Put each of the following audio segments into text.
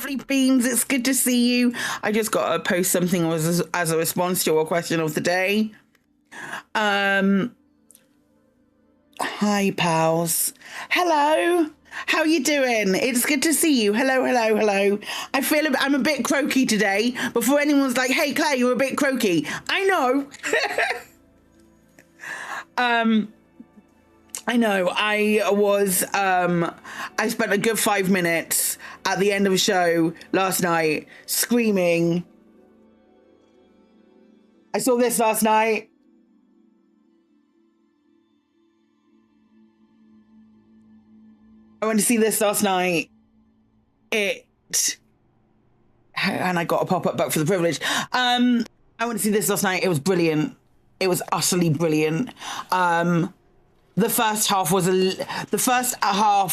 lovely beans. It's good to see you. I just got to post something as a response to your question of the day. Hi, pals. Hello. How you doing? It's good to see you. Hello. I feel I'm a bit croaky today. Before anyone's like, hey, Claire, you're a bit croaky. I know. I know. I spent a good 5 minutes at the end of a show last night screaming. I saw this last night. I went to see this last night. And I got a pop-up book for the privilege. I went to see this last night. It was brilliant. It was utterly brilliant. The first half,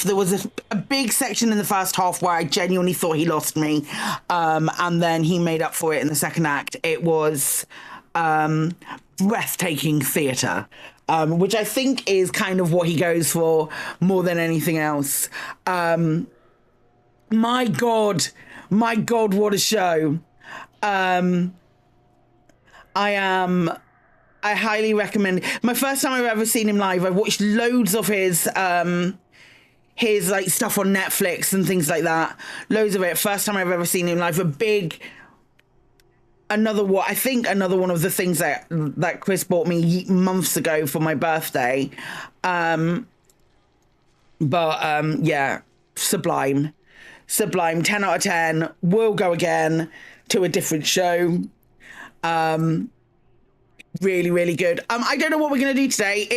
there was a big section in the first half where I genuinely thought he lost me. And then he made up for it in the second act. It was breathtaking theatre. Which I think is kind of what he goes for more than anything else. My God, what a show. I highly recommend. My first time I've ever seen him live, I've watched loads of his like stuff on Netflix and things like that. Loads of it. First time I've ever seen him live. Another one of the things that Chris bought me months ago for my birthday. Yeah, sublime. 10 out of 10. We'll go again to a different show. Really, really good. I don't know what we're going to do today.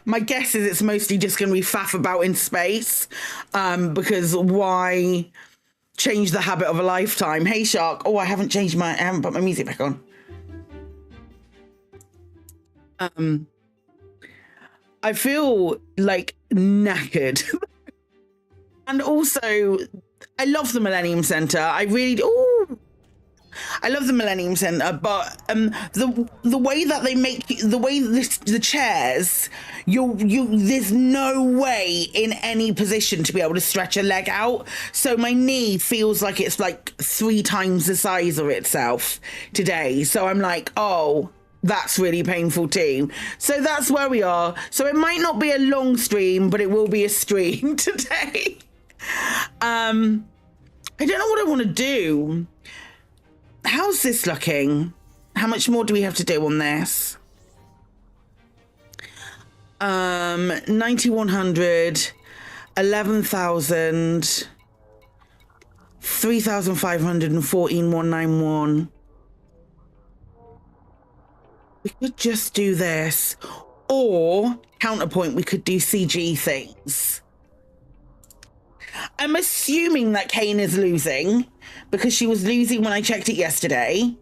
My guess is it's mostly just going to be faff about in space. Because why change the habit of a lifetime? Hey, Shark. Oh, I haven't put my music back on. I feel like knackered. And also, I love the Millennium Center. I really do. I love the Millennium Center, but the way that they make the chairs, there's no way in any position to be able to stretch a leg out. So my knee feels like it's like 3 times the size of itself today. So I'm like, oh, that's really painful too. So that's where we are. So it might not be a long stream, but it will be a stream today. I don't know what I want to do. How's this looking? How much more do we have to do on this? 9,100, 11,000, 3,500 and 14,191. We could just do this. Or, counterpoint, we could do CG things. I'm assuming that Kane is losing because she was losing when I checked it yesterday.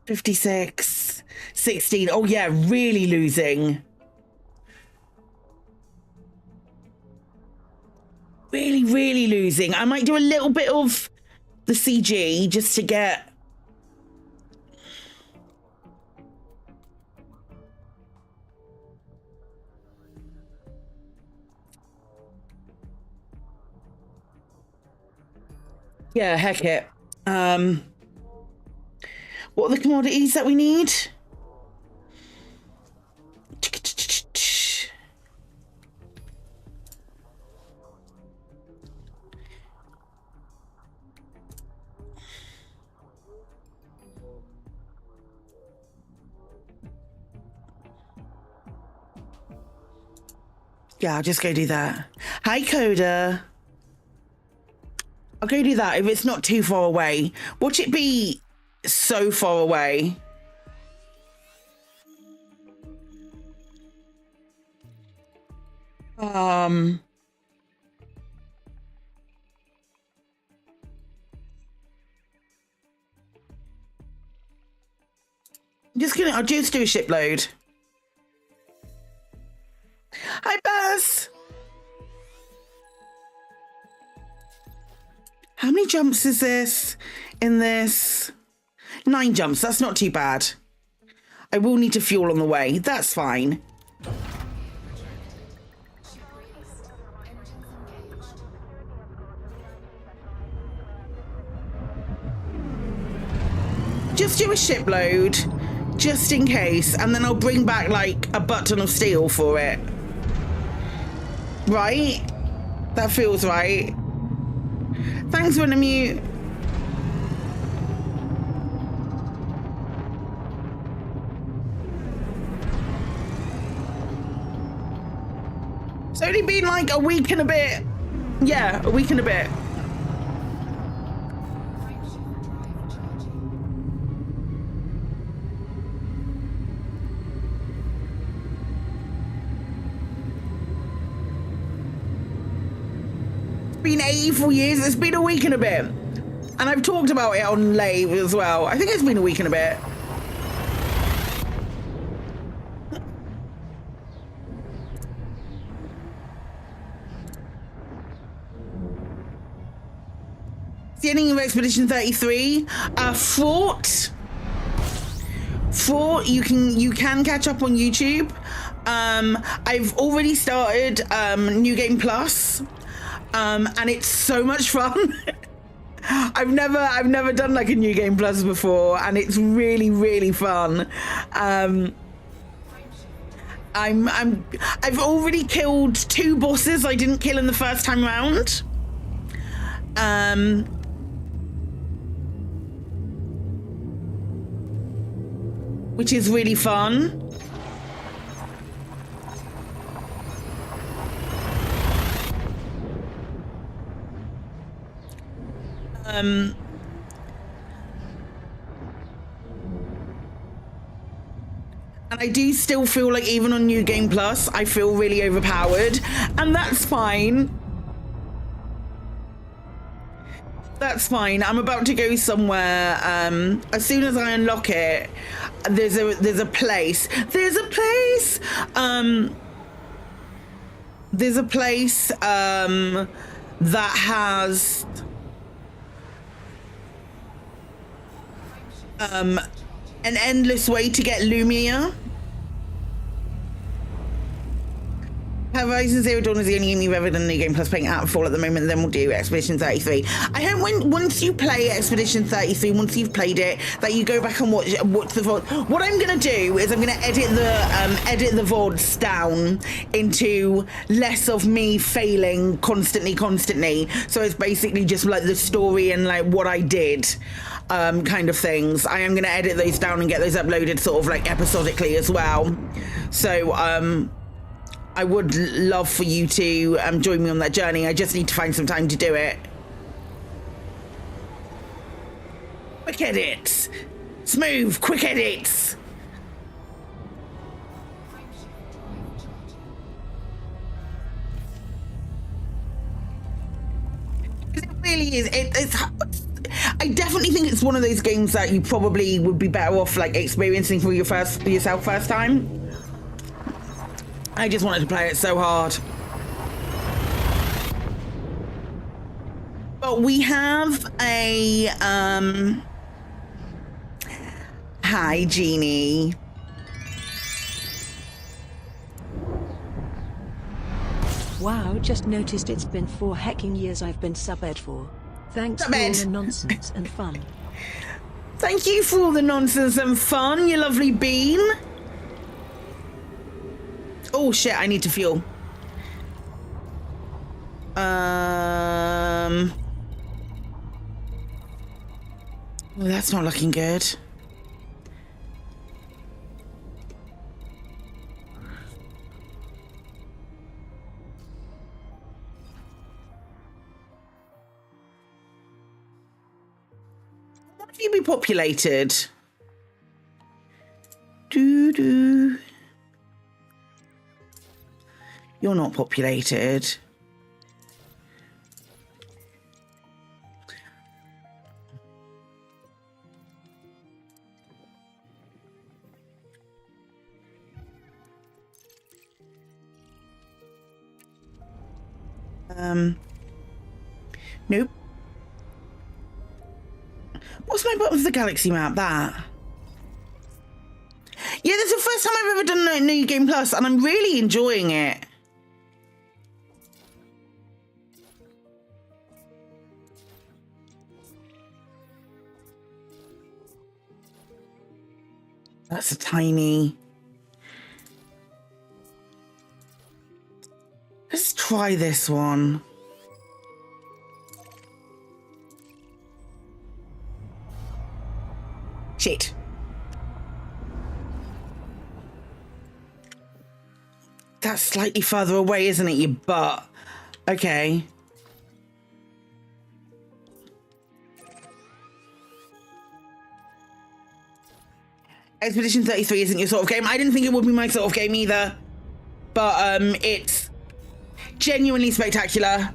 $56, $16. Oh yeah, really losing. Really, really losing. I might do a little bit of the CG just to get... Yeah, heck it. What are the commodities that we need? Yeah, I'll just go do that. Hi, Coda. I'll go do that if it's not too far away. Watch it be so far away. I'm I'll just do a shipload. Hi, Buzz. How many jumps is this in this? 9 jumps. That's not too bad. I will need to fuel on the way. That's fine. just do a shipload, just in case, and then I'll bring back like a butt ton of steel for it. Right? That feels right. Thanks for the mute. It's only been like a week and a bit. Yeah, a week and a bit. It's been 84 years. It's been a week and a bit. And I've talked about it on Lave as well. I think it's been a week and a bit. The ending of Expedition 33, Fraught, you can catch up on YouTube. I've already started New Game Plus, and it's so much fun. I've never done like a New Game Plus before, and it's really fun. I've already killed 2 bosses I didn't kill in the first time round. Which is really fun. And I do still feel like even on New Game Plus, I feel really overpowered, and that's fine. That's fine. I'm about to go somewhere. As soon as I unlock it, there's a place. There's a place that has an endless way to get Lumia. Horizon Zero Dawn is the only game you've ever done in New Game Plus playing Outfall at the moment, then we'll do Expedition 33. I hope once you play Expedition 33, once you've played it, that you go back and watch the VOD. What I'm going to do is I'm going to edit the VODs down into less of me failing constantly. So it's basically just like the story and like what I did. Kind of things. I am going to edit those down and get those uploaded sort of like episodically as well. So, I would love for you to join me on that journey. I just need to find some time to do it. Quick edits. Smooth, quick edits. It really is. I definitely think it's one of those games that you probably would be better off like experiencing for yourself first time. I just wanted to play it so hard. But we have a hi Jeannie. Wow, just noticed it's been 4 hecking years I've been sub-ed for. Thanks for all the nonsense and fun. Thank you for all the nonsense and fun, you lovely bean. Oh shit, I need to fuel. Oh, that's not looking good. What have you been populated? Doo-doo. You're not populated. Nope. What's my bottom of the galaxy map? That. Yeah, this is the first time I've ever done a New Game Plus, and I'm really enjoying it. That's a tiny. Let's try this one. Shit. That's slightly further away, isn't it, you butt? Okay. Expedition 33 isn't your sort of game. I didn't think it would be my sort of game either. But it's genuinely spectacular.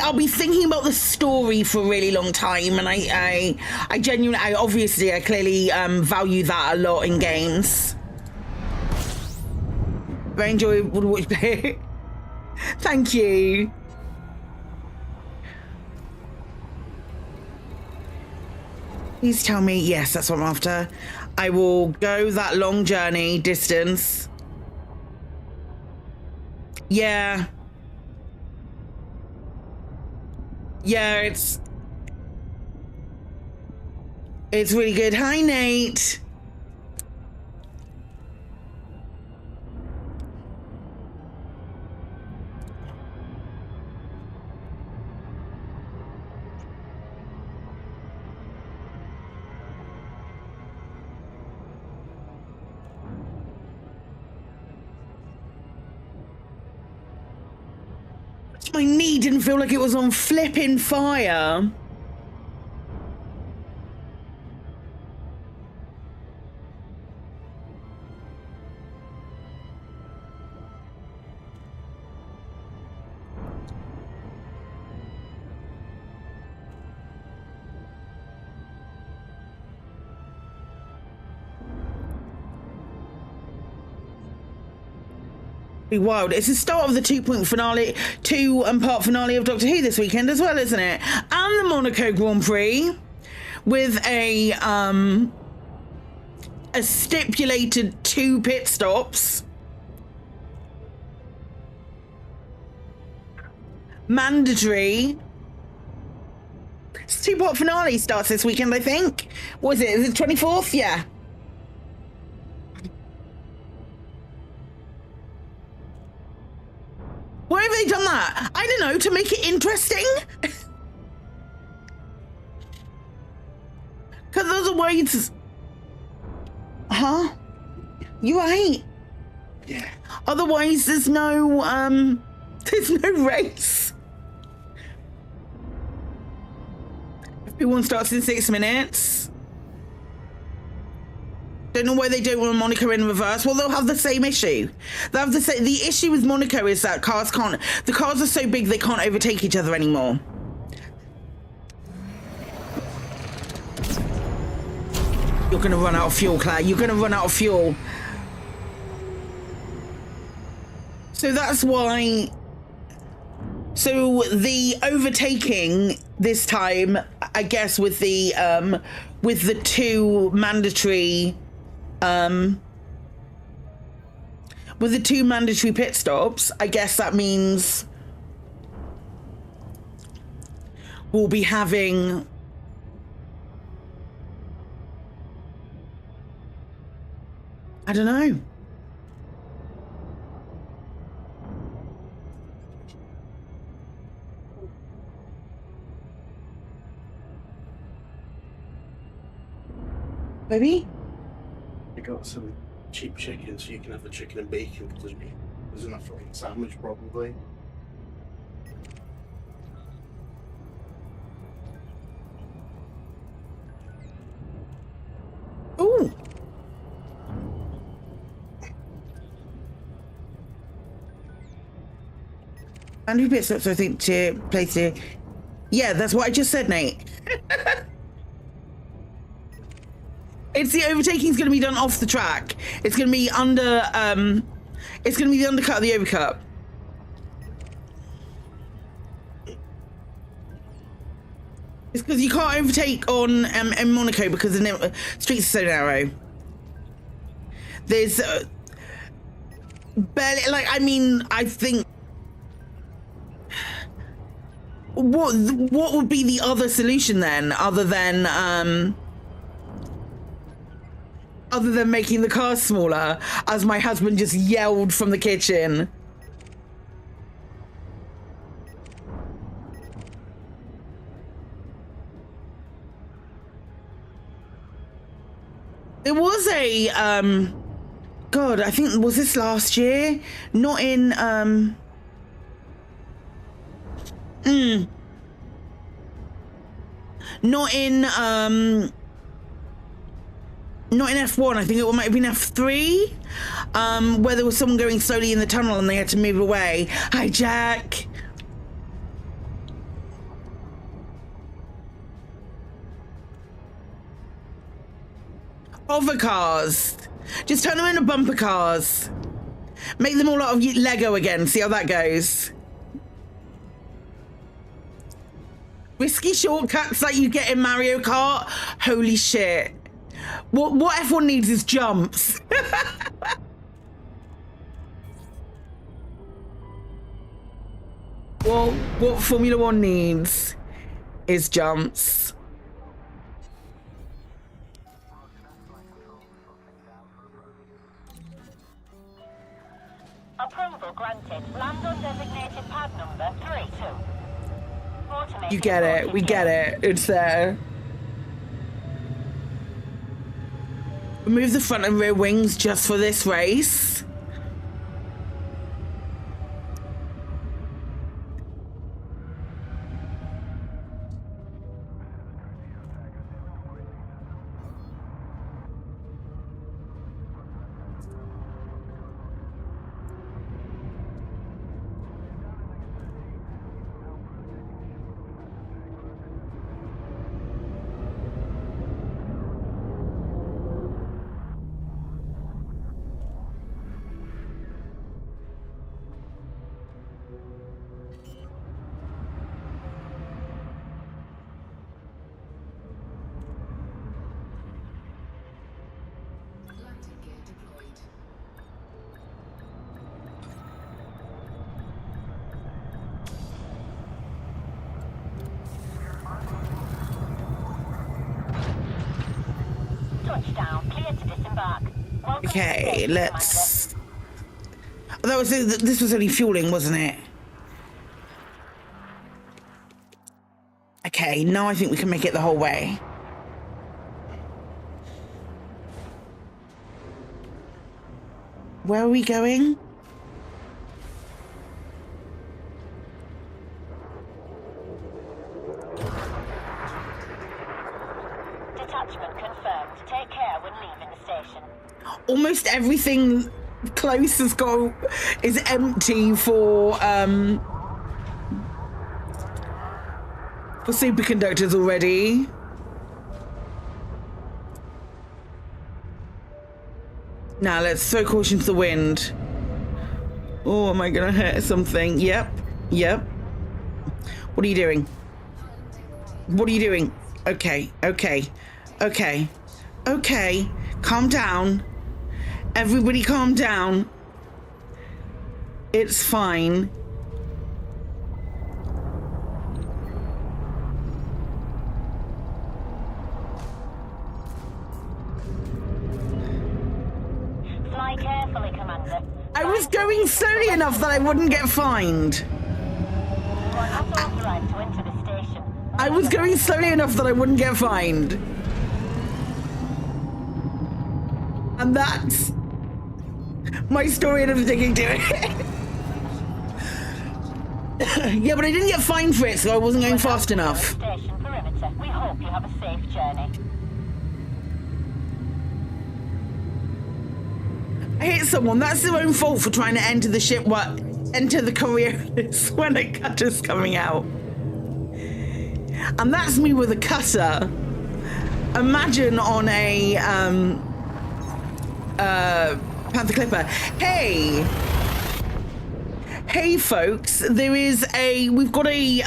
I'll be thinking about the story for a really long time, and I clearly value that a lot in games. Very enjoyable to watch play. Thank you. Please tell me, yes, that's what I'm after. I will go that long journey distance. Yeah. Yeah, it's really good. Hi, Nate. My knee didn't feel like it was on flipping fire. Wild. It's the start of the two-part finale of Doctor Who this weekend as well, isn't it? And the Monaco Grand Prix with a stipulated 2 pit stops. Mandatory. It's two-part finale starts this weekend, I think. What is it? Is it 24th? Yeah. Why have they done that? I don't know, to make it interesting? Because otherwise... Huh? You right. Yeah. Otherwise, there's no race. Everyone starts in 6 minutes. Don't know why they don't want Monaco in reverse. Well, they'll have the same issue. They'll have the issue with Monaco is that the cars are so big they can't overtake each other anymore. You're gonna run out of fuel, Claire. You're gonna run out of fuel. So that's why. So the overtaking this time, I guess, with the 2 mandatory. With the 2 mandatory pit stops, I guess that means we'll be having I don't know. Maybe? I got some cheap chicken, so you can have the chicken and bacon, because there's enough for a sandwich, probably. Ooh! Andrew Bits up, so I think to place it. Yeah, that's what I just said, Nate. It's the overtaking's going to be done off the track. It's going to be under, it's going to be the undercut of the overcut. It's because you can't overtake on in Monaco because the streets are so narrow. There's barely, like, I mean, I think what would be the other solution then, other than making the cars smaller, as my husband just yelled from the kitchen. There was a God, I think, was this last year? Not in not in F1, I think it might have been F3, where there was someone going slowly in the tunnel and they had to move away. Hi, Jack. Hover cars. Just turn them into bumper cars. Make them all out of Lego again. See how that goes. Risky shortcuts like you get in Mario Kart. Holy shit. What F1 needs is jumps. Well, what Formula 1 needs is jumps. Approval granted. Land on designated pad number 32. You get it. We get it. It's there. Remove the front and rear wings just for this race. Touchdown, clear to disembark. Welcome Okay, let's. That was this was only fueling, wasn't it? Okay, now I think we can make it the whole way. Where are we going? Detachment confirmed. Take care when leaving the station. Almost everything close is empty for superconductors already. Now let's throw caution to the wind. Oh, am I gonna hurt something? Yep. What are you doing? What are you doing? Okay. Calm down. Everybody calm down. It's fine. Fly carefully, Commander. I was going slowly enough that I wouldn't get fined. You are not authorized to enter the station. I was going slowly enough that I wouldn't get fined. And that's my story and everything to it. Yeah, but I didn't get fined for it, so I wasn't going fast enough. Station perimeter. We hope you have a safe journey. I hit someone. That's their own fault for trying to enter the ship. Enter the Coriolis when a cutter's coming out. And that's me with a cutter. Imagine on a Panther Clipper. Hey, Hey folks, we've got a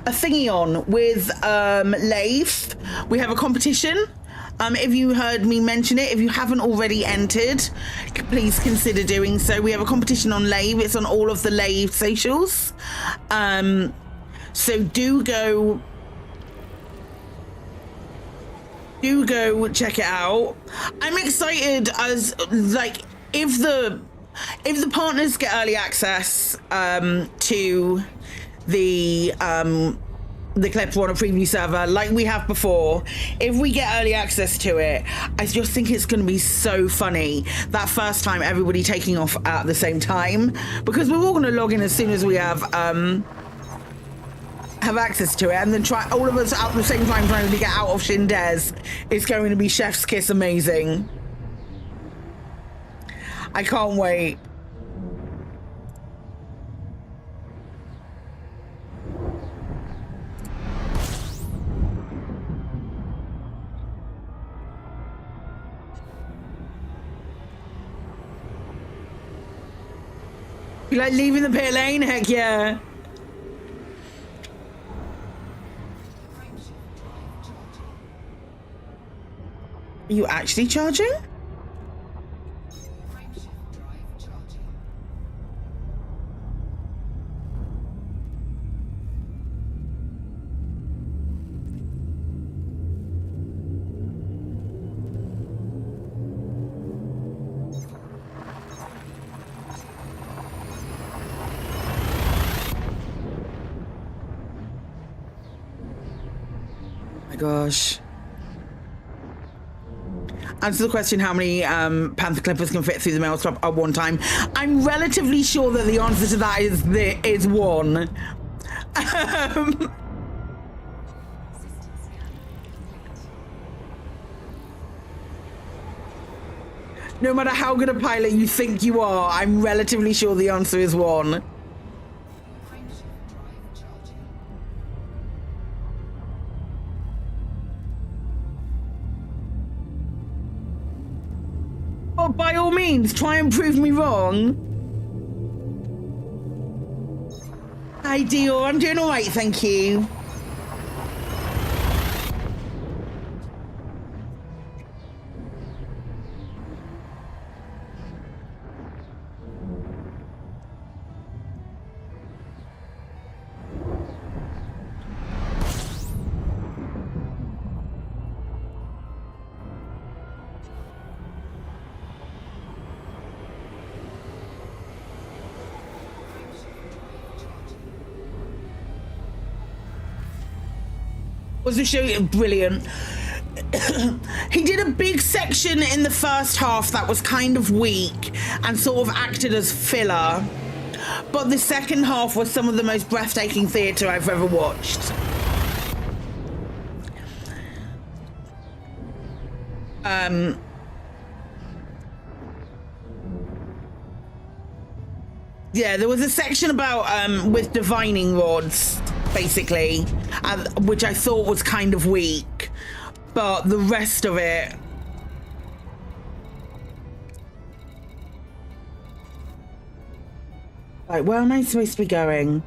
thingy on with Lathe. We have a competition. If you heard me mention it, if you haven't already entered, please consider doing so. We have a competition on Lathe. It's on all of the Lathe socials. So do go check it out. I'm excited as like if the partners get early access to the clip on a preview server like we have before, if we get early access to it, I just think it's going to be so funny that first time everybody taking off at the same time, because we're all going to log in as soon as we have access to it, and then try all of us at the same time trying to get out of Shindes. It's going to be chef's kiss amazing. I can't wait. You like leaving the pit lane? Heck yeah. Are you actually charging? Oh my gosh. Answer the question, how many Panther Clippers can fit through the mail slot at one time? I'm relatively sure that the answer to that is one. No matter how good a pilot you think you are, I'm relatively sure the answer is one. Oh, by all means, try and prove me wrong. Hi, Dior. I'm doing all right, thank you. Was the show brilliant? He did a big section in the first half that was kind of weak and sort of acted as filler, but the second half was some of the most breathtaking theatre I've ever watched. Yeah, there was a section about with divining rods, basically, which I thought was kind of weak, but the rest of it, like, where am I supposed to be going?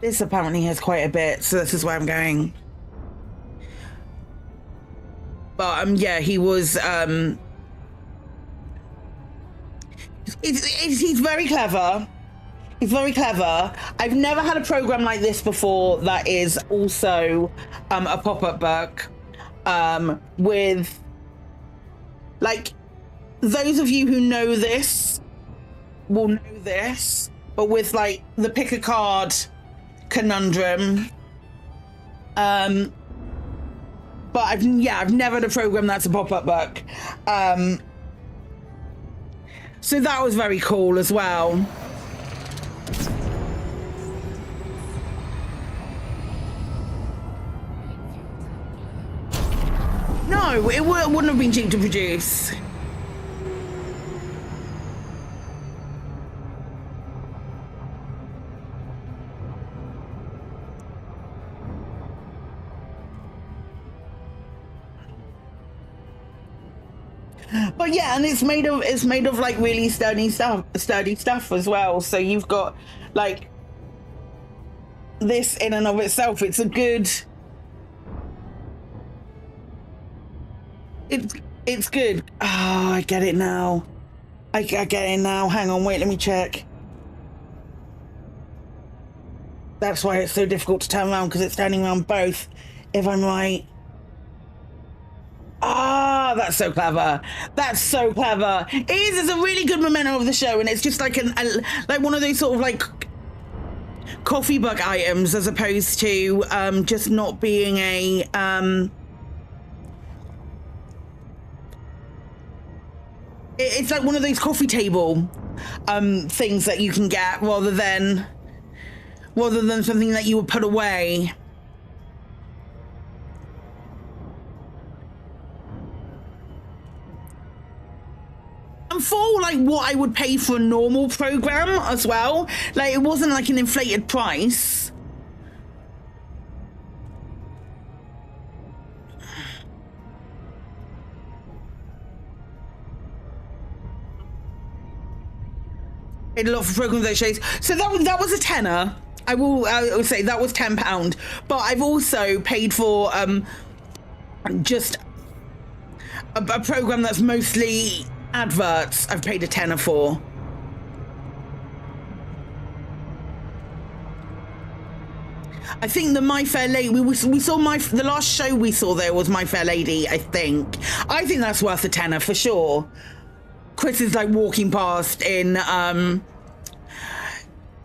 This apparently has quite a bit, so this is where I'm going. But yeah, he was he's very clever. He's very clever. I've never had a program like this before that is also a pop-up book with, like, those of you who know this will know this, but with like the pick a card conundrum. But I've never had a program that's a pop-up book. So that was very cool as well. No, it wouldn't have been cheap to produce. But yeah, and it's made of like really sturdy stuff as well. So you've got like this in and of itself. It's a good. It's good. Oh, I get it now. I get it now. Hang on, wait, let me check. That's why it's so difficult to turn around, because it's turning around both, if I'm right. Ah, that's so clever. That's so clever. It is. It's a really good memento of the show, and it's just like like one of those sort of like coffee mug items, as opposed to just not being a it's like one of those coffee table things that you can get rather than something that you would put away. And for like what I would pay for a normal program as well, like it wasn't like an inflated price. Paid a lot for programs that shows. So that was a tenner. I will say that was £10, but I've also paid for just a program that's mostly adverts. I've paid a tenner for. I think the My Fair Lady, we saw the last show we saw there was My Fair Lady, I think that's worth a tenner for sure. Chris is like walking past in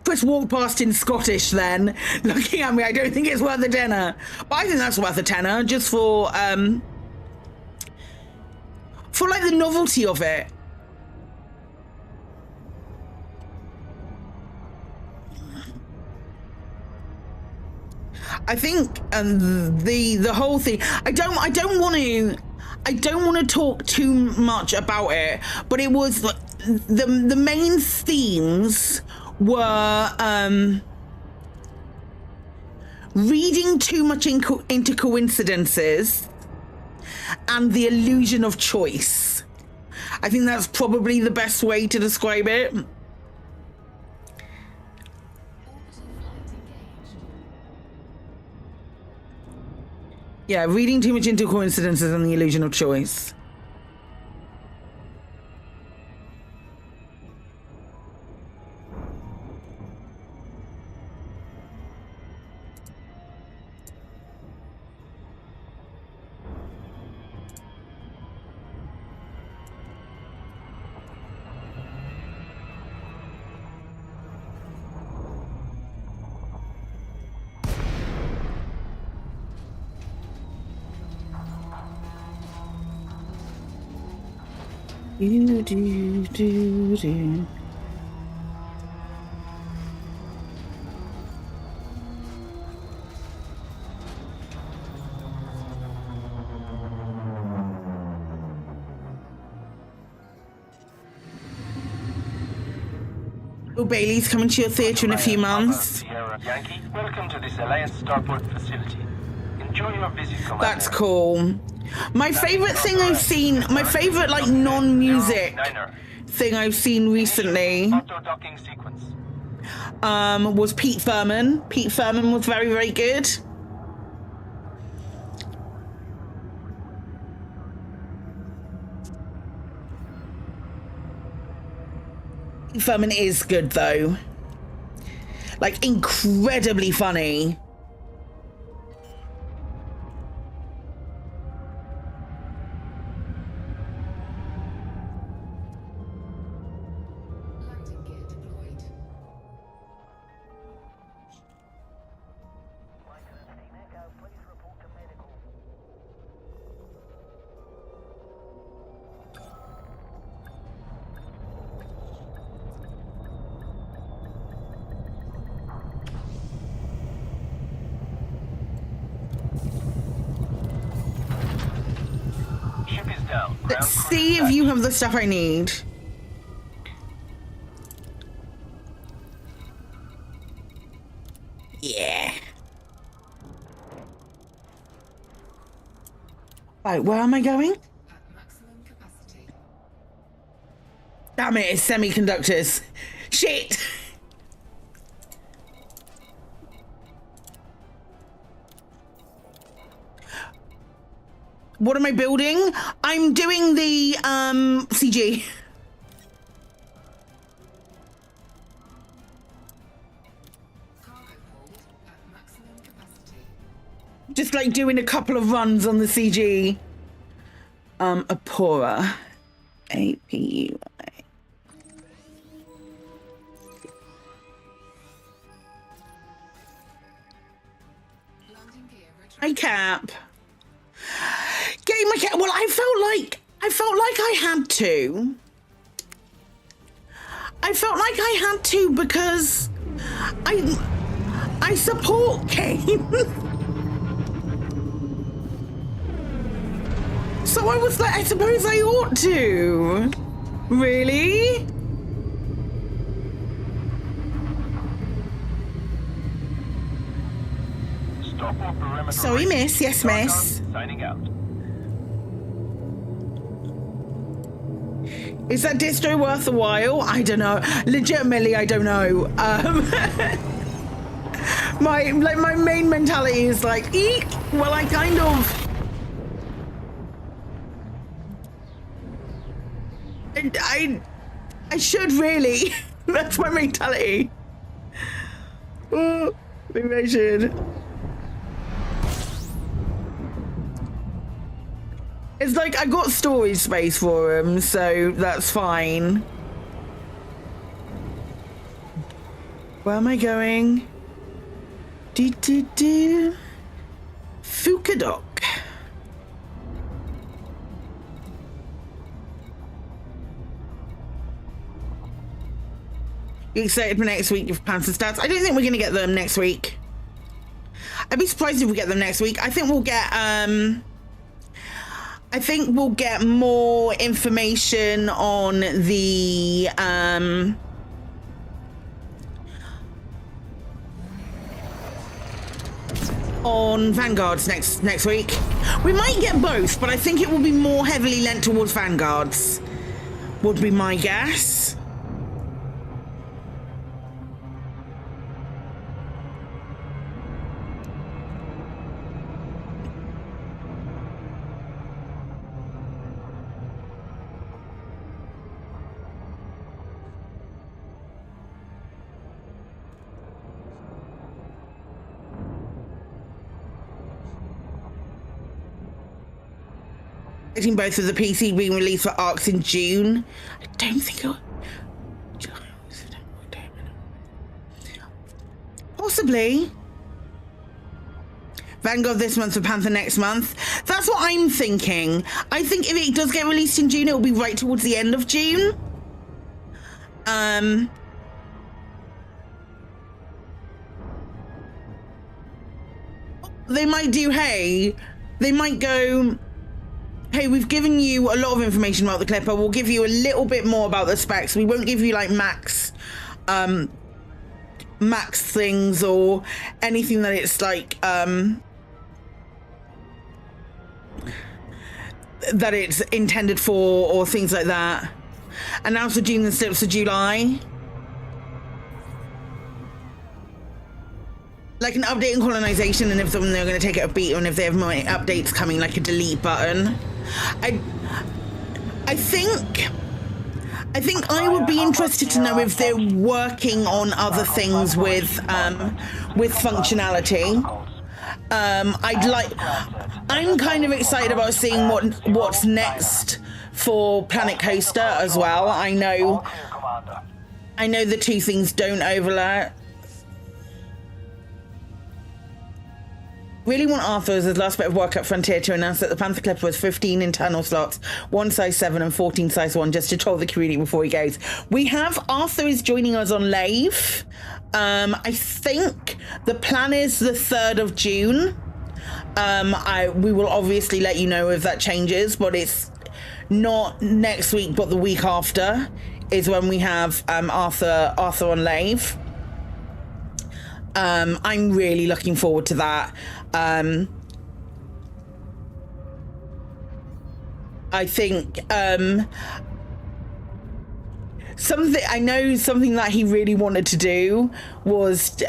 Chris walked past in Scottish then, looking at me. I don't think it's worth a tenner, but I think that's worth a tenner just for like the novelty of it. I think the whole thing. I don't want to talk too much about it, but it was the main themes were reading too much into coincidences and the illusion of choice. I think that's probably the best way to describe it. Yeah, reading too much into coincidences and the illusion of choice. Do. Oh, Bailey's coming to your theatre in a few months. Yankee, welcome to this Alliance starport facility. Enjoy your visit, Commander. That's cool. My favorite thing I've seen, my favorite like non-music thing I've seen recently was Pete Furman. Pete Furman was very, very good. Pete Furman is good though. Like incredibly funny. Let's see if you have the stuff I need. Yeah. Right, where am I going? At maximum capacity. damn it, it's semiconductors. Shit. What am I building? I'm doing the CG. Just like doing a couple of runs on the CG. Apora. APUI. Hi, Cap. Getting my cat. Well, I felt like I had to. I felt like I had to because I support Kane. So I was like, I suppose I ought to. Really? Sorry, miss. Yes, miss. Signing out. Is that distro worth a while? I don't know. Legitimately, I don't know. My main mentality is like, eek. Well, I kind of. I should really. That's my mentality. Oh, maybe I should. It's like I got storage space for him, so that's fine. Where am I going? Fukadok. You excited for next week with Panther stats? I don't think we're gonna get them next week. I'd be surprised if we get them next week. I think we'll get more information on the on Vanguards next week. We might get both, but I think it will be more heavily lent towards Vanguards. Would be my guess. Both of the PC being released for ARCs in June. I don't think it. Possibly. Vanguard this month for Panther next month. That's what I'm thinking. I think if it does get released in June, it'll be right towards the end of June. They might do, hey, they might go, hey, we've given you a lot of information about the Clipper. We'll give you a little bit more about the specs. We won't give you like max things or anything that it's like that it's intended for or things like that. Announce for June and slips for July. Like an update in colonization, and if they're going to take it a beat, and if they have more updates coming, like a delete button. I think I would be interested to know if they're working on other things with functionality. I'm kind of excited about seeing what's next for Planet Coaster as well. I know the two things don't overlap. Really want Arthur as his last bit of work at Frontier to announce that the Panther Clipper was 15 internal slots, 1 size 7 and 14 size 1, just to troll the community before he goes. We have Arthur is joining us on Lave. I think the plan is the 3rd of June. We will obviously let you know if that changes, but it's not next week, but the week after is when we have Arthur on Lave. I'm really looking forward to that. I think something that he really wanted to do was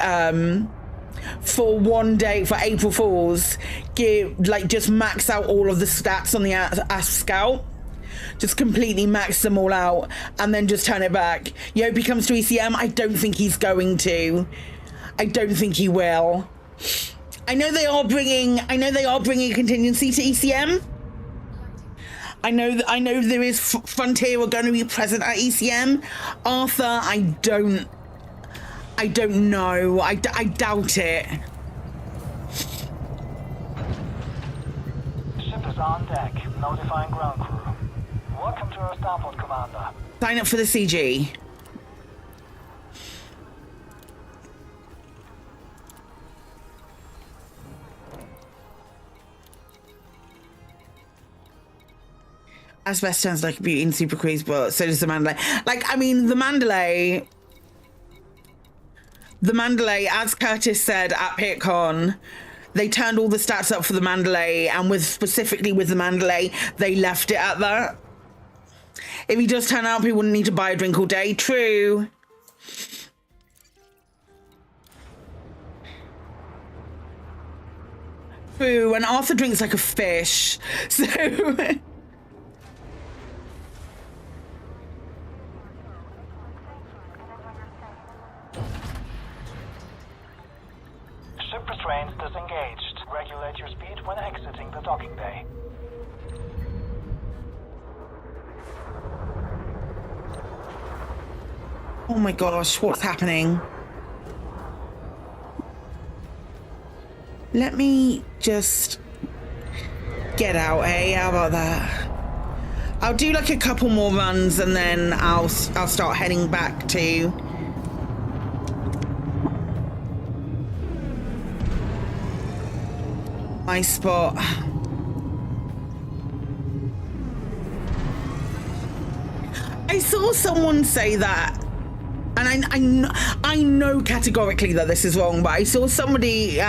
for one day for April Fools, just max out all of the stats on the Asp Scout. Just completely max them all out and then just turn it back. You hope he comes to ECM? I don't think he's going to. I don't think he will. I know they are bringing a contingency to ECM. I know there is Frontier are going to be present at ECM. Arthur, I don't know. I doubt it. Ship is on deck, notifying ground crew. Welcome to our starport, Commander. Sign up for the CG. Asbest sounds like a beauty in Super Cruise, but so does the Mandalay. Like, I mean, the Mandalay, as Curtis said at PitCon, they turned all the stats up for the Mandalay, and specifically with the Mandalay, they left it at that. If he does turn up, he wouldn't need to buy a drink all day. True. True, and Arthur drinks like a fish, so... Ship restraints disengaged. Regulate your speed when exiting the docking bay. Oh my gosh, what's happening? Let me just get out, eh? How about that? I'll do like a couple more runs and then I'll start heading back to my spot. I saw someone say that, and I know categorically that this is wrong, but I saw somebody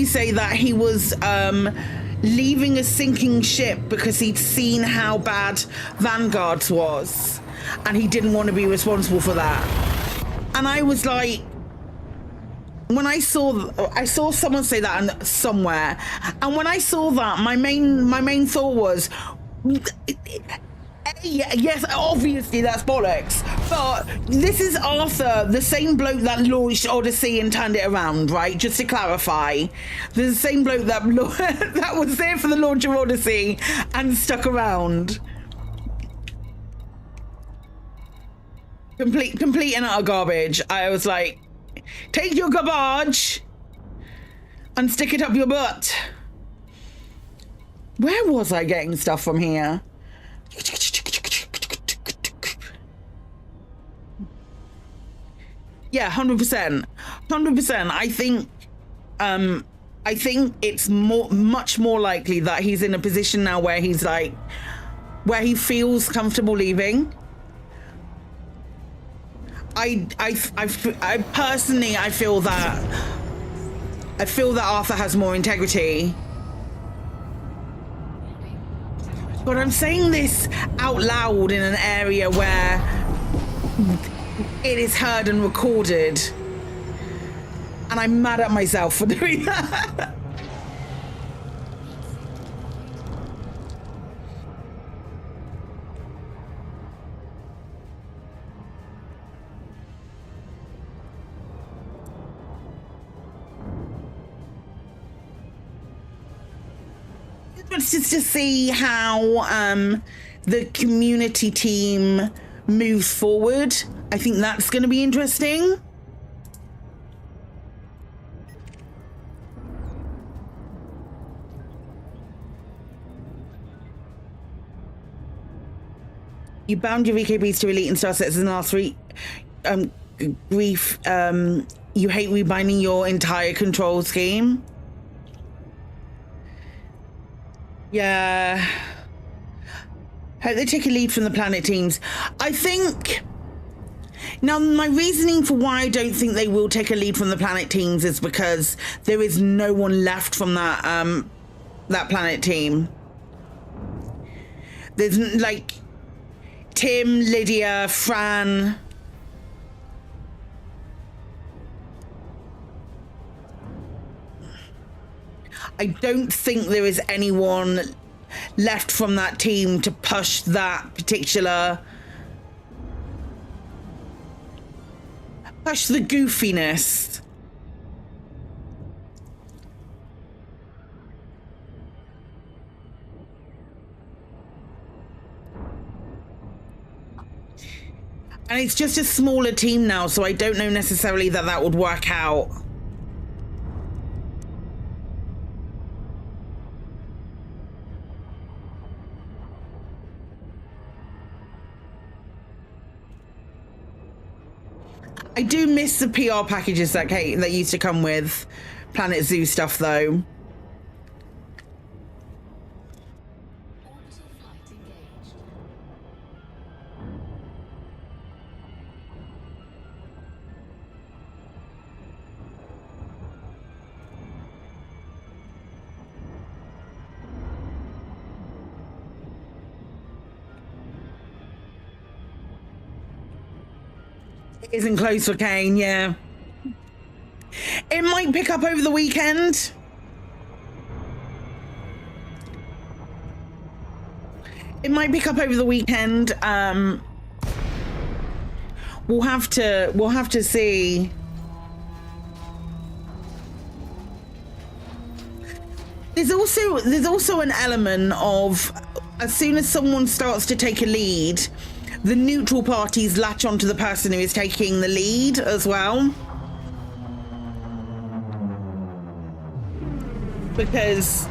say that he was leaving a sinking ship because he'd seen how bad Vanguard's was, and he didn't want to be responsible for that. And I was like, when I saw someone say that somewhere, and when I saw that, my main thought was, yes, obviously that's bollocks, but this is Arthur, the same bloke that launched Odyssey and turned it around, right? Just to clarify, the same bloke that that was there for the launch of Odyssey and stuck around. Complete and utter garbage. I was like, take your garbage and stick it up your butt. Where was I getting stuff from here? Yeah, 100%. 100%. I think it's much more likely that he's in a position now where he's like, where he feels comfortable leaving. I personally, I feel that Arthur has more integrity. But I'm saying this out loud in an area where it is heard and recorded, and I'm mad at myself for doing that. Just to see how the community team moves forward. I think that's going to be interesting. You bound your VKBs to elite and star sets in the last three. Grief. You hate rebinding your entire control scheme. Yeah. Hope they take a lead from the planet teams. I think... Now, my reasoning for why I don't think they will take a lead from the planet teams is because there is no one left from that planet team. There's, like... Tim, Lydia, Fran. I don't think there is anyone left from that team to push that particular... push the goofiness. And it's just a smaller team now, so I don't know necessarily that that would work out. I do miss the PR packages that used to come with Planet Zoo stuff, though. Isn't close for Kane, yeah. It might pick up over the weekend. It might pick up over the weekend. We'll have to see. There's also an element of, as soon as someone starts to take a lead, the neutral parties latch onto the person who is taking the lead as well. Because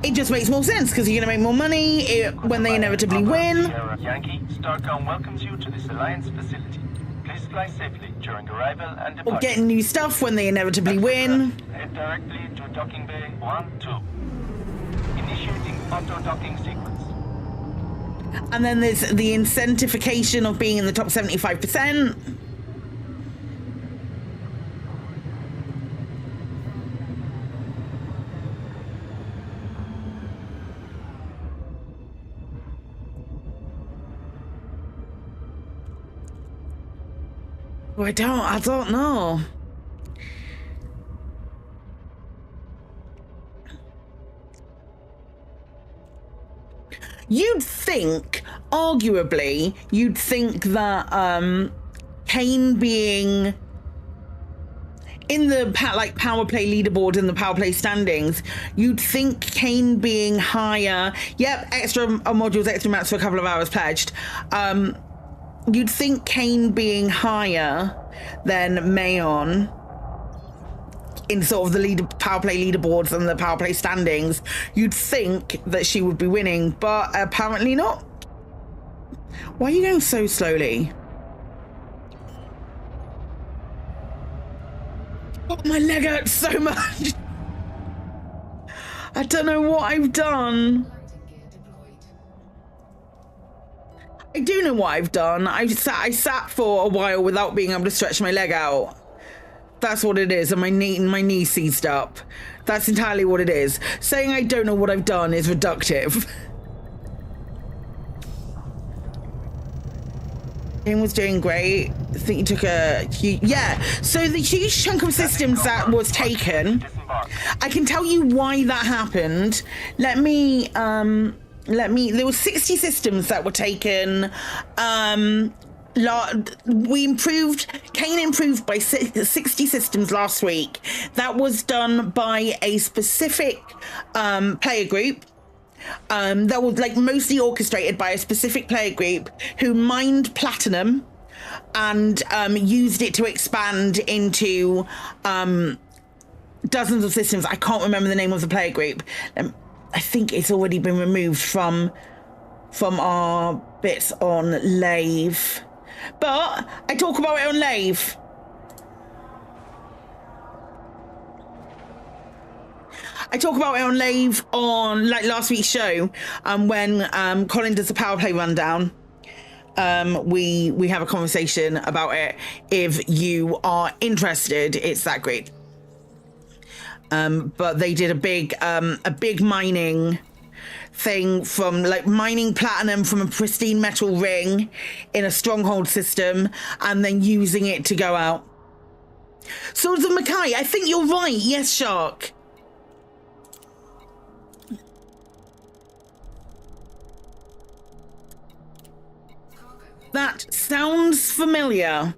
it just makes more sense, because you're going to make more money when they inevitably win. Yankee, Starcom welcomes you to this Alliance facility. Please fly safely during arrival and departure. Or getting new stuff when they inevitably win. Head directly to docking bay 1-2. Initiating auto-docking sequence. And then there's the incentivification of being in the top 75%. Oh, I don't know. You'd think, arguably, that Kane being in the Powerplay leaderboard and the Powerplay standings, you'd think Kane being higher. Yep, extra modules, extra maps for a couple of hours pledged. You'd think Kane being higher than Mayon in sort of the Powerplay leaderboards and the Powerplay standings, you'd think that she would be winning, but apparently not. Why are you going so slowly? Oh, my leg hurts so much. I don't know what I've done. I do know what I've done. I sat for a while without being able to stretch my leg out. That's what it is, and my knee seized up. That's entirely what it is. Saying I don't know what I've done is reductive. Game was doing great. I think you took yeah. So the huge chunk of systems that was taken, I can tell you why that happened. Let me, there were 60 systems that were taken. Kane improved by 60 systems last week. That was done by a specific player group. That was mostly orchestrated by a specific player group who mined platinum and used it to expand into dozens of systems. I can't remember the name of the player group. I think it's already been removed from our bits on Lave. But I talk about it on Lave. I talk about it on Lave on last week's show, when Colin does the Powerplay rundown. We have a conversation about it. If you are interested, it's that great. But they did a big mining thing from like mining platinum from a pristine metal ring in a stronghold system and then using it to go out. Swords of Mackay, I think you're right. Yes, Shark. That sounds familiar.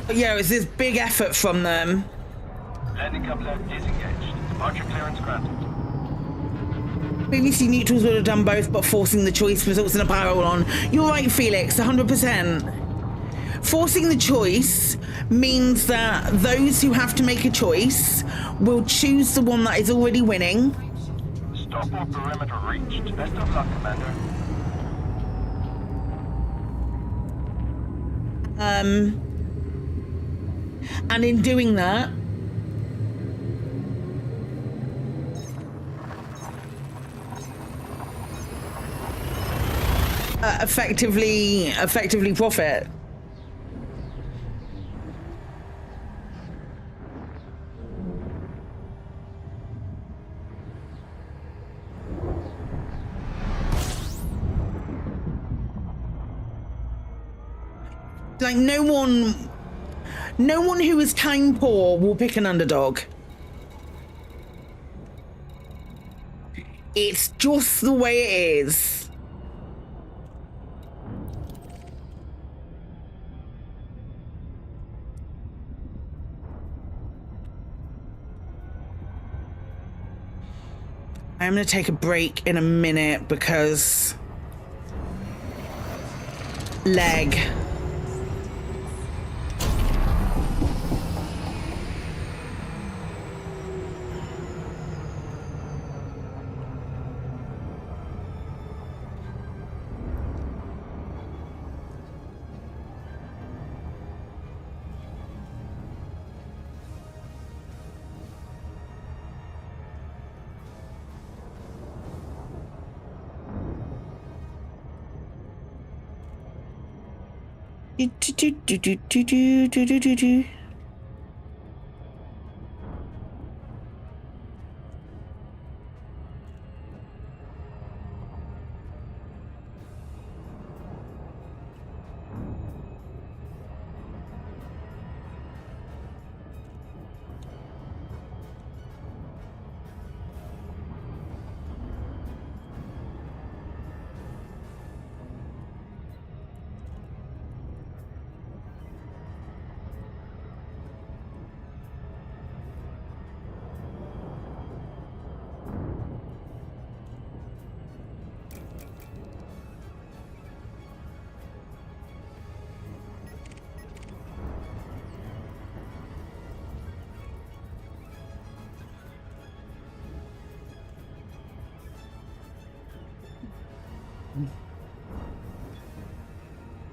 Yeah, it's this big effort from them. Landing coupler disengaged. Departure clearance granted. Previously, neutrals would have done both, but forcing the choice results in a power roll-on. You're right, Felix, 100%. Forcing the choice means that those who have to make a choice will choose the one that is already winning. Stopper perimeter reached. Best of luck, Commander. And in doing that, effectively profit. Like no one who is time poor will pick an underdog. It's just the way it is. I'm gonna take a break in a minute because leg.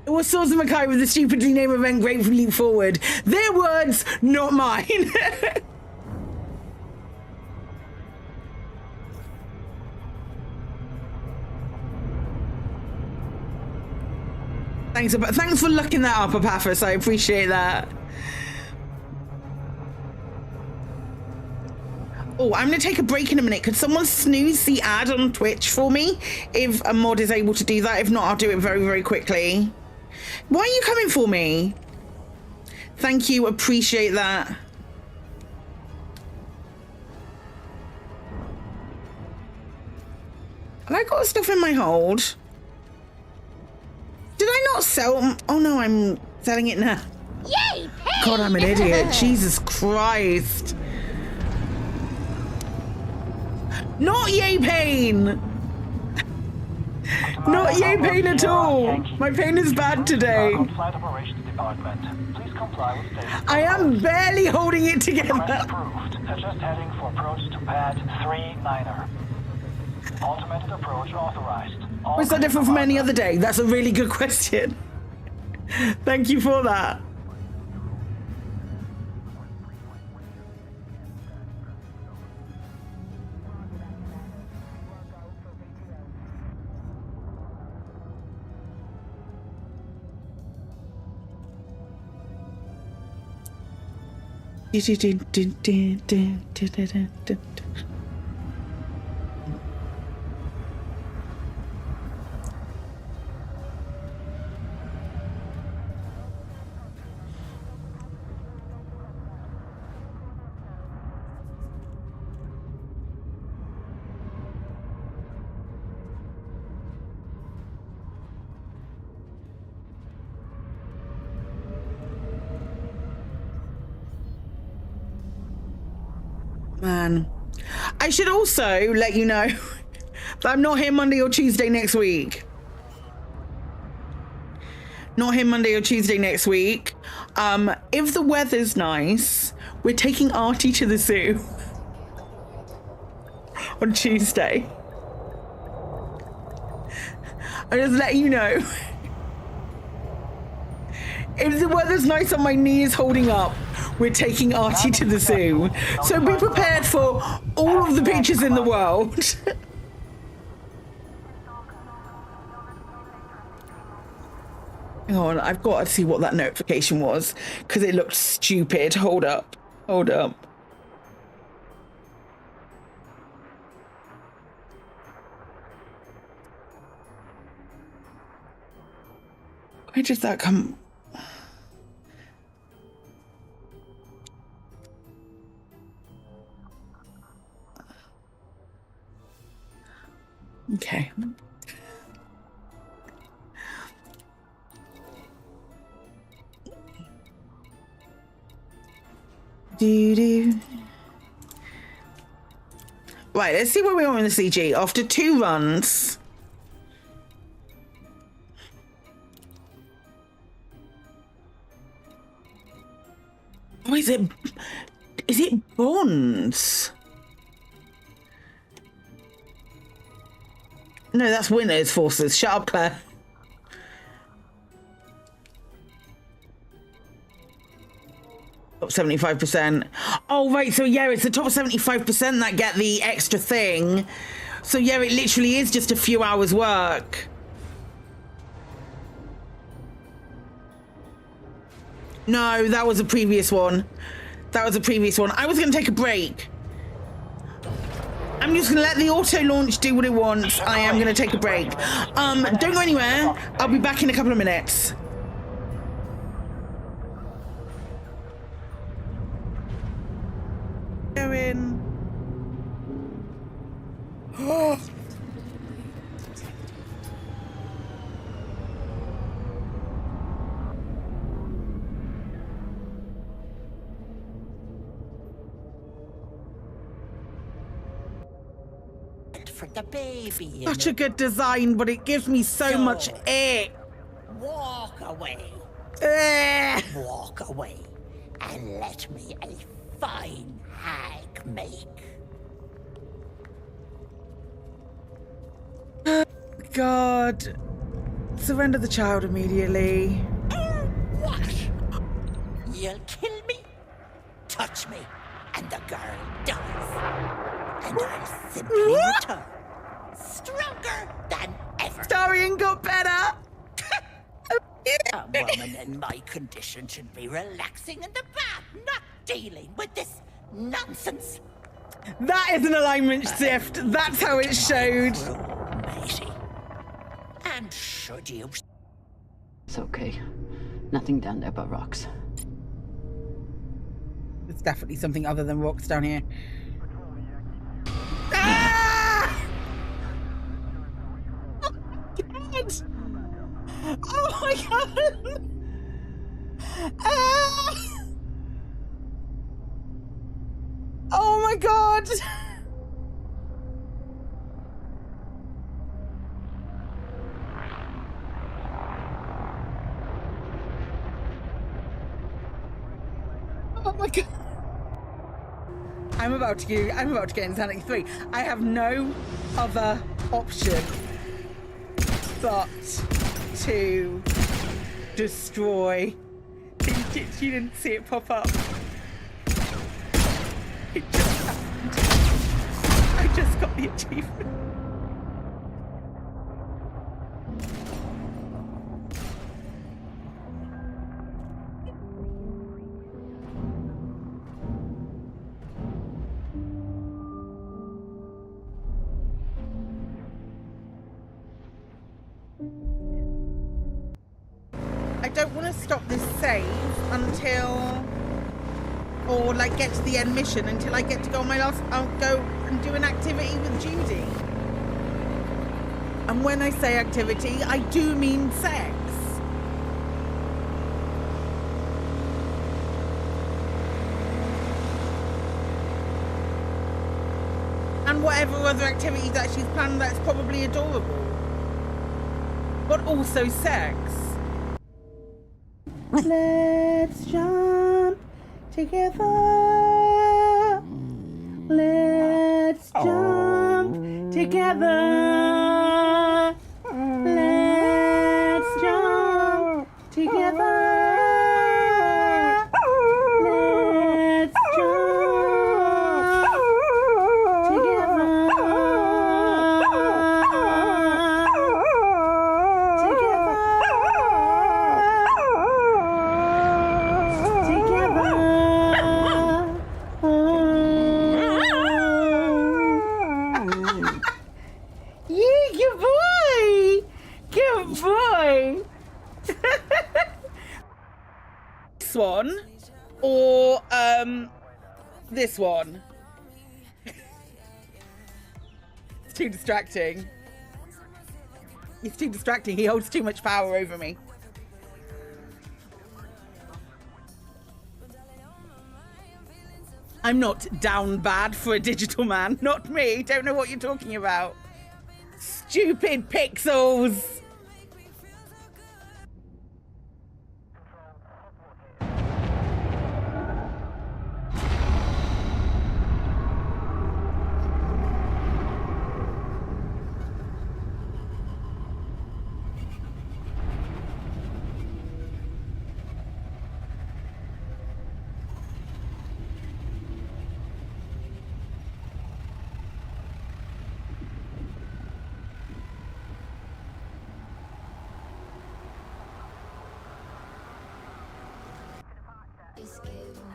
It was Swords of Mackay with the stupidly named event Grateful Leap Forward. Their words, not mine. Thanks for looking that up, Apaphis. I appreciate that. Oh, I'm going to take a break in a minute. Could someone snooze the ad on Twitch for me? If a mod is able to do that. If not, I'll do it very, very quickly. Why are you coming for me? Thank you. Appreciate that. Have I got stuff in my hold? Did I not sell? Oh no, I'm selling it now. Yay! God, I'm an idiot. Jesus Christ. Not yay pain. Not yay pain at all. My pain is bad today. I am barely holding it together. Just heading for approach to pad 3-9er. Automated approach authorized. What's that different from any other day? That's a really good question. Thank you for that. Man, I should also let you know that I'm not here Monday or Tuesday next week. Not here Monday or Tuesday next week. If the weather's nice, we're taking Artie to the zoo on Tuesday. I'm just letting you know. If the weather's nice and my knee is holding up, we're taking Artie to the zoo. So be prepared for all of the pictures in the world. Hang on, I've got to see what that notification was because it looked stupid. Hold up. Hold up. Where did that come? Okay. Doo-doo. Right, let's see where we are in the CG. After 2 runs. Oh, is it Bonds? No, that's Winter's forces. Shut up, Claire. Top 75%. Oh, right. So, yeah, it's the top 75% that get the extra thing. So, yeah, it literally is just a few hours work. No, that was a previous one. That was a previous one. I was going to take a break. I'm just gonna let the auto launch do what it wants. I am gonna take a break. Don't go anywhere. I'll be back in a couple of minutes. Go in. Oh. For the baby. Such a good design, but it gives me so much ick. Walk away. Walk away and let me a fine hag make. God. Surrender the child immediately. What? You'll kill me? Touch me, and the girl dies. And I'll simply return, stronger than ever. Darian got better. A woman in my condition should be relaxing in the bath, not dealing with this nonsense. That is an alignment shift. That's how it showed. Matey. And should you... It's okay. Nothing down there but rocks. It's definitely something other than rocks down here. Ah! Oh my god! Ah! Oh my god! Oh my god! I'm about to get Insanity 3. I have no other option but to destroy. You didn't see it pop up. It just happened. I just got the achievement. I don't want to stop this save until, or like get to the end mission until I get to go on my last, I'll go and do an activity with Judy. And when I say activity, I do mean sex. And whatever other activities that she's planned, that's probably adorable. But also sex. Let's jump together. Let's jump together. Let's jump together. Let's one or this one. It's too distracting. It's too distracting. He holds too much power over me. I'm not down bad for a digital man. Not me. Don't know what you're talking about. Stupid pixels.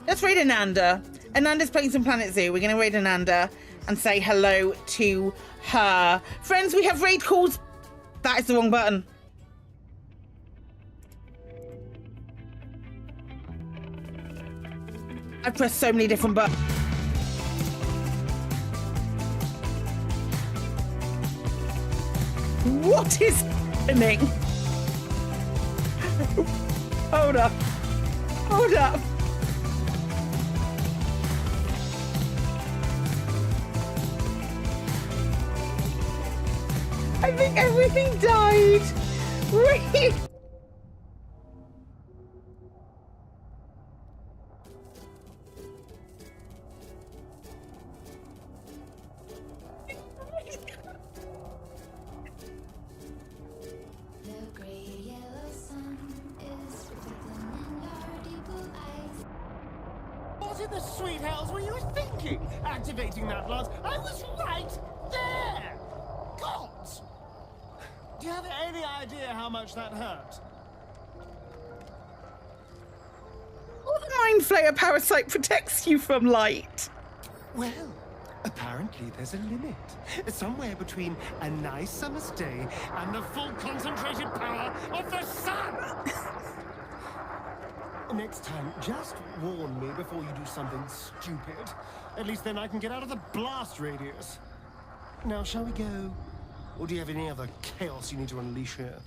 Let's raid Ananda. Ananda's playing some Planet Zoo. We're going to raid Ananda and say hello to her. Friends, we have raid calls. That is the wrong button. I've pressed so many different buttons. What is happening? Hold up. Hold up. I think everything died. Wait. What in the sweet hells were you thinking? Activating that lance? I was right there! Gods! Do you have any idea how much that hurt? Mind Flayer Parasite protects you from light. Well, apparently there's a limit. Somewhere between a nice summer's day and the full concentrated power of the sun! Next time, just warn me before you do something stupid. At least then I can get out of the blast radius. Now, shall we go? Or do you have any other chaos you need to unleash here?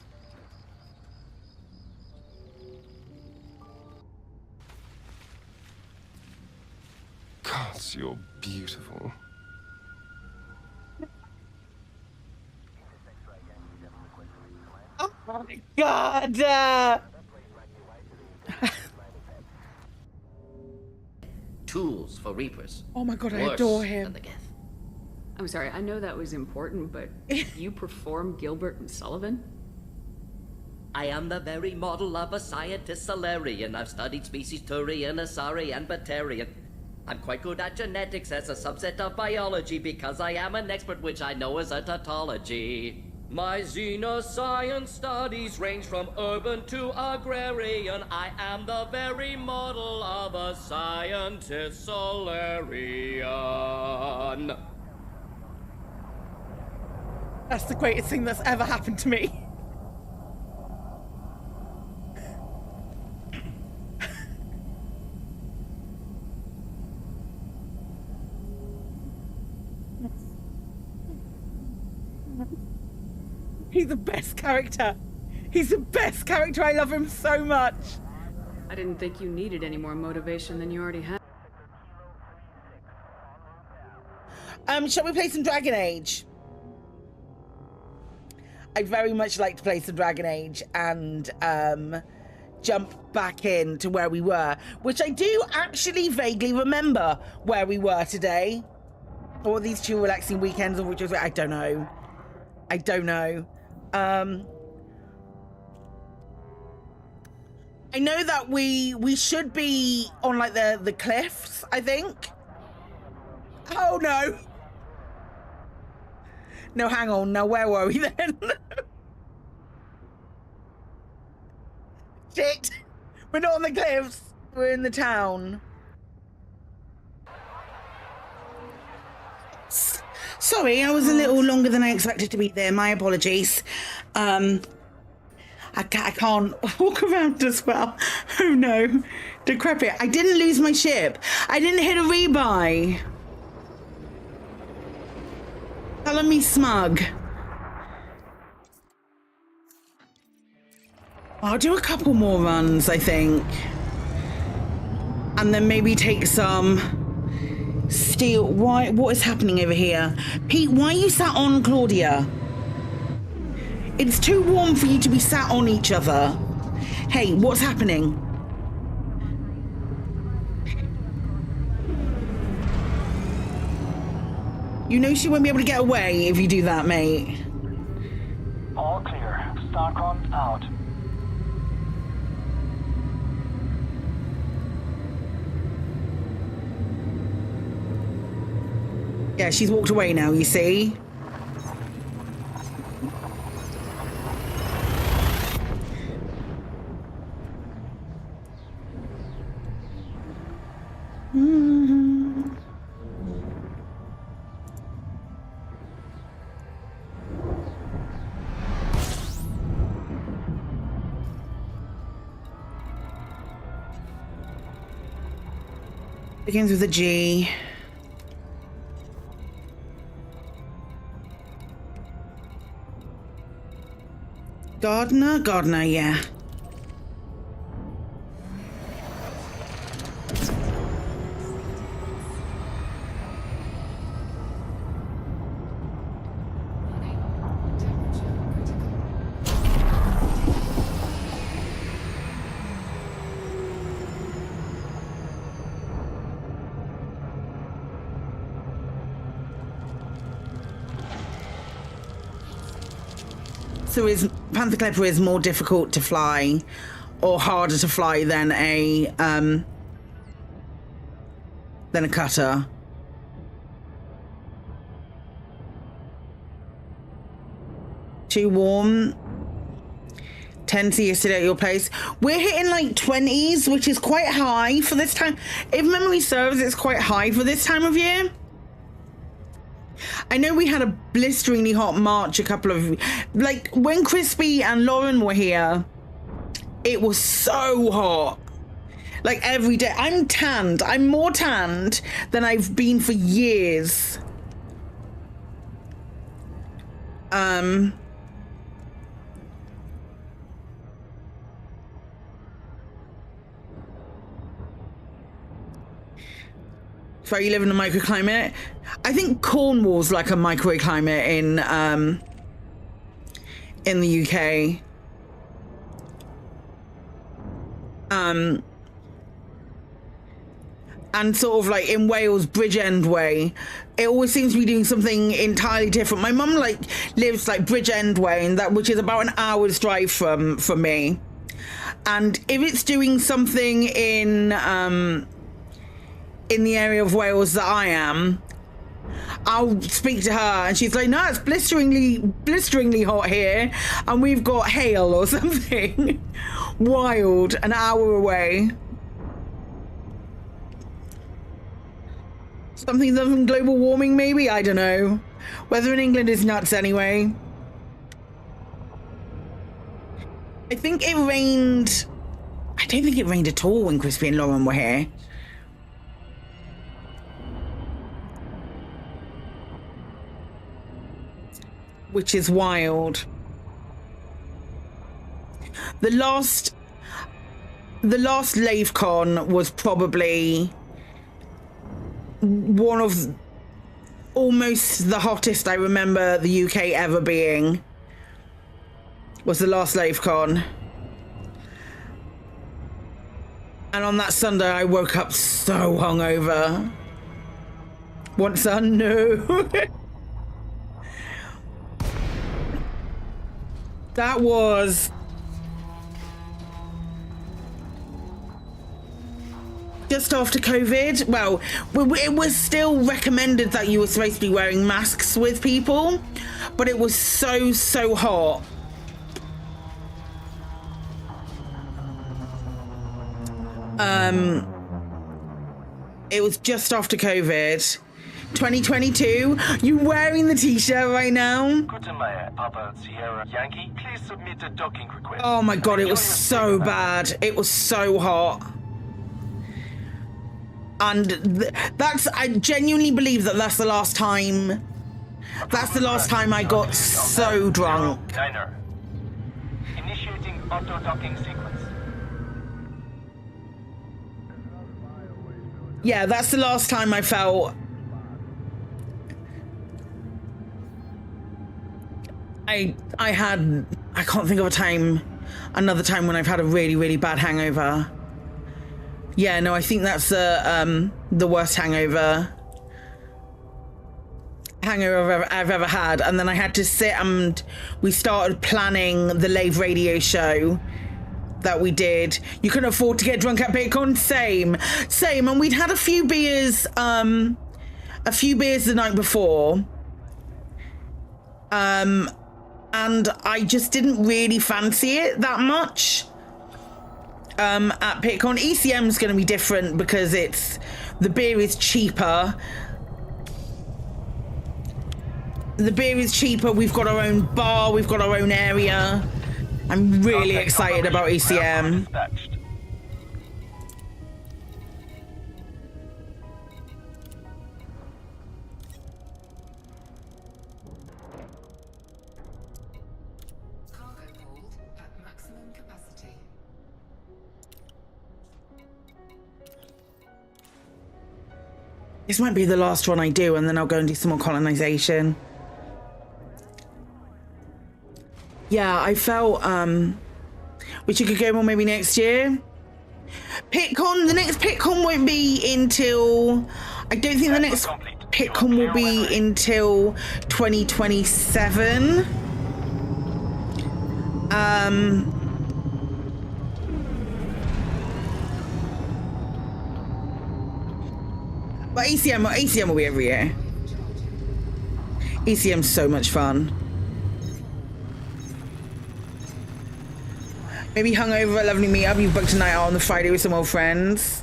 Gods, you're beautiful. Oh my god! Tools for Reapers. Oh my god, I Worse adore than him. the Geth. I'm sorry, I know that was important, but you perform Gilbert and Sullivan? I am the very model of a scientist Solarian. I've studied species Turian, Asari, and Batarian. I'm quite good at genetics as a subset of biology because I am an expert, which I know as a tautology. My xenoscience studies range from urban to agrarian. I am the very model of a scientist Solarian. That's the greatest thing that's ever happened to me. He's the best character. He's the best character. I love him so much. I didn't think you needed any more motivation than you already had. Shall we play some Dragon Age? I'd very much like to play some Dragon Age and jump back in to where we were, which I do actually vaguely remember where we were today. Or these 2 relaxing weekends, of which was, I don't know. I don't know. I know that we should be on like the cliffs, I think. Oh no. No, hang on. Now where were we then? Shit. We're not on the cliffs. We're in the town. Sorry, I was a little longer than I expected to be there. My apologies. I can't walk around as well. Oh no. Decrepit. I didn't lose my ship. I didn't hit a rebuy. Color me smug. I'll do a couple more runs, I think. And then maybe take some steel. Why? What is happening over here? Pete, why are you sat on Claudia? It's too warm for you to be sat on each other. Hey, what's happening? You know she won't be able to get away if you do that, mate. All clear. Starcon out. Yeah, she's walked away now, you see? Begins with a G. Gardner, yeah. So is Panther Clipper is more difficult to fly or harder to fly than a cutter? Too warm. 10 to yesterday at your place. We're hitting like 20s, which is quite high for this time. If memory serves, it's quite high for this time of year. I know we had a blisteringly hot March a couple of... Like, when Crispy and Lauren were here, it was so hot. Like, every day. I'm tanned. I'm more tanned than I've been for years. So you live in a microclimate? I think Cornwall's like a microclimate in the UK. And sort of like in Wales, Bridgend Way, it always seems to be doing something entirely different. My mum like lives like Bridgend Way, and which is about an hour's drive from me. And if it's doing something in the area of Wales that I am, I'll speak to her and she's like, no, it's blisteringly hot here and we've got hail or something. Wild, an hour away. Something other than global warming, maybe? I don't know. Weather in England is nuts anyway. I think it rained... I don't think it rained at all when Crispy and Lauren were here. Which is wild. The last LaveCon was probably one of almost the hottest I remember the UK ever being. Was the last LaveCon. And on that Sunday, I woke up so hungover. Want sun? No. That was just after COVID. Well, it was still recommended that you were supposed to be wearing masks with people, but it was so hot. It was just after COVID. 2022. You wearing the t-shirt right now? Oh my god, it was so bad. It was so hot. And I genuinely believe that that's the last time. That's the last time I got so drunk. Initiating auto-docking sequence. Yeah, that's the last time I felt. I can't think of another time when I've had a really bad hangover. Yeah, no, I think that's the worst hangover I've ever had. And then I had to sit and we started planning the Lave radio show that we did. You couldn't afford to get drunk at PitCon. Same. And we'd had a few beers the night before. And I just didn't really fancy it that much. At PitCon. ECM's going to be different because the beer is cheaper. We've got our own bar, we've got our own area. I'm really excited about ECM. This might be the last one I do, and then I'll go and do some more colonization. Yeah, I felt wish you could go more maybe next year. PitCon, the next PitCon won't be until, I don't think the next PitCon will be until 2027. But ECM will be every year. ECM's so much fun. Maybe hungover, lovely meetup. You booked a night out on the Friday with some old friends.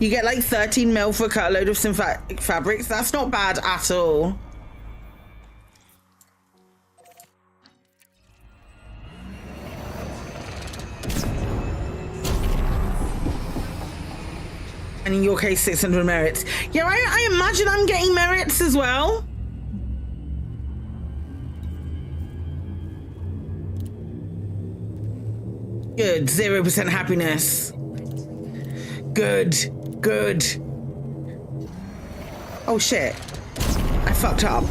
You get like 13 mil for a cut load of synthetic fabrics. That's not bad at all. And in your case, 600 merits. Yeah, I imagine I'm getting merits as well. Good, 0% happiness. Good. Oh shit, I fucked up.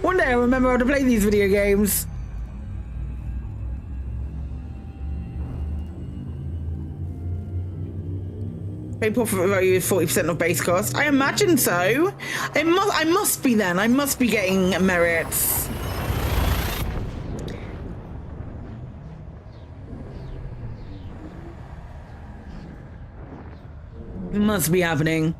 One day I'll remember how to play these video games. Pay profit value is 40% of base cost. I imagine so. I must be then. I must be getting merits. It must be happening.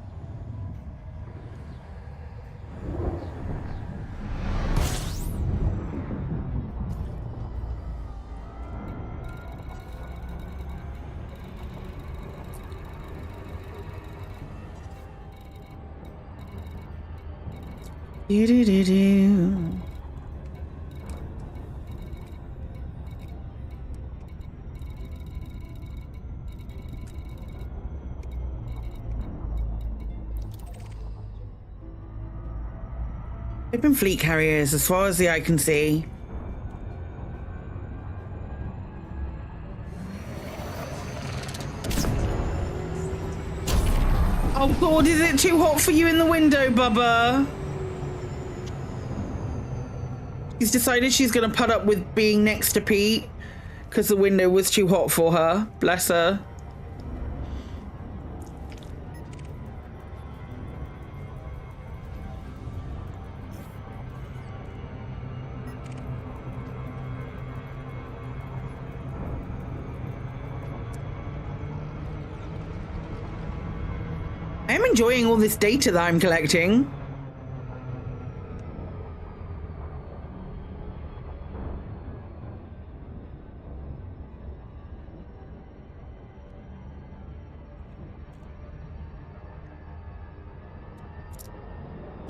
Do-do-do-do. Open fleet carriers as far as the eye can see. Oh God, is it too hot for you in the window, Bubba? She's decided she's going to put up with being next to Pete because the window was too hot for her. Bless her. I'm enjoying all this data that I'm collecting.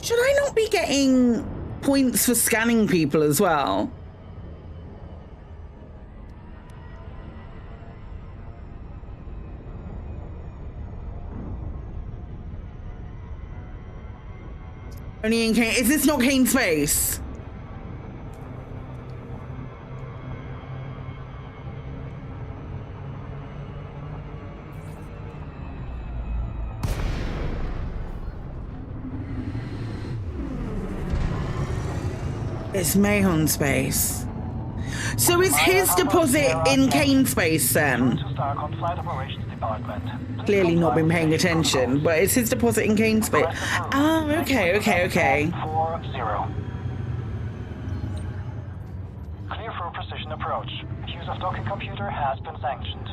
Should I not be getting points for scanning people as well? Only in Kane. Is this not Kane Space? It's Mahon Space. So is his deposit in Kane Space then? Clearly not been paying attention, but it's his deposit in Kane Space. Oh, okay. Clear for precision approach. Use of docking computer has been sanctioned.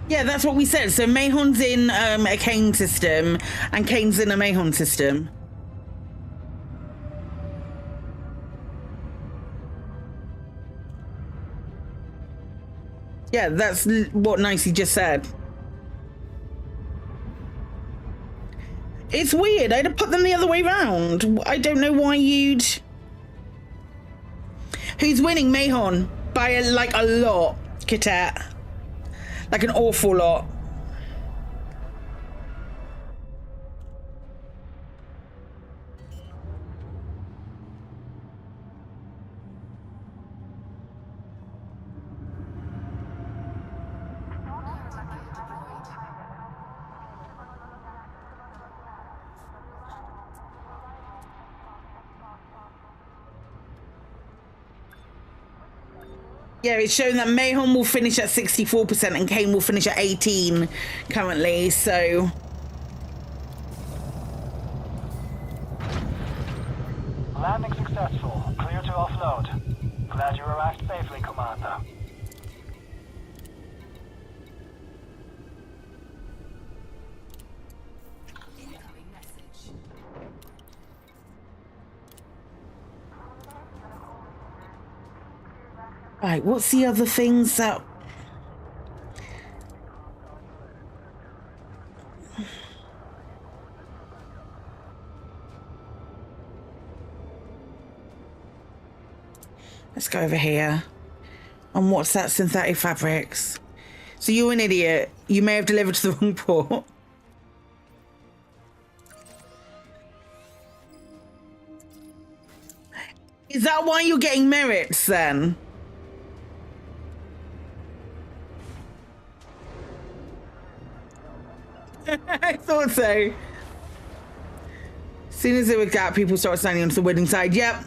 Yeah, that's what we said. So Mahon's in a Kane system and Kane's in a Mahon system. Yeah, that's what Nicey just said. It's weird. I'd have put them the other way round. I don't know why you'd... Who's winning? Mahon by like a lot, Kitat. Like an awful lot. Yeah, it's showing that Mahon will finish at 64% and Kane will finish at 18 currently, so... Landing successful. Clear to offload. Glad you arrived safely, Commander. Right, what's the other things that... Let's go over here. And what's that? Synthetic fabrics. So you're an idiot. You may have delivered to the wrong port. Is that why you're getting merits then? I thought so. As soon as it would gap, people start standing onto the winning side. Yep.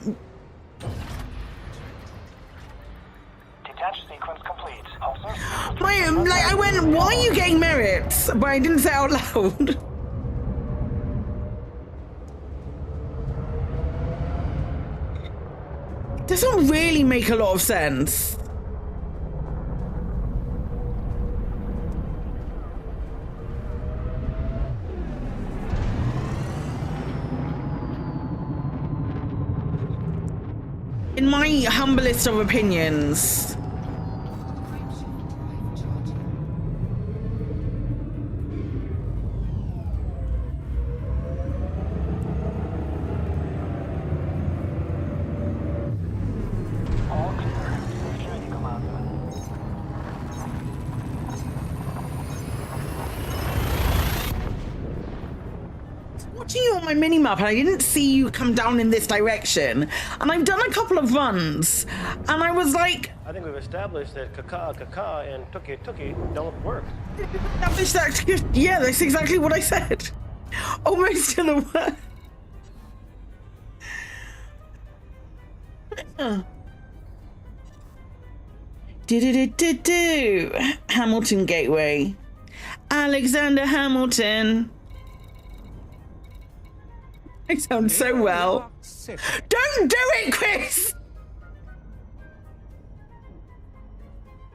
Detach sequence complete. I went, why are you getting merits? But I didn't say out loud. It doesn't really make a lot of sense. in my humblest of opinions, watching you on my mini-map and I didn't see you come down in this direction, and I've done a couple of runs and I was like, I think we've established that kaka and tuki don't work. Yeah, that's exactly what I said. Almost to the word. Hamilton Gateway. Alexander Hamilton. I sound so well. Don't do it, Chris!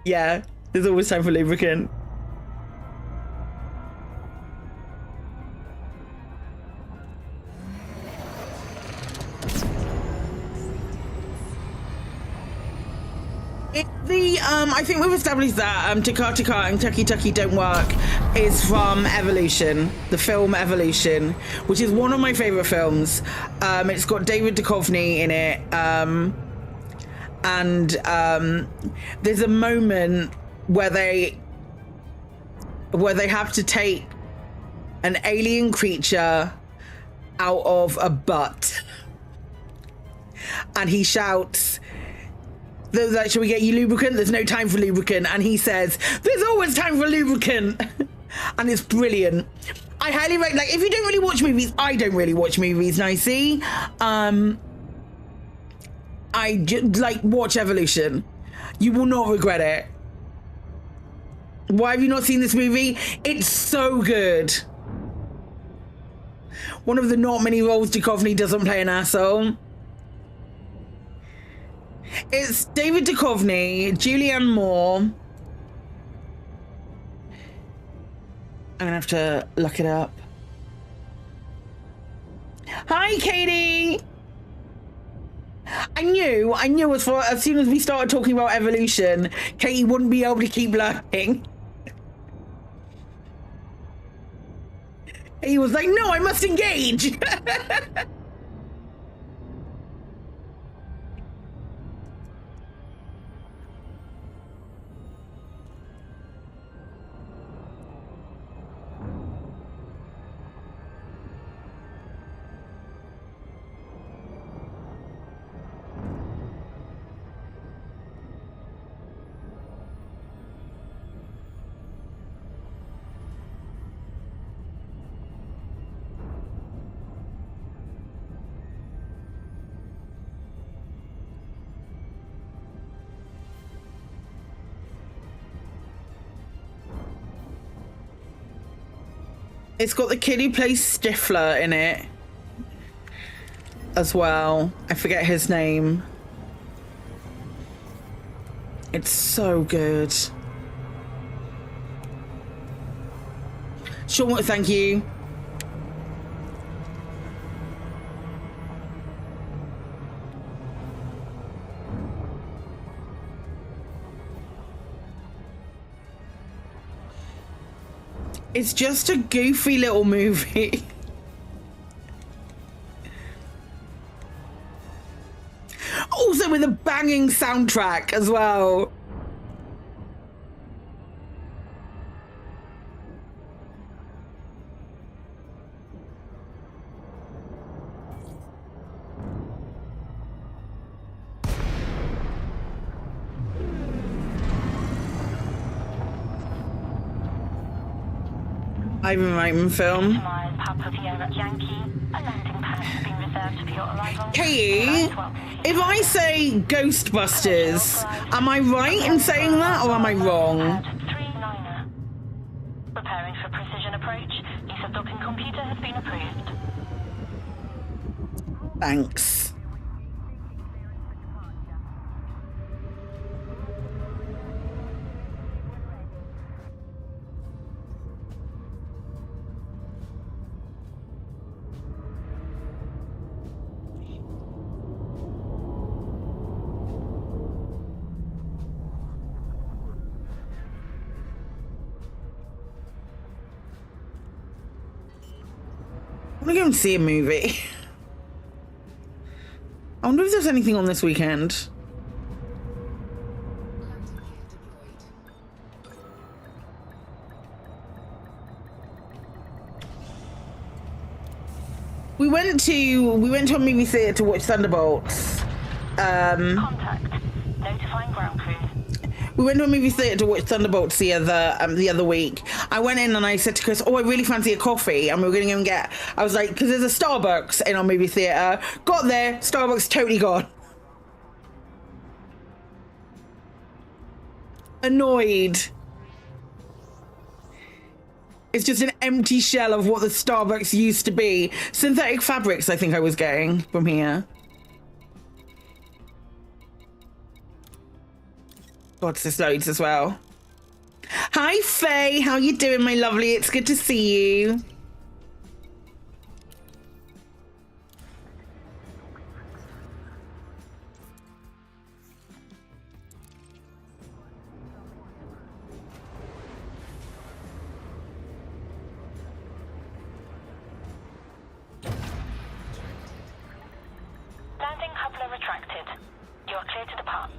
Yeah, there's always time for lubricant. I think we've established that Taka and Tucky don't work is from Evolution, the film Evolution, which is one of my favorite films. It's got David Duchovny in it, and there's a moment where they have to take an alien creature out of a butt, and he shouts, like, shall we get you lubricant? There's no time for lubricant. And he says, there's always time for lubricant. And it's brilliant. I highly recommend, like, if you don't really watch movies, I don't really watch movies, Nicey. Watch Evolution. You will not regret it. Why have you not seen this movie? It's so good. One of the not many roles Duchovny doesn't play an asshole. It's David Duchovny, Julianne Moore. I'm gonna have to look it up. Hi, Katie. I knew as soon as we started talking about Evolution, Katie wouldn't be able to keep lurking. He was like, no, I must engage. It's got the kid who plays Stifler in it as well. I forget his name. It's so good. Sean, thank you. It's just a goofy little movie. Also with a banging soundtrack as well. Ivan Reitman film. Katie, if I say Ghostbusters, am I right in saying that or am I wrong? Preparing for precision approach. ESA docking computer has been approved. Thanks. want to go and see a movie. I wonder if there's anything on this weekend. We went to a movie theatre to watch Thunderbolts. Contact. Notifying ground crew. We went to a movie theatre to watch Thunderbolts the other week. I went in and I said to Chris, "Oh, I really fancy a coffee," and we were going to go and get. I was like, because there's a Starbucks in our movie theatre. Got there, Starbucks totally gone. Annoyed. It's just an empty shell of what the Starbucks used to be. Synthetic fabrics, I think I was getting from here. God, there's loads as well. Hi, Faye. How you doing, my lovely? It's good to see you. Landing coupler retracted. You are clear to depart.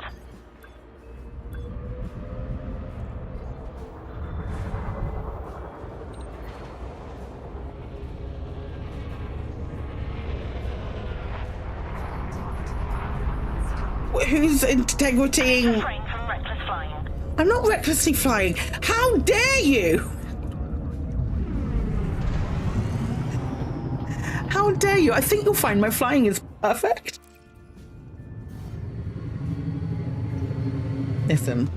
Who's integrity? Refrain from reckless flying. I'm not recklessly flying. How dare you? How dare you? I think you'll find my flying is perfect. Listen.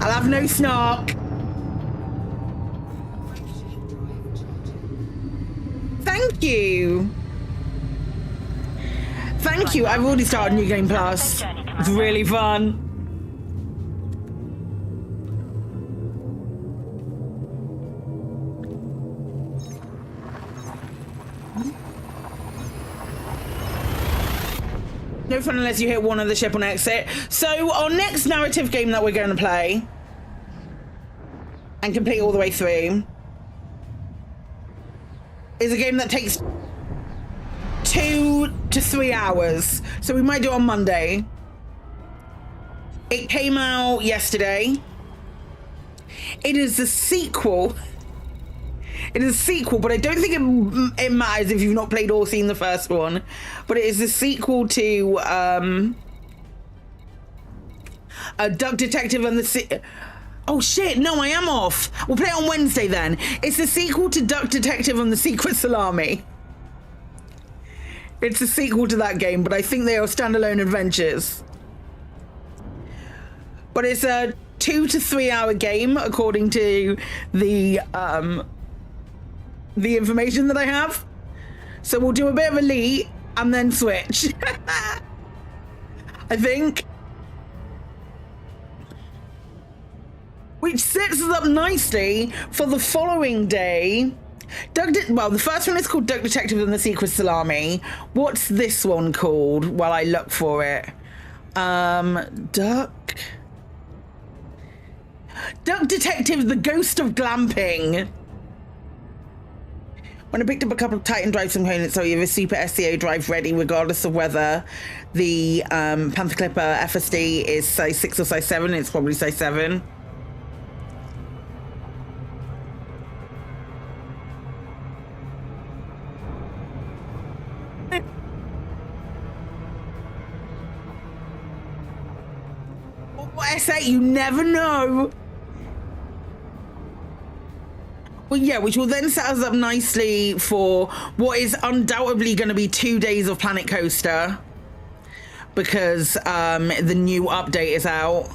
I'll have no snark. Thank you. Thank you. I've already started New Game Plus. It's really fun. No fun unless you hit one of the ship on exit. So our next narrative game that we're going to play and complete all the way through is a game that takes 2 to 3 hours. So we might do it on Monday. It came out yesterday. It is the sequel. It is a sequel, but I don't think it matters if you've not played or seen the first one. But it is the sequel to a Duck Detective and the... Oh shit, no, I am off. We'll play it on Wednesday then. It's the sequel to Duck Detective and the Secret Salami. It's a sequel to that game, but I think they are standalone adventures. But it's a 2 to 3 hour game, according to the information that I have. So we'll do a bit of Elite and then switch. I think. Which sets us up nicely for the following day. Well, the first one is called Duck Detective and the Secret Salami. What's this one called while I look for it? Duck Detective, the Ghost of Glamping. When I picked up a couple of Titan drive components, so you have a Super SCO drive ready, regardless of whether the Panther Clipper FSD is size 6 or size 7. It's probably size 7. What I say, you never know. Well, yeah, which will then set us up nicely for what is undoubtedly going to be 2 days of Planet Coaster, because the new update is out.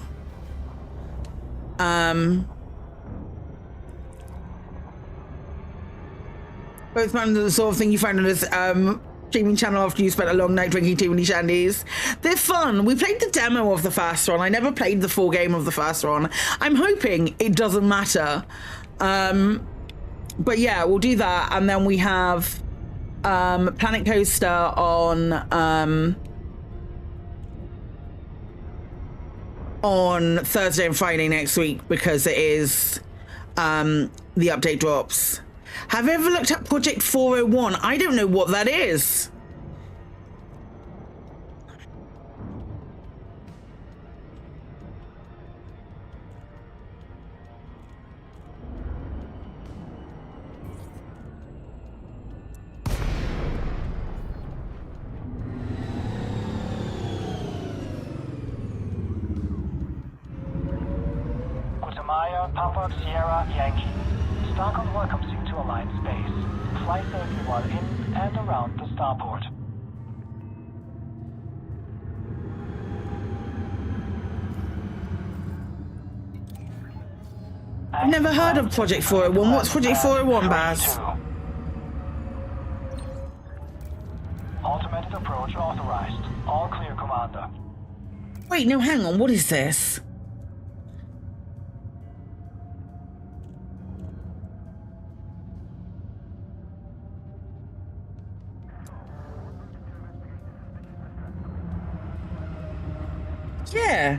Both man the sort of thing you find on this streaming channel after you spent a long night drinking too many shandies. They're fun. We played the demo of the first one. I never played the full game of the first one. I'm hoping it doesn't matter. But yeah, we'll do that, and then we have Planet Coaster on Thursday and Friday next week, because it is the update drops. Have you ever looked at Project 401? I don't know what that is. Papa Sierra Yankee. Stockholm welcomes you to Alliance Base. Fly safely while in and around the starport. I've never heard of Project 401. What's Project 401, Baz? Automated approach authorized. All clear, Commander. Wait, no, hang on. What is this? Yeah.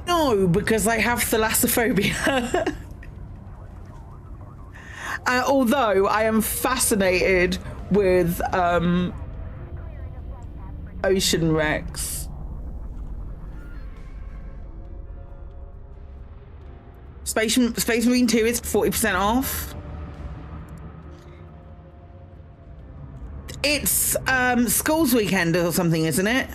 No, because I have thalassophobia. Although I am fascinated with ocean wrecks. Space Marine 2 is 40% off. It's Skulls Weekend or something, isn't it?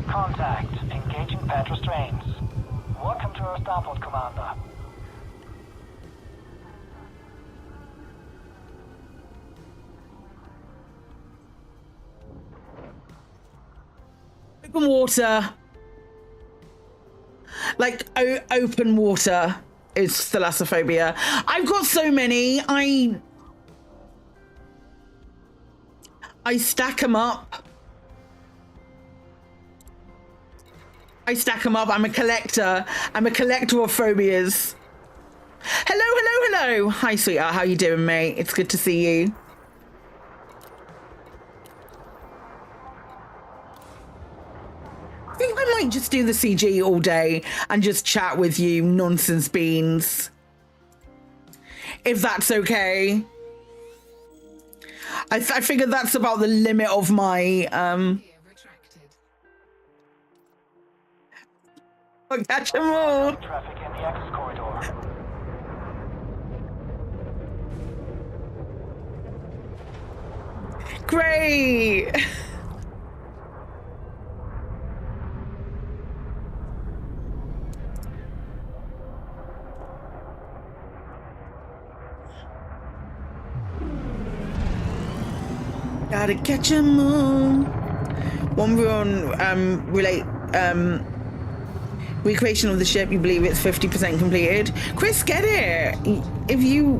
Contact. Engaging pad restraints. Welcome to our starport, Commander. Open water. Like open water is thalassophobia. I've got so many. I stack them up. I'm a collector. I'm a collector of phobias. Hello. Hi, sweetheart. How you doing, mate? It's good to see you. I think I might just do the CG all day and just chat with you nonsense beans. If that's okay. I figure that's about the limit of my I'll catch them all. Traffic in the access corridor. Great. Gotta catch 'em all. One run recreation of the ship. You believe it's 50% completed. Chris, get it if you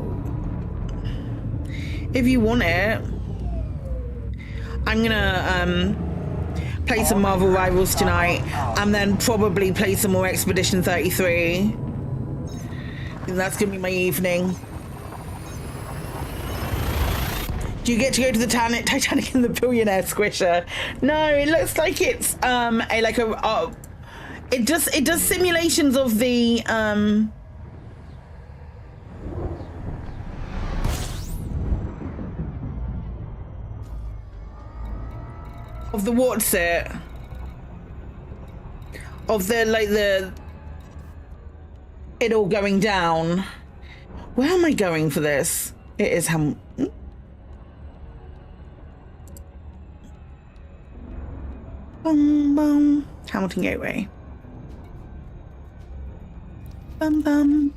want it. I'm gonna play some Marvel Rivals tonight, and then probably play some more Expedition 33. I think that's gonna be my evening. Do you get to go to the Titanic in the Billionaire Squisher? No, it looks like it's it does simulations of the what's it? Of the it all going down. Where am I going for this? It is Hamilton Gateway. Bum bum.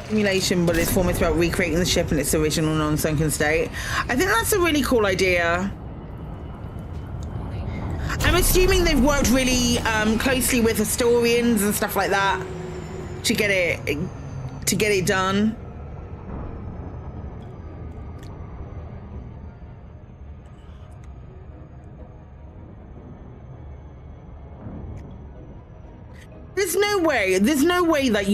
simulation, but it's almost about recreating the ship in its original non-sunken state. I think that's a really cool idea. I'm assuming they've worked really closely with historians and stuff like that to get it done. There's no way that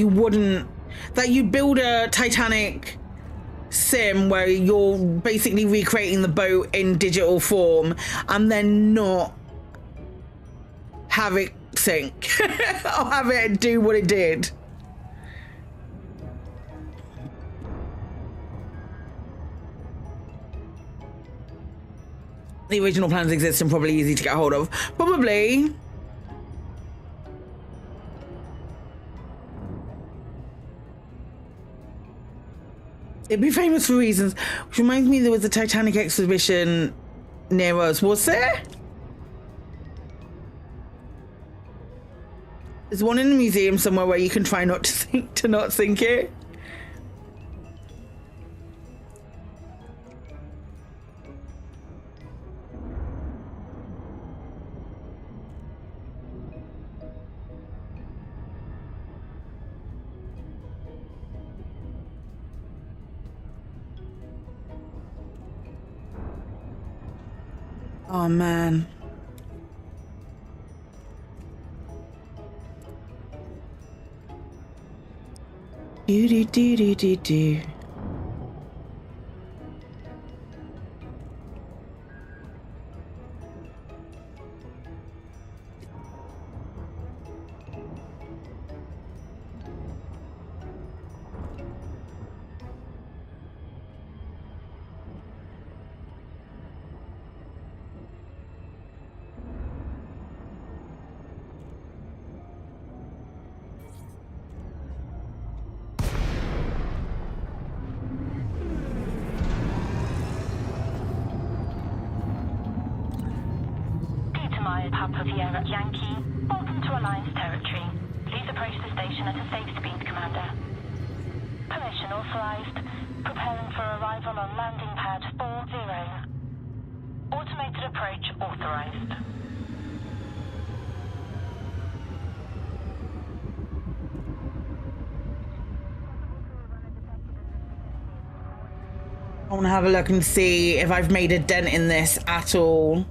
you'd build a Titanic sim where you're basically recreating the boat in digital form and then not have it sink or have it do what it did. The original plans exist and probably easy to get hold of. Probably. It'd be famous for reasons. Which reminds me, there was a Titanic exhibition near us. Was there? There's one in a museum somewhere where you can try not to not sink it. Oh man. Do do do do do do. Yankee, welcome to Alliance territory. Please approach the station at a safe speed, Commander. Permission authorized. Preparing for arrival on landing pad 40. Automated approach authorized. I want to have a look and see if I've made a dent in this at all.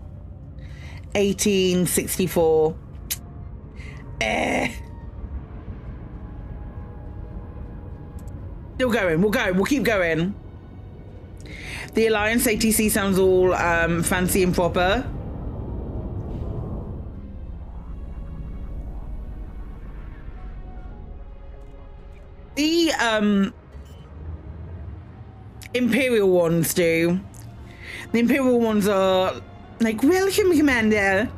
1864. Still going. We'll go. We'll keep going. The Alliance ATC sounds all fancy and proper. The Imperial ones do. The Imperial ones are like, welcome, Commander.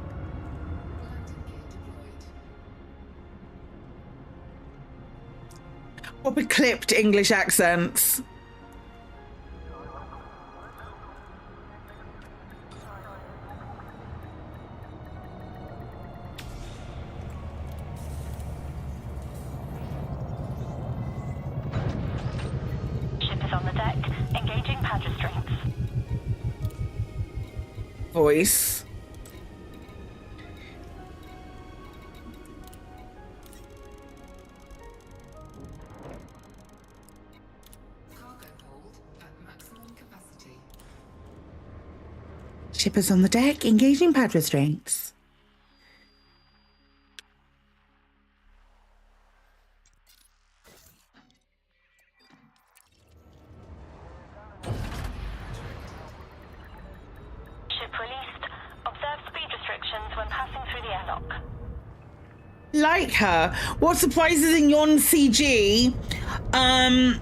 Proper clipped English accents. Ship is on the deck, engaging pad restraints. Voice. Cargo hold at maximum capacity. Ship is on the deck, engaging pad restraints. Like her. What surprises in Yon CG? A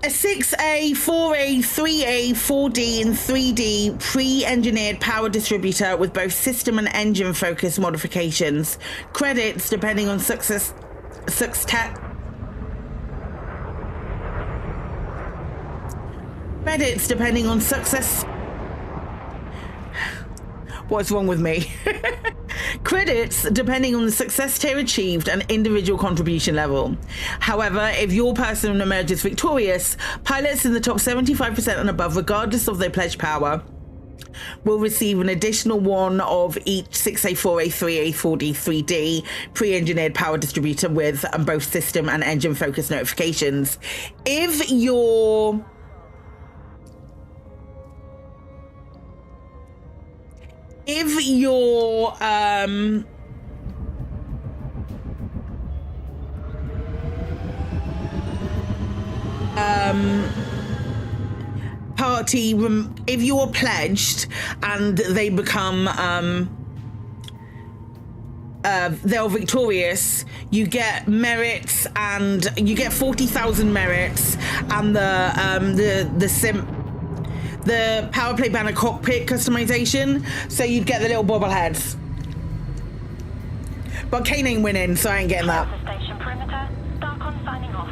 6A, 4A, 3A, 4D, and 3D pre-engineered power distributor with both system and engine focus modifications. Credits depending on success. Credits depending on success. What's wrong with me? credits depending on the success tier achieved and individual contribution level. However, if your person emerges victorious, pilots in the top 75% and above, regardless of their pledged power, will receive an additional one of each 6A4, A3, A4D, 3D pre-engineered power distributor with both system and engine focus notifications. If your party, if you're pledged and they become they're victorious, you get merits, and you get 40,000 merits, and the Powerplay banner cockpit customization, so you'd get the little bobbleheads. But Kane ain't winning, so I ain't getting that. Station perimeter, Starcon signing off.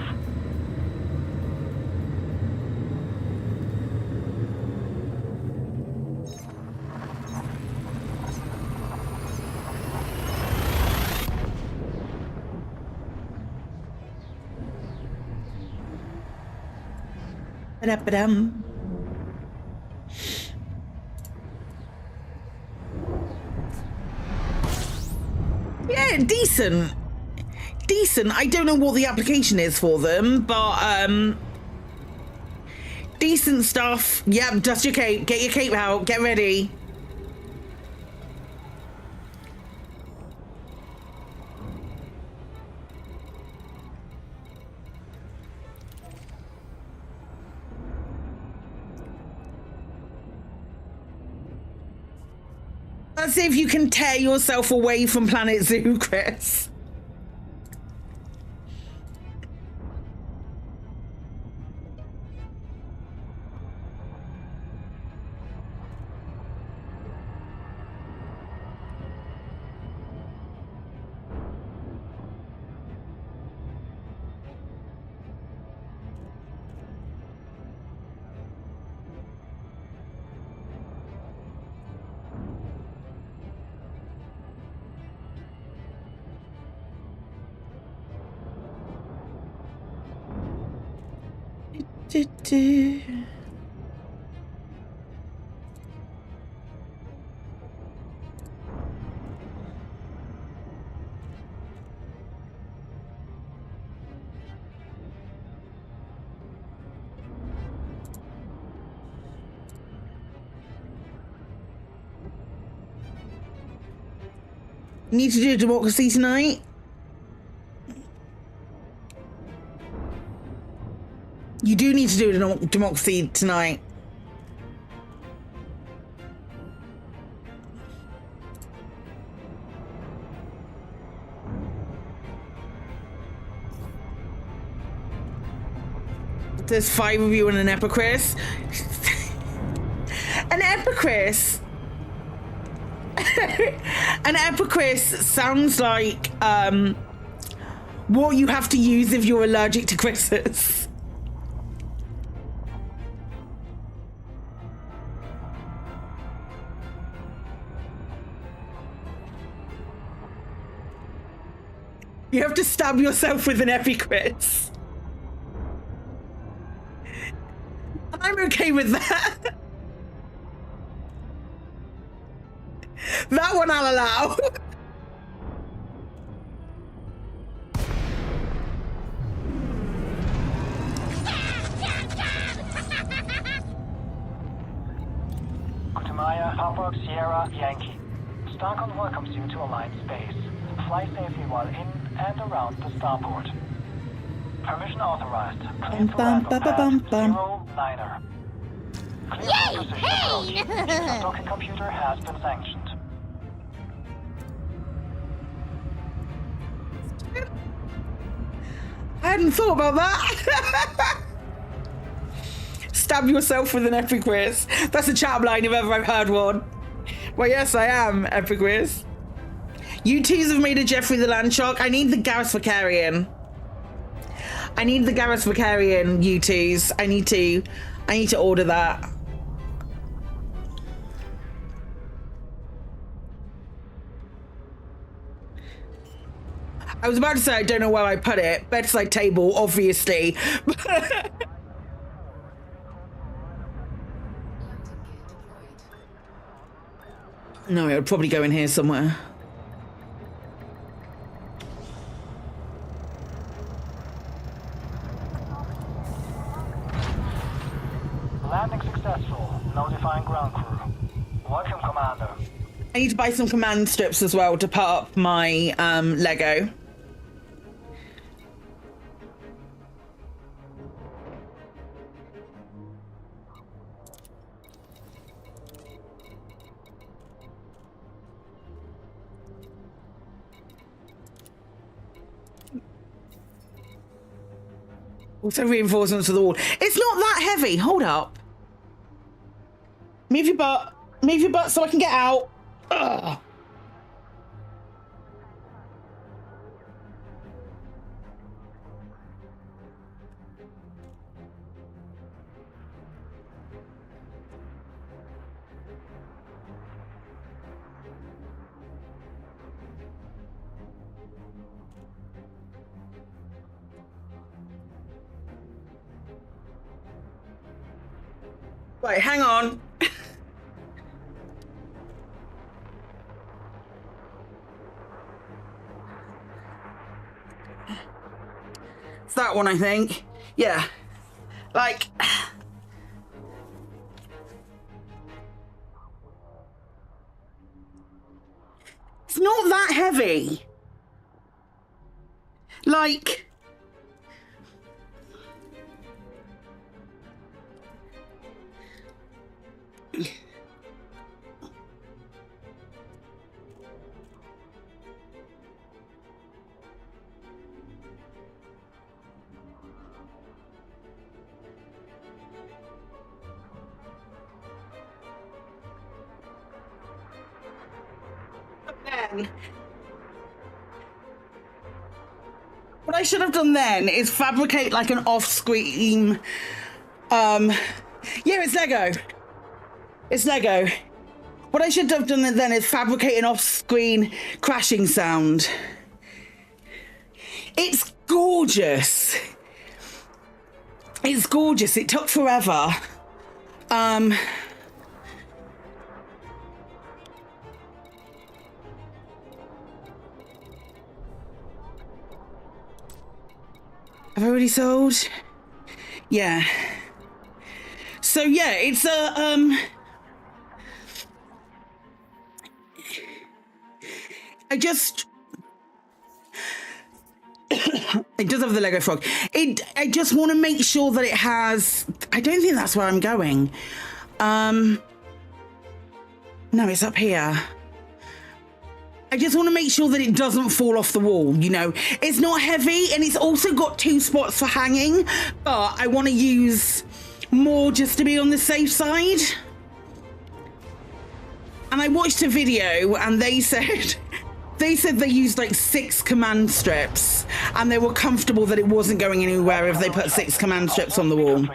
Ba-da-ba-dum. Yeah, decent. I don't know what the application is for them, but decent stuff. Yep, dust your cape, get your cape out, get ready. Let's see if you can tear yourself away from Planet Zoo, Chris. Need to do democracy tonight? You do need to do democracy tonight. There's 5 of you and an Epicris. An Epicris. An Epicris sounds like what you have to use if you're allergic to Chris's. You have to stab yourself with an Epicris. I'm okay with that. That one I'll allow. Kutumaya, Hamburg, Sierra, Yankee. Starcon welcomes you to Alliance Space. Fly safely while in and around the starport. Permission authorized. Clear to land on pad 09er. Clear for precision approach. The docking computer has been sanctioned. I hadn't thought about that. Stab yourself with an Epicris. That's a chat line if ever I've heard one. Well, yes, I am Epicris. You twos have made a Jeffrey the Land Shark. I need the Garrus Vicarian. I need the Garrus Vicarian, you twos. I need to order that. I was about to say I don't know where I put it. Bedside table, obviously. No, it would probably go in here somewhere. Landing successful. Notifying ground crew. Welcome, Commander. I need to buy some command strips as well to put up my Lego. Also reinforcements to the wall. It's not that heavy. Hold up. Move your butt. Move your butt so I can get out. Ugh. Right, hang on. It's that one, I think. Yeah. Like... It's not that heavy. Like... What I should have done then is fabricate like an off-screen, yeah, it's Lego. It's Lego. What I should have done then is fabricate an off-screen crashing sound. It's gorgeous. It's gorgeous. It took forever. Have I already sold? Yeah. So yeah, it's a I just it does have the Lego frog. I just want to make sure that it has. I don't think that's where I'm going. No, it's up here. I just want to make sure that it doesn't fall off the wall, you know. It's not heavy, and it's also got 2 spots for hanging, but I want to use more just to be on the safe side. And I watched a video, and they said they used like 6 command strips, and they were comfortable that it wasn't going anywhere if they put 6 command strips on the wall.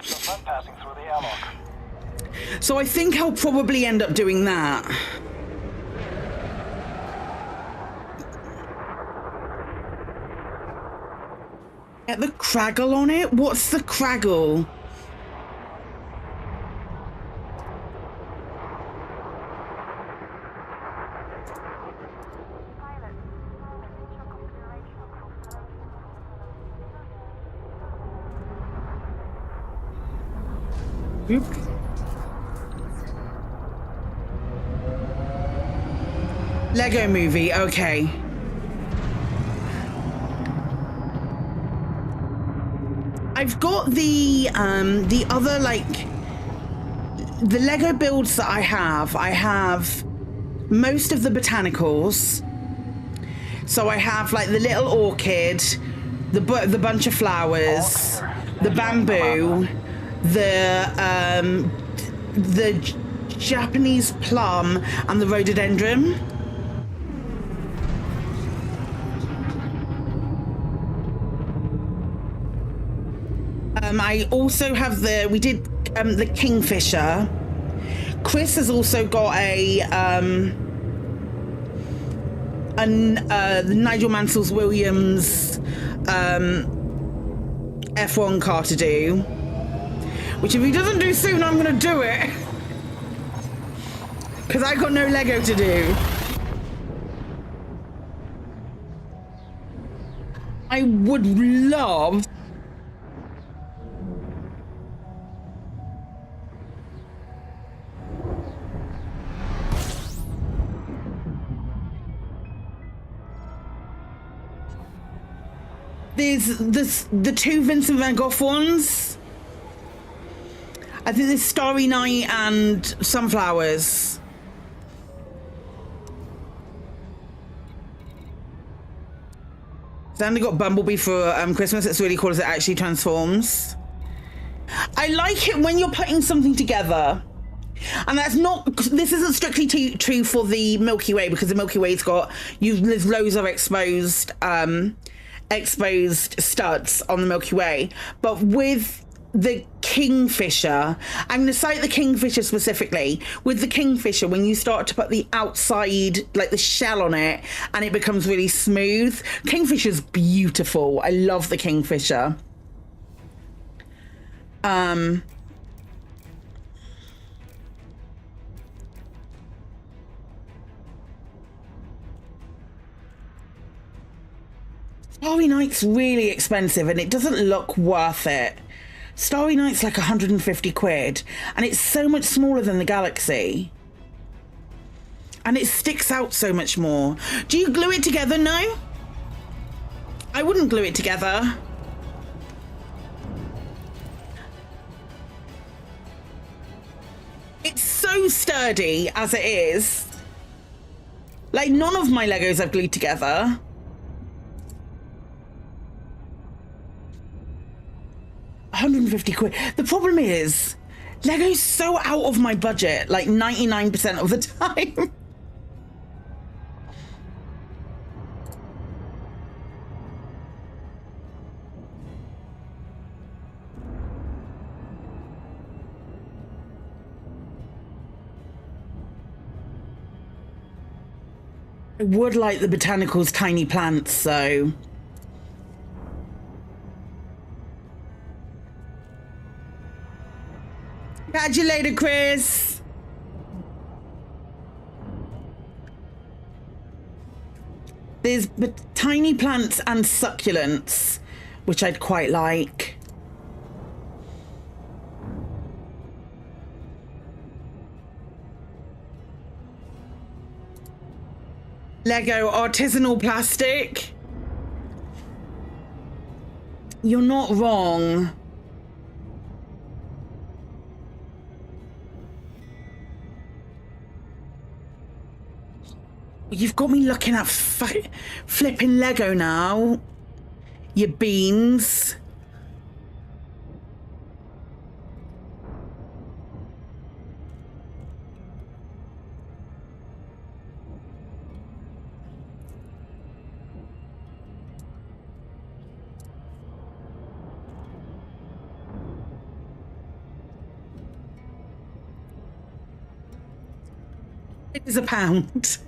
So I think I'll probably end up doing that. Get the craggle on it? What's the craggle? Oop. Lego movie, okay. I've got the other, like, the Lego builds that I have most of the botanicals. So I have, like, the little orchid, the bunch of flowers, the bamboo, the Japanese plum, and the rhododendron. I also have we did the kingfisher. Chris has also got a the Nigel Mansell's Williams F1 car to do, which if he doesn't do soon, I'm gonna do it because I got no Lego to do. I would love there's the two Vincent van Gogh ones. I think there's Starry Night and Sunflowers. Then they got Bumblebee for Christmas. It's really cool as it actually transforms. I like it when you're putting something together. And that's not, this isn't strictly true for the Milky Way, because the Milky Way's got, there's loads of exposed studs on the Milky Way. But with the Kingfisher, I'm going to cite the Kingfisher specifically. With the Kingfisher, when you start to put the outside, like the shell on it, and it becomes really smooth. Kingfisher's beautiful. I love the Kingfisher. Starry Night's really expensive and it doesn't look worth it. Starry Night's like 150 quid and it's so much smaller than the Galaxy. And it sticks out so much more. Do you glue it together? No? I wouldn't glue it together. It's so sturdy as it is. Like none of my Legos I've glued together. £150 quid. The problem is, Lego's so out of my budget, like 99% of the time. I would like the botanicals tiny plants, so... Catch you later, Chris. There's tiny plants and succulents, which I'd quite like. Lego artisanal plastic. You're not wrong. You've got me looking at flipping Lego now, you beans. It is £1.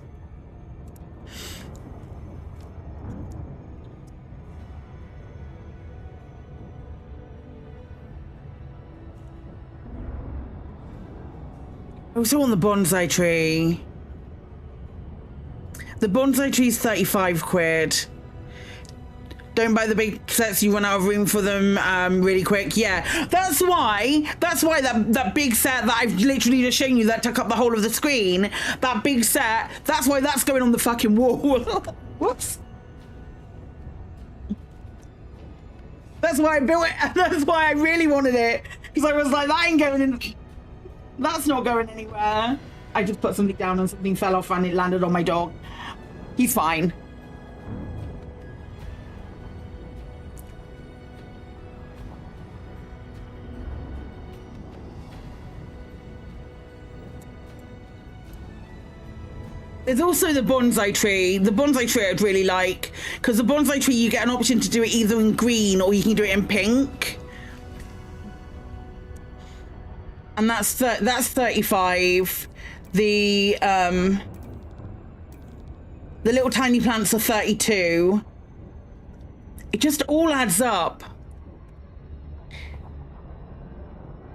I also want the bonsai tree. The bonsai tree is 35 quid. Don't buy the big sets, you run out of room for them really quick. Yeah, that's why that big set that I've literally just shown you that took up the whole of the screen, that big set, that's why that's going on the fucking wall. Whoops. That's why I built it. That's why I really wanted it. Because I was like, that ain't going in. That's not going anywhere. I just put something down and something fell off and it landed on my dog. He's fine. There's also the bonsai tree. The bonsai tree I'd really like, because the bonsai tree you get an option to do it either in green or you can do it in pink. And that's 35. The The little tiny plants are 32. It just all adds up.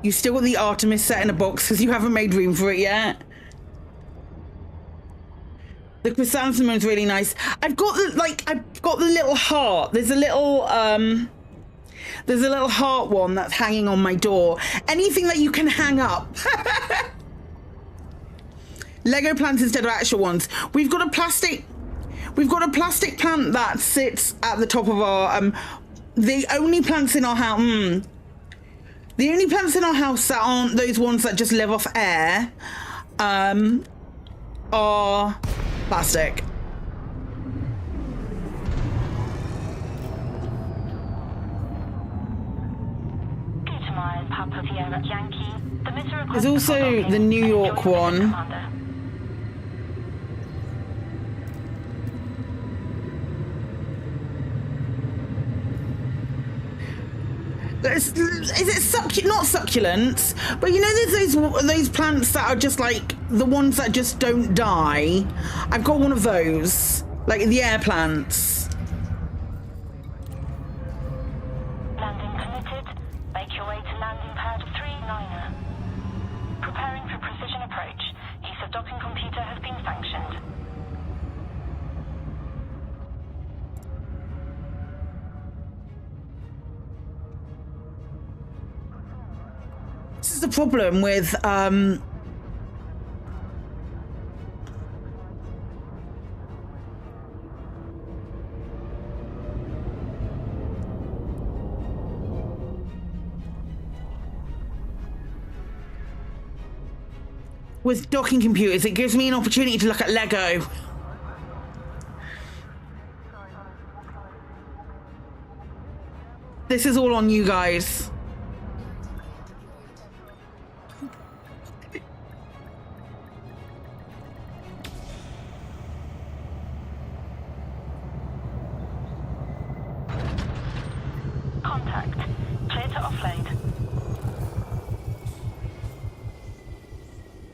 You still got the Artemis set in a box because you haven't made room for it yet. The chrysanthemum's really nice. I've got the little heart. There's a little heart one that's hanging on my door. Anything that you can hang up. Lego plants instead of actual ones. We've got a plastic plant that sits at the top of our the only plants in our house. The only plants in our house that aren't those ones that just live off air are plastic. There's also the New York one. Is it not succulents, but you know there's those plants that are just like the ones that just don't die. I've got one of those, like the air plants. Landing permitted. Make your way to landing pad 39er. Preparing for precision approach. Use of docking computer has been sanctioned. This is the problem with docking computers. It gives me an opportunity to look at Lego. This is all on you guys. Contact. Clear to offload.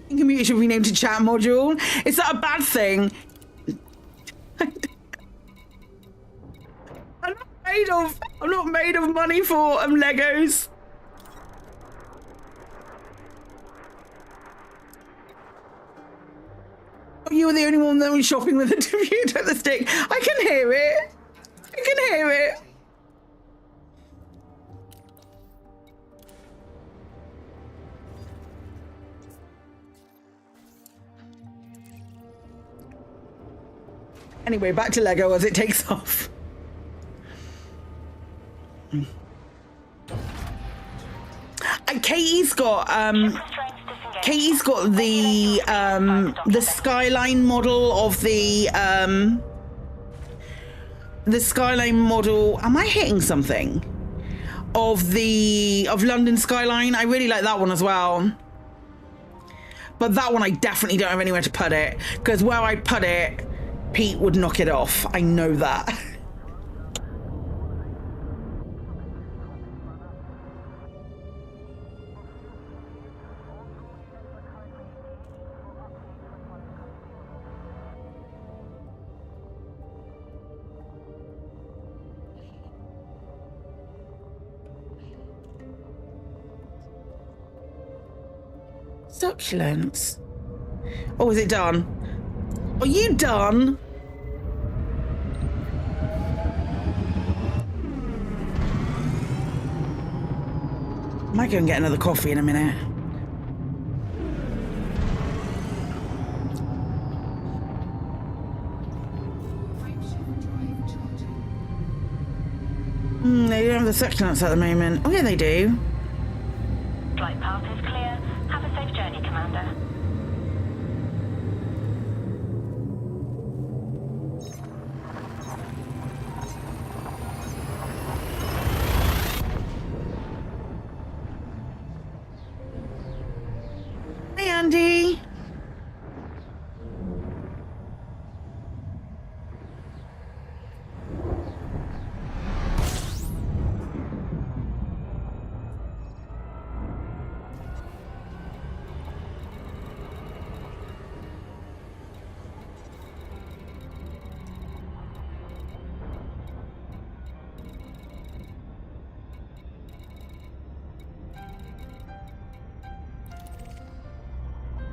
Computer should be named to chat module. Is that a bad thing? I'm not made of money for Legos. You were the only one that was shopping with a computer at the stick. I can hear it. I can hear it. Anyway, back to Lego as it takes off. Katie's got the skyline model of the skyline model. Am I hitting something? Of London skyline. I really like that one as well. But that one I definitely don't have anywhere to put it, because where I put it, Pete would knock it off. I know that. Succulents. Oh, is it done? Are you done? I might go and get another coffee in a minute. They don't have the succulents at the moment. Oh yeah, they do. Flight path is clear. Have a safe journey, Commander. Hey, Andy.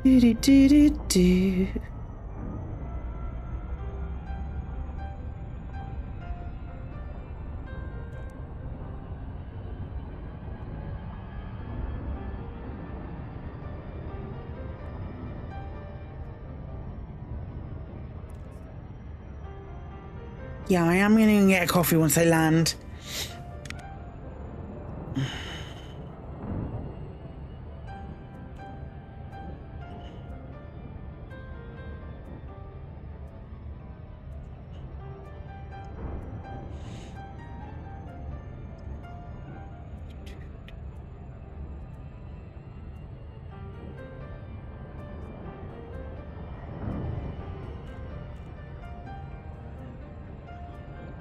Do, do, do, do, do. Yeah, I am going to get a coffee once I land.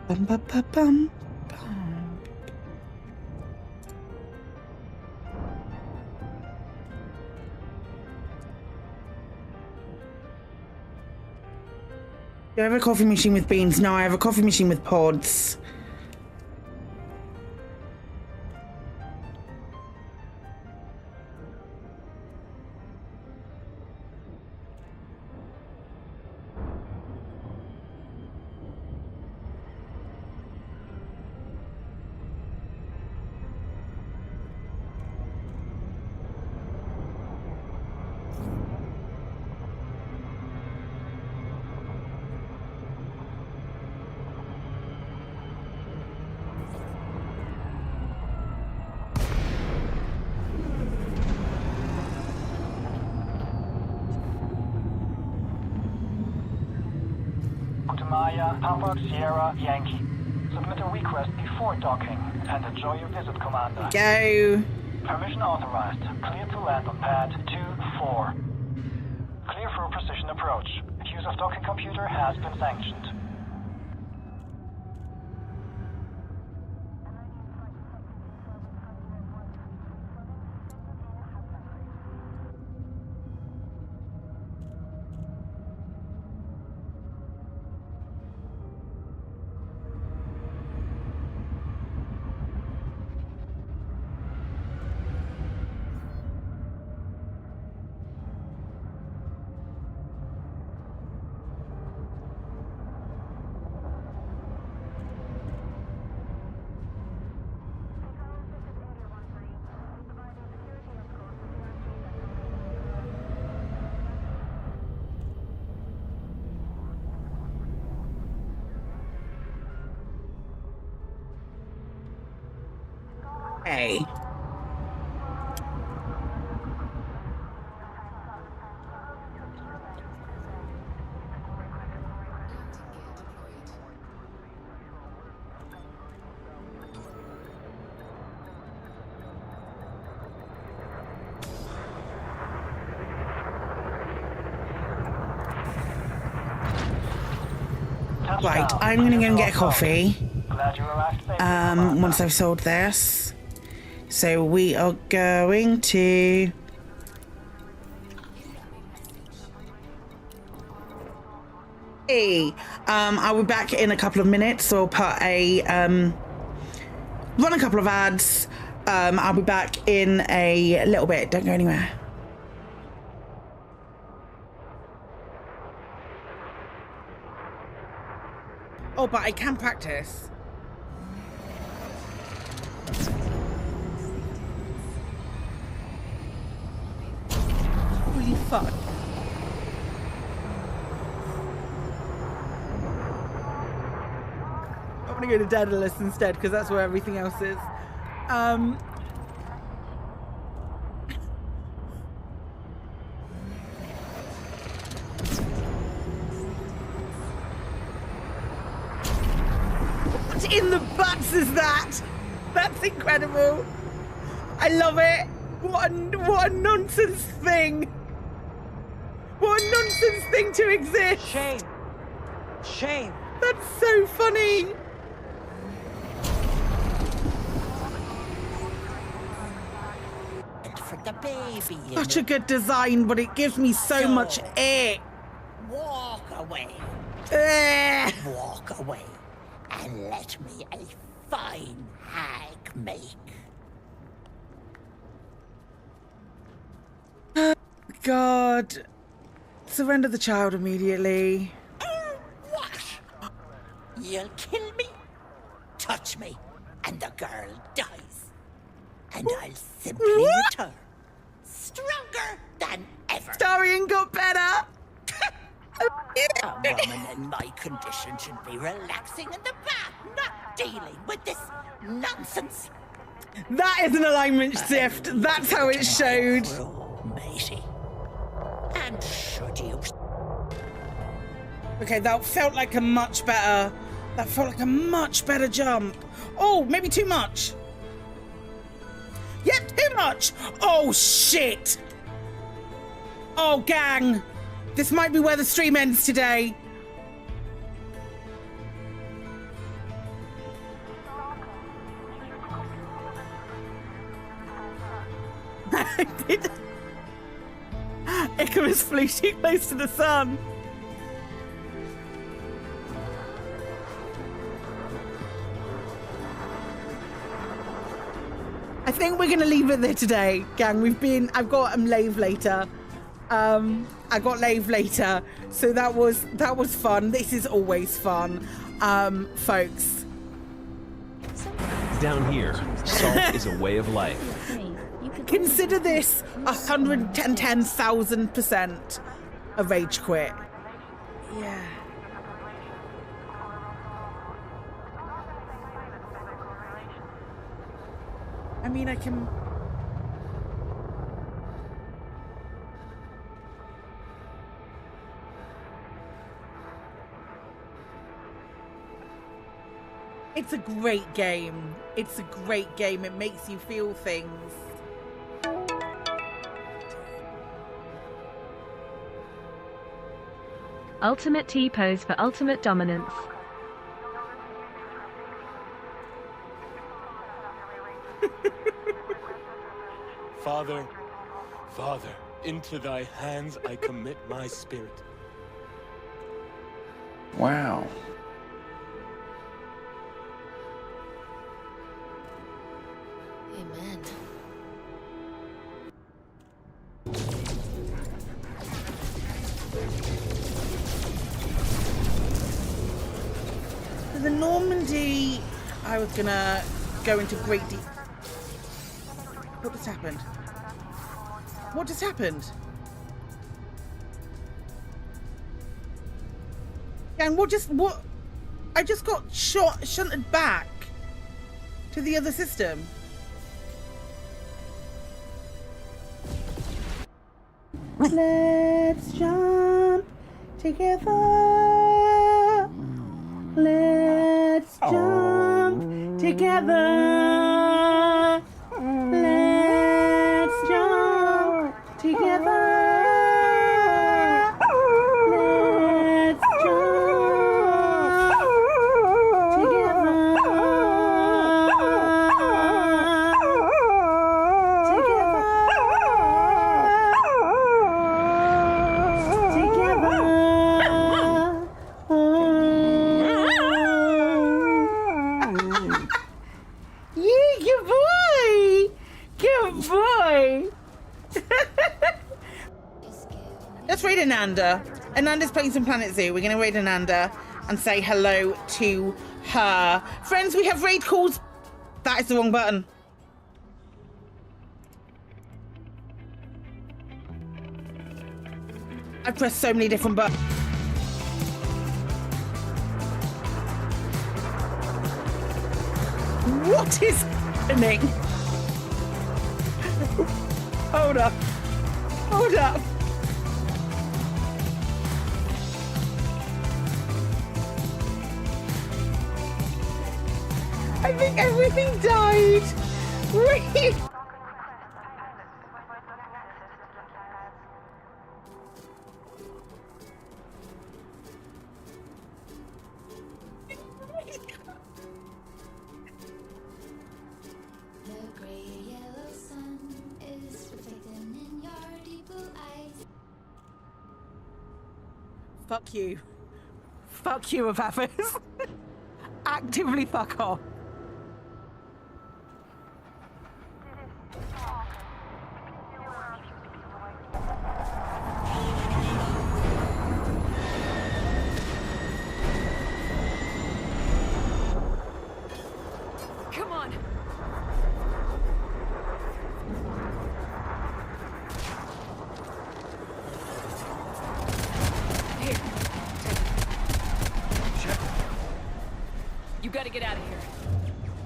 Bum, bum, bum, bum, bum. Do I have a coffee machine with beans? No, I have a coffee machine with pods. Maya, Papa, Sierra, Yankee. Submit a request before docking and enjoy your visit, Commander. Go. Permission authorized. Clear to land on pad 2-4. Clear for precision approach. Use of docking computer has been sanctioned. Hey. Right, I'm gonna go and get a coffee. Once I've sold this. So we are going to... Hey, I'll be back in a couple of minutes, so I'll put a, run a couple of ads. I'll be back in a little bit. Don't go anywhere. Oh, but I can practice. Holy fuck. I'm gonna go to Daedalus instead because that's where everything else is. What in the butts is that? That's incredible. I love it. What a nonsense thing. What a nonsense thing to exist. Shame. Shame. That's so funny. And for the baby. Such a good design, but it gives me so much ick. Walk away. Walk away. And let me a fine hag make. God. Surrender the child immediately. What? You'll kill me, touch me, and the girl dies. And I'll simply return, stronger than ever. Darian got better. A woman in my condition should be relaxing in the bath, not dealing with this nonsense. That is an alignment shift. That's how it showed. Matey. And should you... Okay, that felt like a much better... That felt like a much better jump. Oh, maybe too much. Yep, too much. Oh, shit. Oh, gang. This might be where the stream ends today. Icarus flew too close to the sun. I think we're gonna leave it there today, gang. I've got Lave later. I got Lave later, so that was fun. This is always fun, folks. Down here, salt is a way of life. Consider this 110,000% a rage quit. Yeah. I mean, I can... It's a great game. It's a great game. It makes you feel things. Ultimate T-pose for ultimate dominance. Father, Father, into thy hands I commit my spirit. Wow. Amen. The Normandy, I was gonna go into great deep. What just happened? What just happened? And what? I just got shunted back to the other system. Let's jump together. Let's jump together. Let's jump together. Let's jump Let's raid Ananda. Ananda's playing some Planet Zoo. We're going to raid Ananda and say hello to her. Friends, we have raid calls. That is the wrong button. I pressed so many different buttons. What is happening? Hold up. Hold up. I think everything died. Wait. Fuck you. Fuck you, Faffing. Actively fuck off. got to get out of here.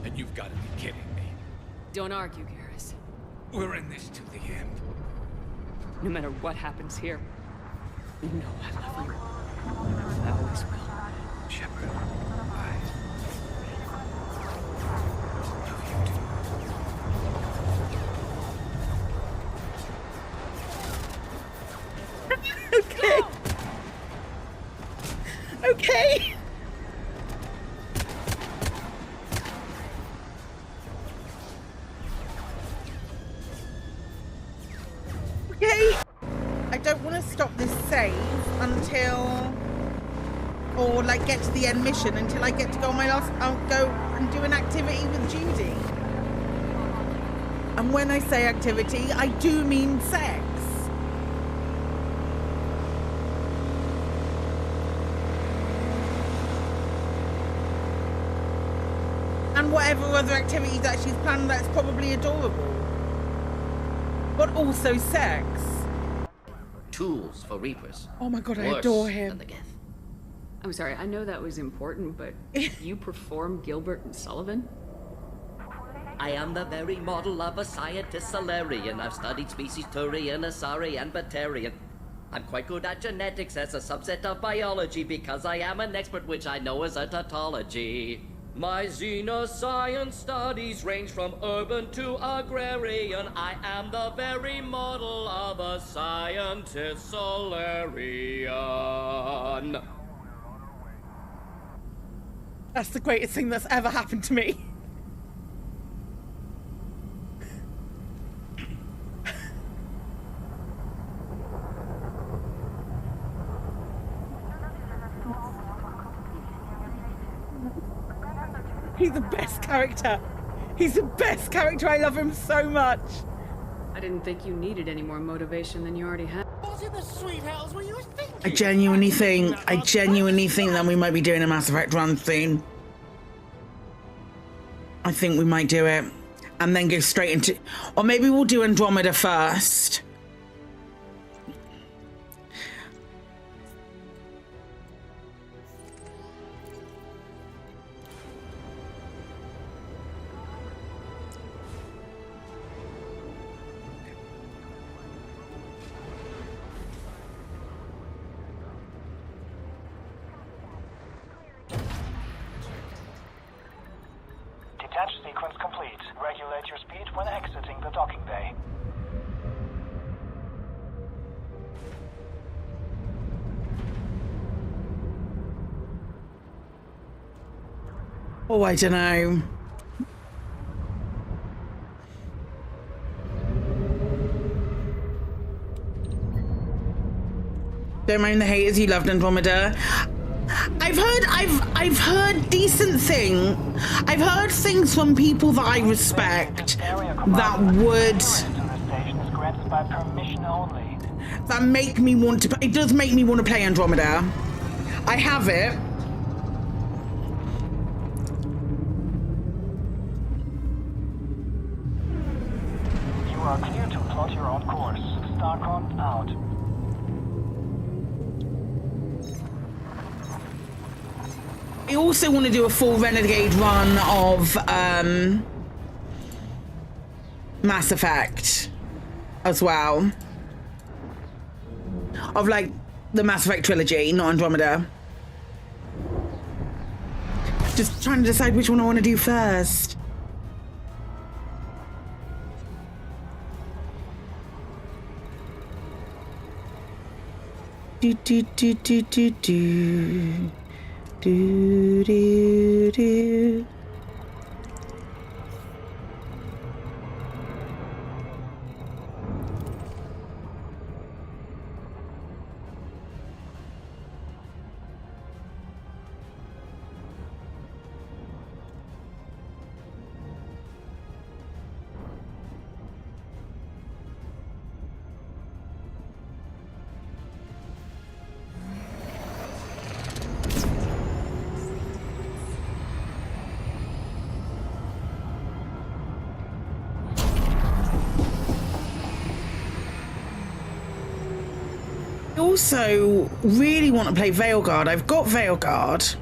And you've got to be kidding me. Don't argue, Garrus. We're in this to the end. No matter what happens here, you know I love you. I always will. Shepard, Okay. Okay. Okay. I don't want to stop this save until, or like get to the end mission until I get to go on my last. I'll go and do an activity with Judy. And when I say activity, I do mean sex. And whatever other activities that she's planned, that's probably adorable. But also sex. Tools for Reapers. Oh my god, I Worse adore than him. the Geth. I'm sorry, I know that was important, but you perform Gilbert and Sullivan? I am the very model of a scientist Solarian. I've studied species Turian, Asari, and Batarian. I'm quite good at genetics as a subset of biology because I am an expert, which I know as a tautology. My xenoscience studies range from urban to agrarian. I am the very model of a scientist Solarian. That's the greatest thing that's ever happened to me. He's the best character. He's the best character. I love him so much. I didn't think you needed any more motivation than you already had. What in the sweet hells were you thinking? I genuinely think that we might be doing a Mass Effect run soon. I think we might do it. And then go straight into... Or maybe we'll do Andromeda first. Detach sequence complete. Regulate your speed when exiting the docking bay. Oh, I don't know. Don't mind the haters, you loved Andromeda. I've heard decent thing. I've heard things from people that I respect that would that make me want to. It does make me want to play Andromeda. I have it. You are clear to plot your own course. Starcon out. I also want to do a full Renegade run of Mass Effect as well. Of like the Mass Effect trilogy, not Andromeda. Just trying to decide which one I want to do first. Do do do do do do. Do, do, do. I also really want to play Veilguard. I've got Veilguard.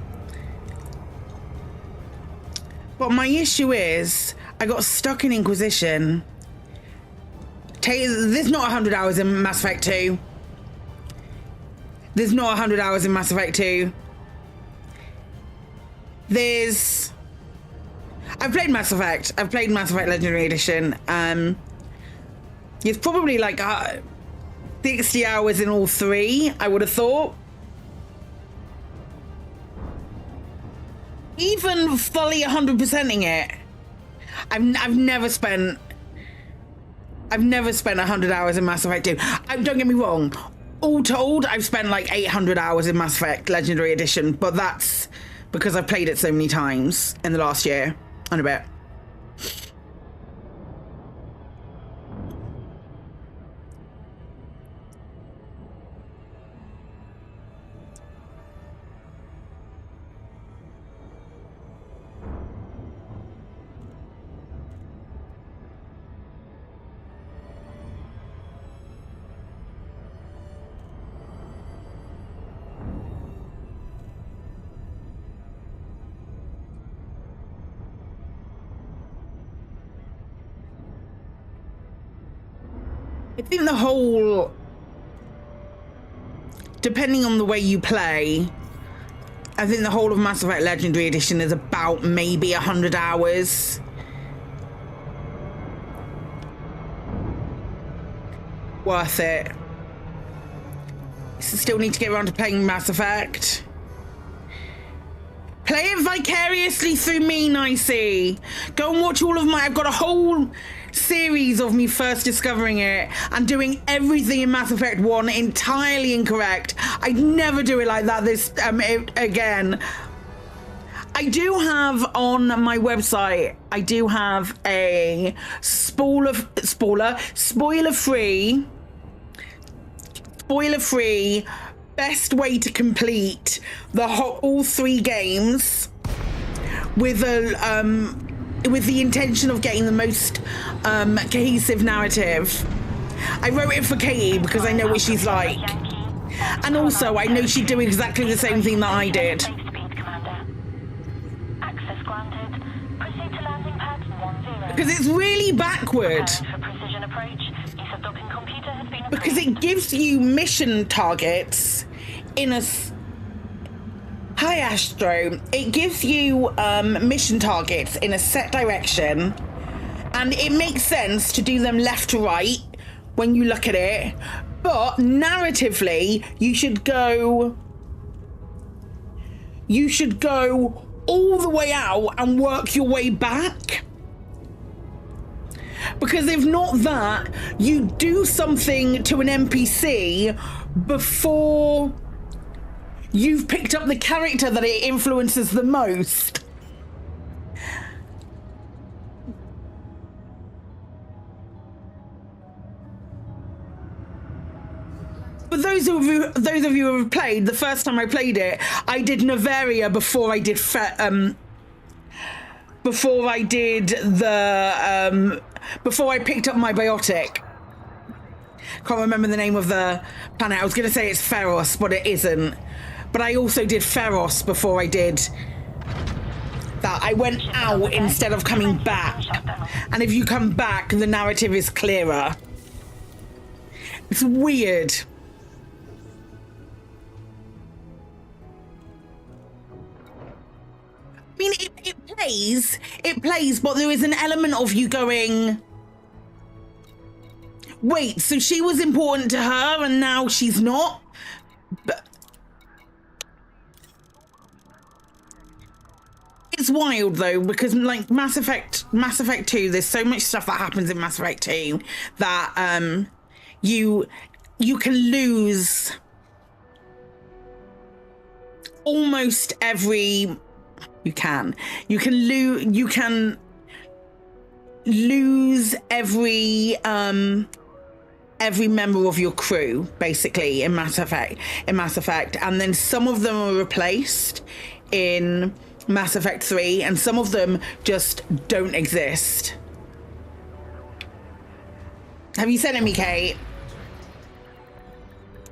But my issue is, I got stuck in Inquisition. There's not 100 hours in Mass Effect 2. There's not 100 hours in Mass Effect 2. I've played Mass Effect. I've played Mass Effect Legendary Edition. It's probably like 60 hours in all three, I would have thought. Even fully 100%ing it, I've never spent 100 hours in Mass Effect 2. Don't get me wrong. All told, I've spent like 800 hours in Mass Effect Legendary Edition, but that's because I've played it so many times in the last year and a bit. I think the whole, depending on the way you play, I think the whole of Mass Effect Legendary Edition is about maybe 100 hours. Worth it. Still need to get around to playing Mass Effect. Play it vicariously through me, Nicey. Go and watch all of I've got a whole series of me first discovering it and doing everything in Mass Effect 1 entirely incorrect. I'd never do it like that again. I do have on my website, I do have a spoiler-free best way to complete all three games with the intention of getting the most cohesive narrative. I wrote it for Katie because I know what she's like, and also I know she'd do exactly the same thing that I did. Because it's really backward. Because it gives you mission targets in a... Hi, Astro. It gives you mission targets in a set direction, and it makes sense to do them left to right when you look at it, but narratively, you should go all the way out and work your way back. Because if not that, you do something to an NPC before you've picked up the character that it influences the most. For those of you who have played, the first time I played it, I did Noveria before I did before I picked up my biotic. Can't remember the name of the planet. I was going to say it's Feros, but it isn't. But I also did Feros before I did that. I went out instead of coming back. And if you come back, the narrative is clearer. It's weird. I mean, it plays, but there is an element of you going, wait, so she was important to her and now she's not? But it's wild though, because like Mass Effect 2, there's so much stuff that happens in Mass Effect 2 that you can lose almost every... You can lose every member of your crew basically in Mass Effect, and then some of them are replaced in Mass Effect 3, and some of them just don't exist. Have you sent it me, Kate?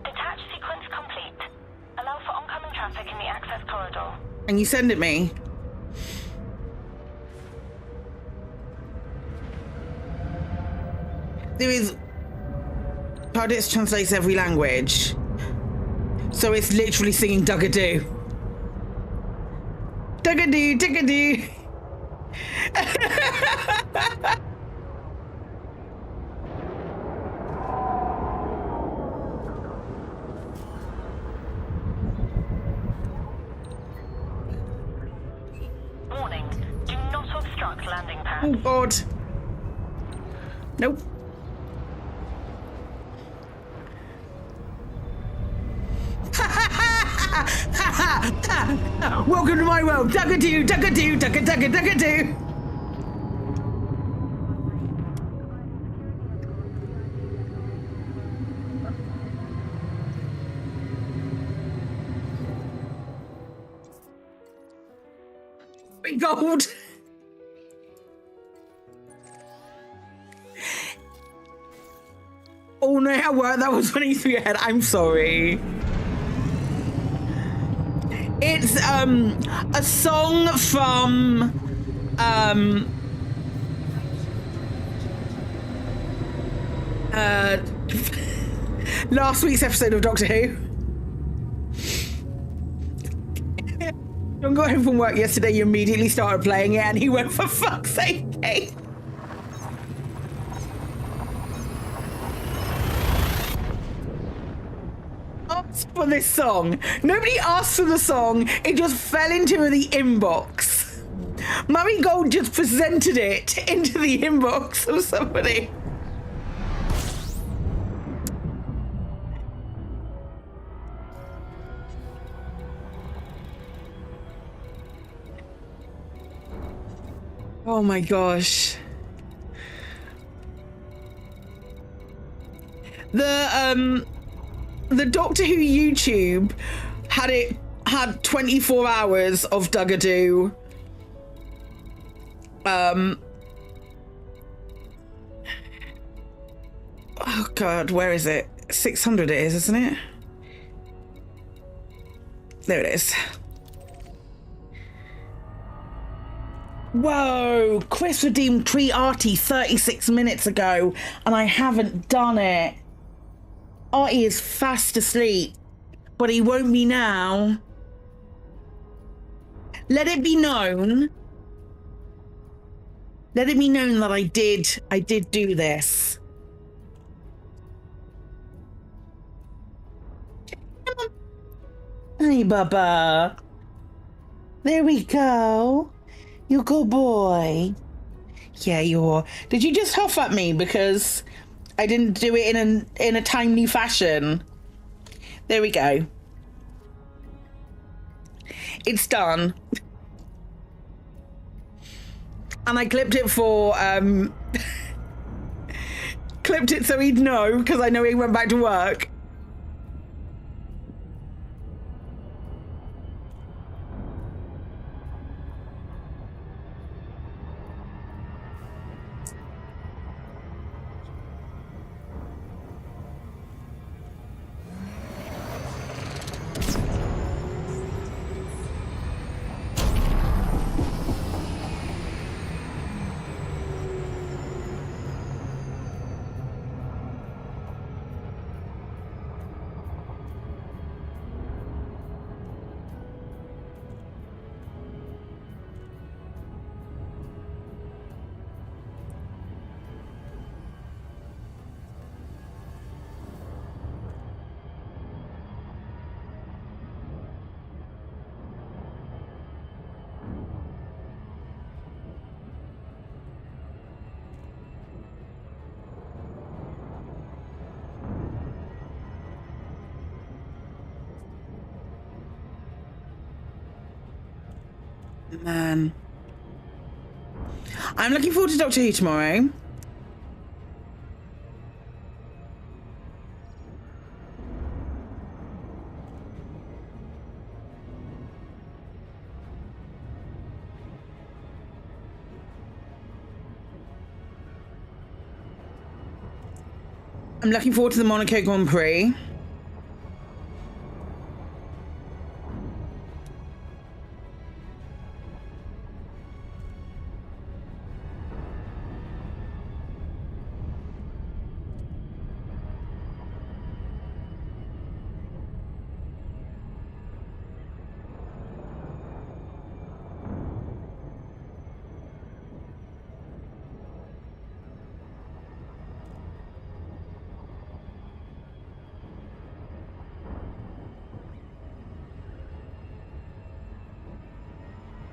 Detach sequence complete. Allow for oncoming traffic in the access corridor. And you send it me? There is... TARDIS translates every language. So it's literally singing Duggadoo. Duggadoo, Duggadoo. Warning, do not obstruct landing pad. Oh God. Nope. Welcome to my world. Duggadoo, Duggadoo, Duggadoo, Duggadoo. Gold. Oh no, how were that was running through your head. I'm sorry. It's a song from last week's episode of Doctor Who. John got home from work yesterday, you immediately started playing it, and he went, for fuck's sake, eh? Asked for this song. Nobody asked for the song, it just fell into the inbox. Mummy Gold just presented it into the inbox of somebody. Oh my gosh. The Doctor Who YouTube had 24 hours of Duggadoo. Oh God, where is it? 600 it is, isn't it? There it is. Whoa, Chris redeemed Tree Artie 36 minutes ago, and I haven't done it. Artie is fast asleep, but he won't be now. Let it be known. Let it be known that I did do this. Hey, Bubba. There we go. You good boy. Yeah, you're. Did you just huff at me because I didn't do it in a timely fashion? There we go. It's done. And I clipped it for clipped it so he'd know, because I know he went back to work. Man. I'm looking forward to Doctor Who tomorrow. I'm looking forward to the Monaco Grand Prix.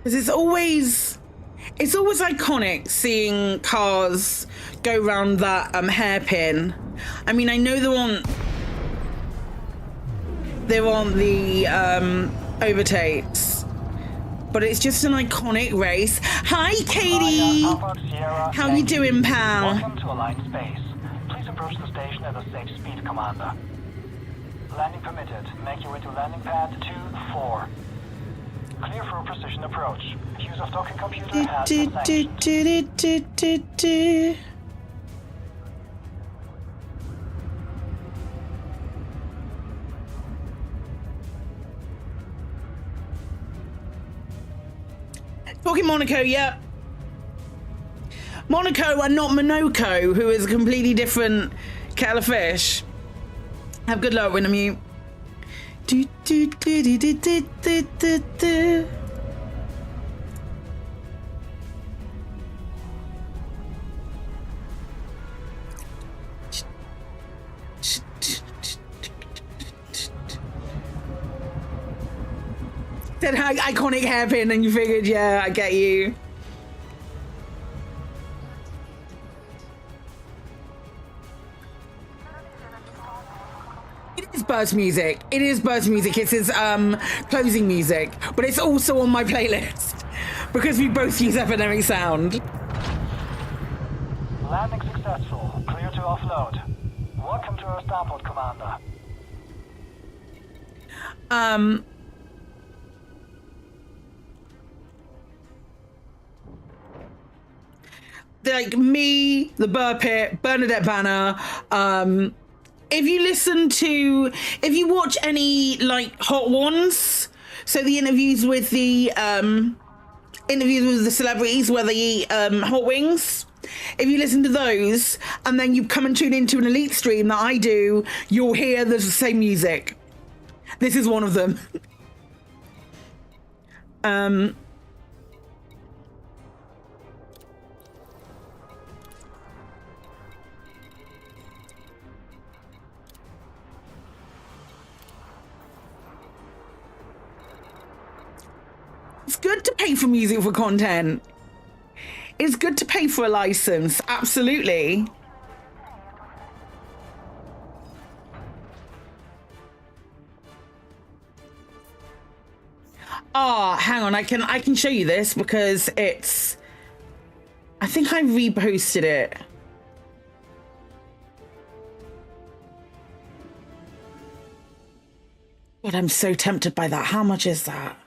Because it's always iconic seeing cars go round that hairpin. I mean, I know they're on the overtakes, but it's just an iconic race. Hi, Katie. How you doing, pal? Welcome to Alliance Space. Please approach the station at a safe speed, Commander. Landing permitted. Make your way to landing pad 2-4. Clear for a precision approach. Use of docking computer has been sanctioned. Talking Monaco, yep. Monaco and not Monoko, who is a completely different kettle of fish. Have good luck, Winamute. Do, do, do, do, do, do, do, do, do. Said iconic hairpin, and you figured, yeah, I get you. It is Bird's music. It is Bird's music. It's his closing music, but it's also on my playlist because we both use epidemic sound. Landing successful. Clear to offload. Welcome to our starport, Commander. Like me, the Burr Pit, Bernadette Banner. If you watch any like Hot Ones, so the interviews with the celebrities where they eat hot wings. If you listen to those and then you come and tune into an Elite stream that I do, you'll hear the same music. This is one of them. It's good to pay for music for content. It's good to pay for a license, absolutely. Hang on, I can show you this because it's, I think I reposted it. God, I'm so tempted by that. How much is that?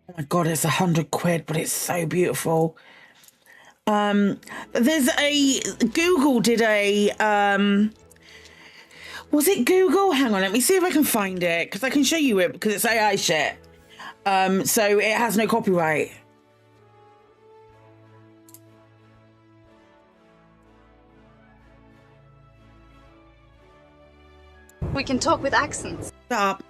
Oh my God, it's 100 quid, but it's so beautiful. There's Google did a, was it Google? Hang on, let me see if I can find it, because I can show you it, because it's AI shit. So it has no copyright. We can talk with accents. Stop.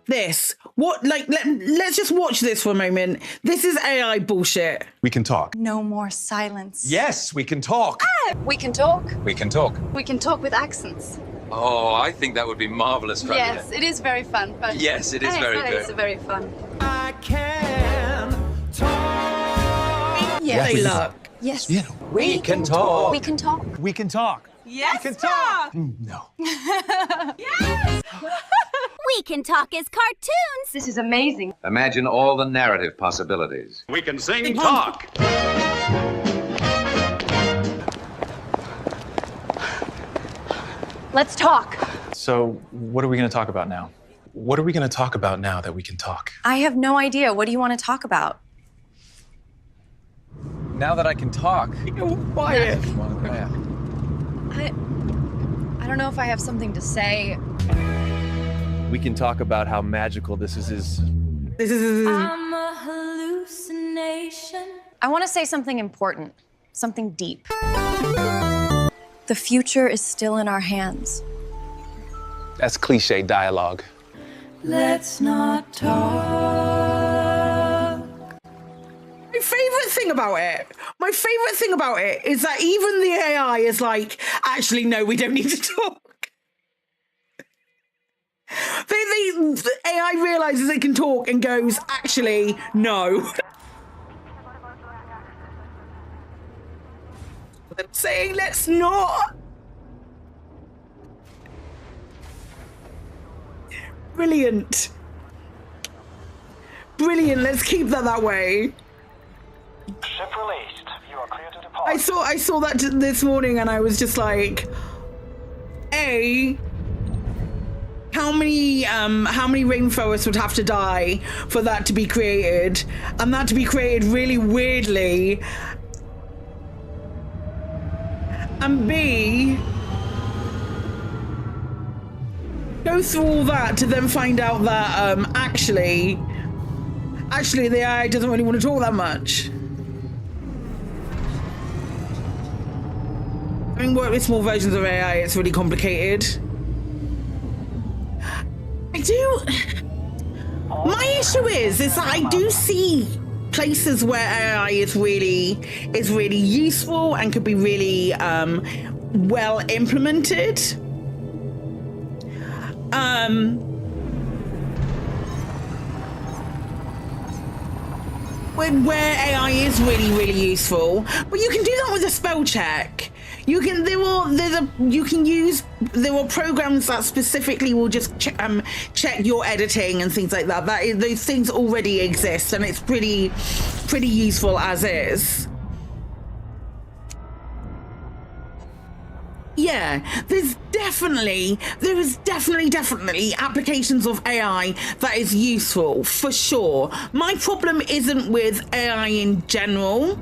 This. What, like, let's just watch this for a moment. This is AI bullshit. We can talk. No more silence. Yes, we can talk. We can talk. We can talk. We can talk with accents. Oh, I think that would be marvelous, Fabia. Yes, it is very fun. But yes, it is very good. It's very fun. I can talk. Yes. They look. Yes. Yeah. We can talk. We can talk. We can talk. Yes. We can talk. No. Yes. We can talk as cartoons. This is amazing. Imagine all the narrative possibilities. We can sing talk. Let's talk. So, what are we going to talk about now? What are we going to talk about now that we can talk? I have no idea. What do you want to talk about? Now that I can talk. Quiet. I don't know if I have something to say. We can talk about how magical this is. I'm a hallucination. I want to say something important, something deep. The future is still in our hands. That's cliche dialogue. Let's not talk. My favorite thing about it is that even the AI is like, actually, no, we don't need to talk. The AI realizes it can talk and goes, actually, no. I'm saying, let's not. Brilliant. Brilliant. Let's keep that way. Ship released. You are clear to depart. I saw that this morning and I was just like, how many rainforests would have to die for that to be created, and that to be created really weirdly, and B, go through all that to then find out that actually the AI doesn't really want to talk that much. Having worked with small versions of AI, it's really complicated. My issue is that I do see places where AI is really useful and could be really well implemented. Where AI is really useful, but you can do that with a spell check. There are programs that specifically will just check your editing and things like that. Those things already exist, and it's pretty useful as is. Yeah, there is definitely applications of AI that is useful, for sure. My problem isn't with AI in general.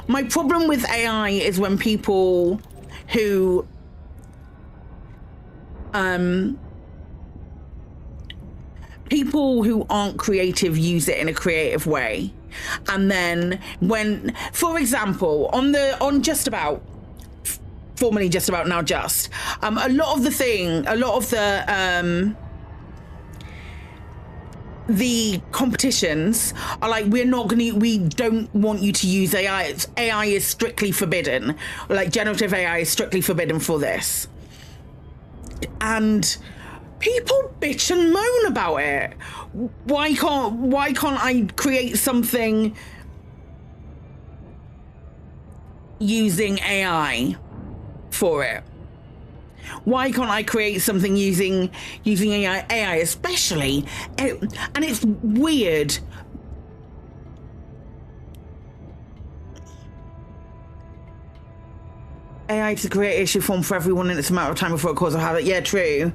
My problem with AI is when people who aren't creative use it in a creative way. And then when, for example, on Just About, formerly Just About, now Just, a lot of the competitions are like, we don't want you to use AI. AI is strictly forbidden. Like, generative AI is strictly forbidden for this. And people bitch and moan about it. Why can't I create something using AI for it? Why can't I create something using AI, especially, and it's weird. AI to create issue form for everyone, and it's a matter of time before it causes a habit. Yeah, true.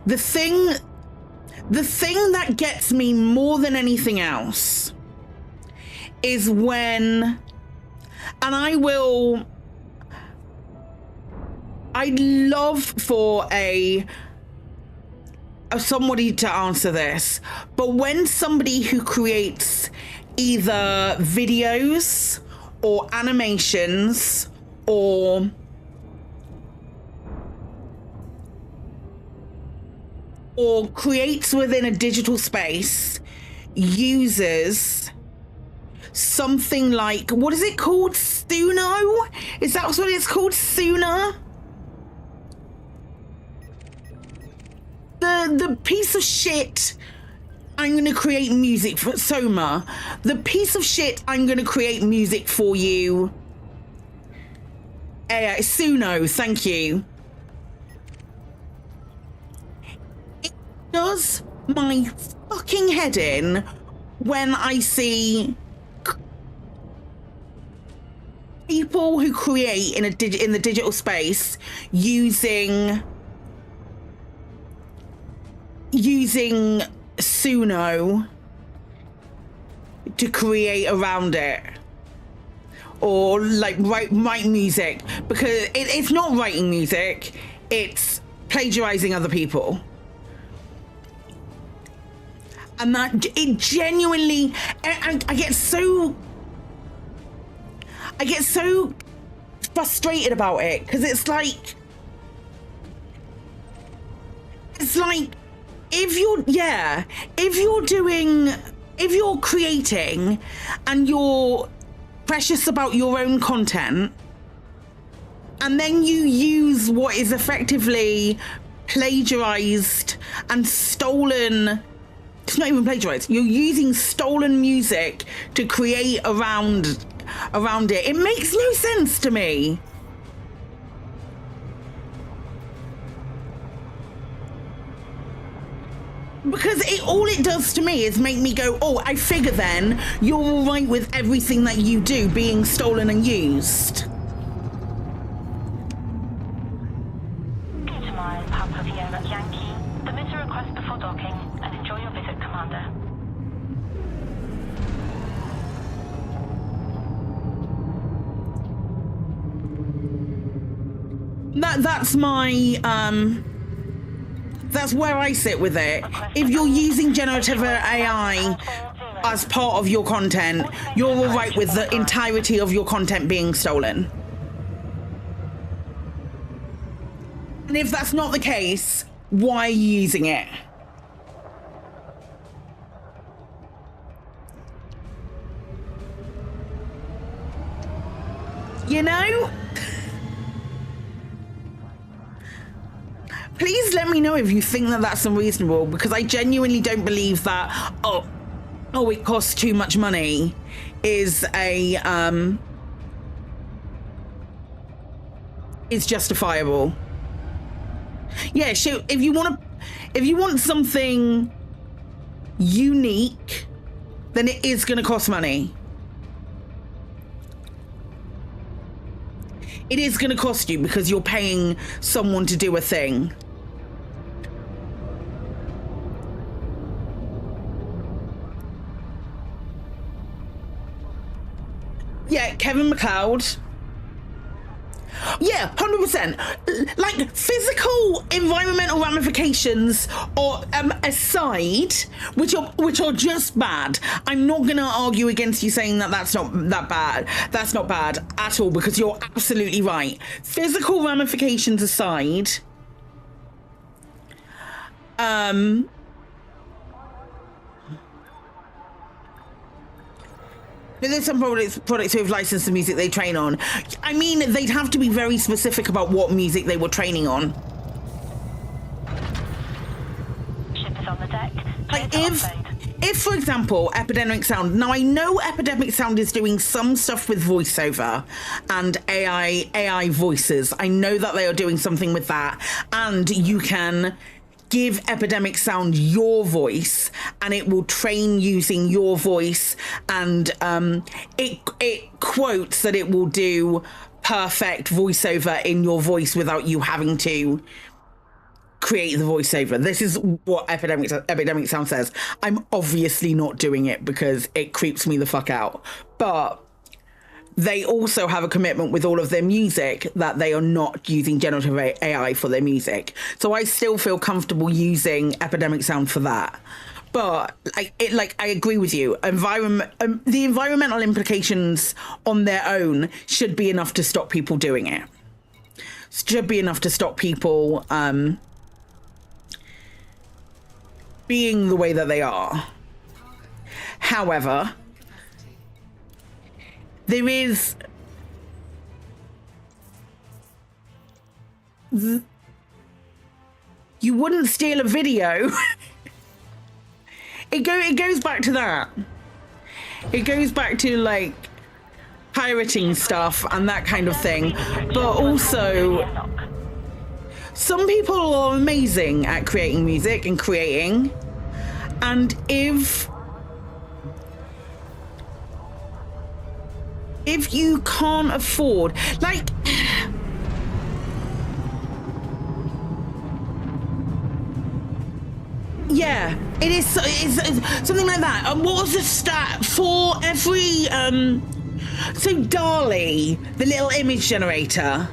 The thing that gets me more than anything else is when, and I'd love for somebody to answer this, but when somebody who creates either videos or animations or creates within a digital space uses something like, what is it called? Suno? Is that what it's called? Suno? The piece of shit I'm going to create music for Soma. The piece of shit I'm going to create music for you. Suno, thank you. It does my fucking head in when I see people who create in the digital space using Suno to create around it, or like write music, because it's not writing music, it's plagiarizing other people. And that it genuinely, I get so frustrated about it, because it's like if you're creating and you're precious about your own content, and then you use what is effectively plagiarized and stolen. It's not even plagiarized. You're using stolen music to create around it. It makes no sense to me. Because all it does to me is make me go, oh, I figure then you're all right with everything that you do being stolen and used. Papa Vienna Yankee. Submit a request before docking and enjoy your visit, Commander. That's where I sit with it. If you're using generative AI as part of your content, you're all right with the entirety of your content being stolen. And if that's not the case, why are you using it? You know? Please let me know if you think that that's unreasonable, because I genuinely don't believe that, oh, it costs too much money is justifiable. Yeah, so if you want something unique, then it is going to cost money. It is going to cost you because you're paying someone to do a thing. Yeah, Kevin MacLeod. Yeah, 100%. Like, physical environmental ramifications or aside, which are just bad. I'm not gonna argue against you saying that that's not that bad. That's not bad at all, because you're absolutely right. Physical ramifications aside, there's some products who have licensed the music they train on. I mean, they'd have to be very specific about what music they were training on. Ship is on the deck. Like if, for example, Epidemic Sound. Now I know Epidemic Sound is doing some stuff with voiceover and AI voices. I know that they are doing something with that, and you can give Epidemic Sound your voice and it will train using your voice, and it quotes that it will do perfect voiceover in your voice without you having to create the voiceover. This is what Epidemic Sound says. I'm obviously not doing it because it creeps me the fuck out, but they also have a commitment with all of their music that they are not using generative AI for their music. So I still feel comfortable using Epidemic Sound for that. But I agree with you. The environmental implications on their own should be enough to stop people doing it. Should be enough to stop people being the way that they are. However, there is you wouldn't steal a video. It goes back to that. It goes back to like pirating stuff and that kind of thing. But also, some people are amazing at creating music and creating, and if you can't afford, like, yeah, it's something like that. What was the stat for every so DALL-E, the little image generator?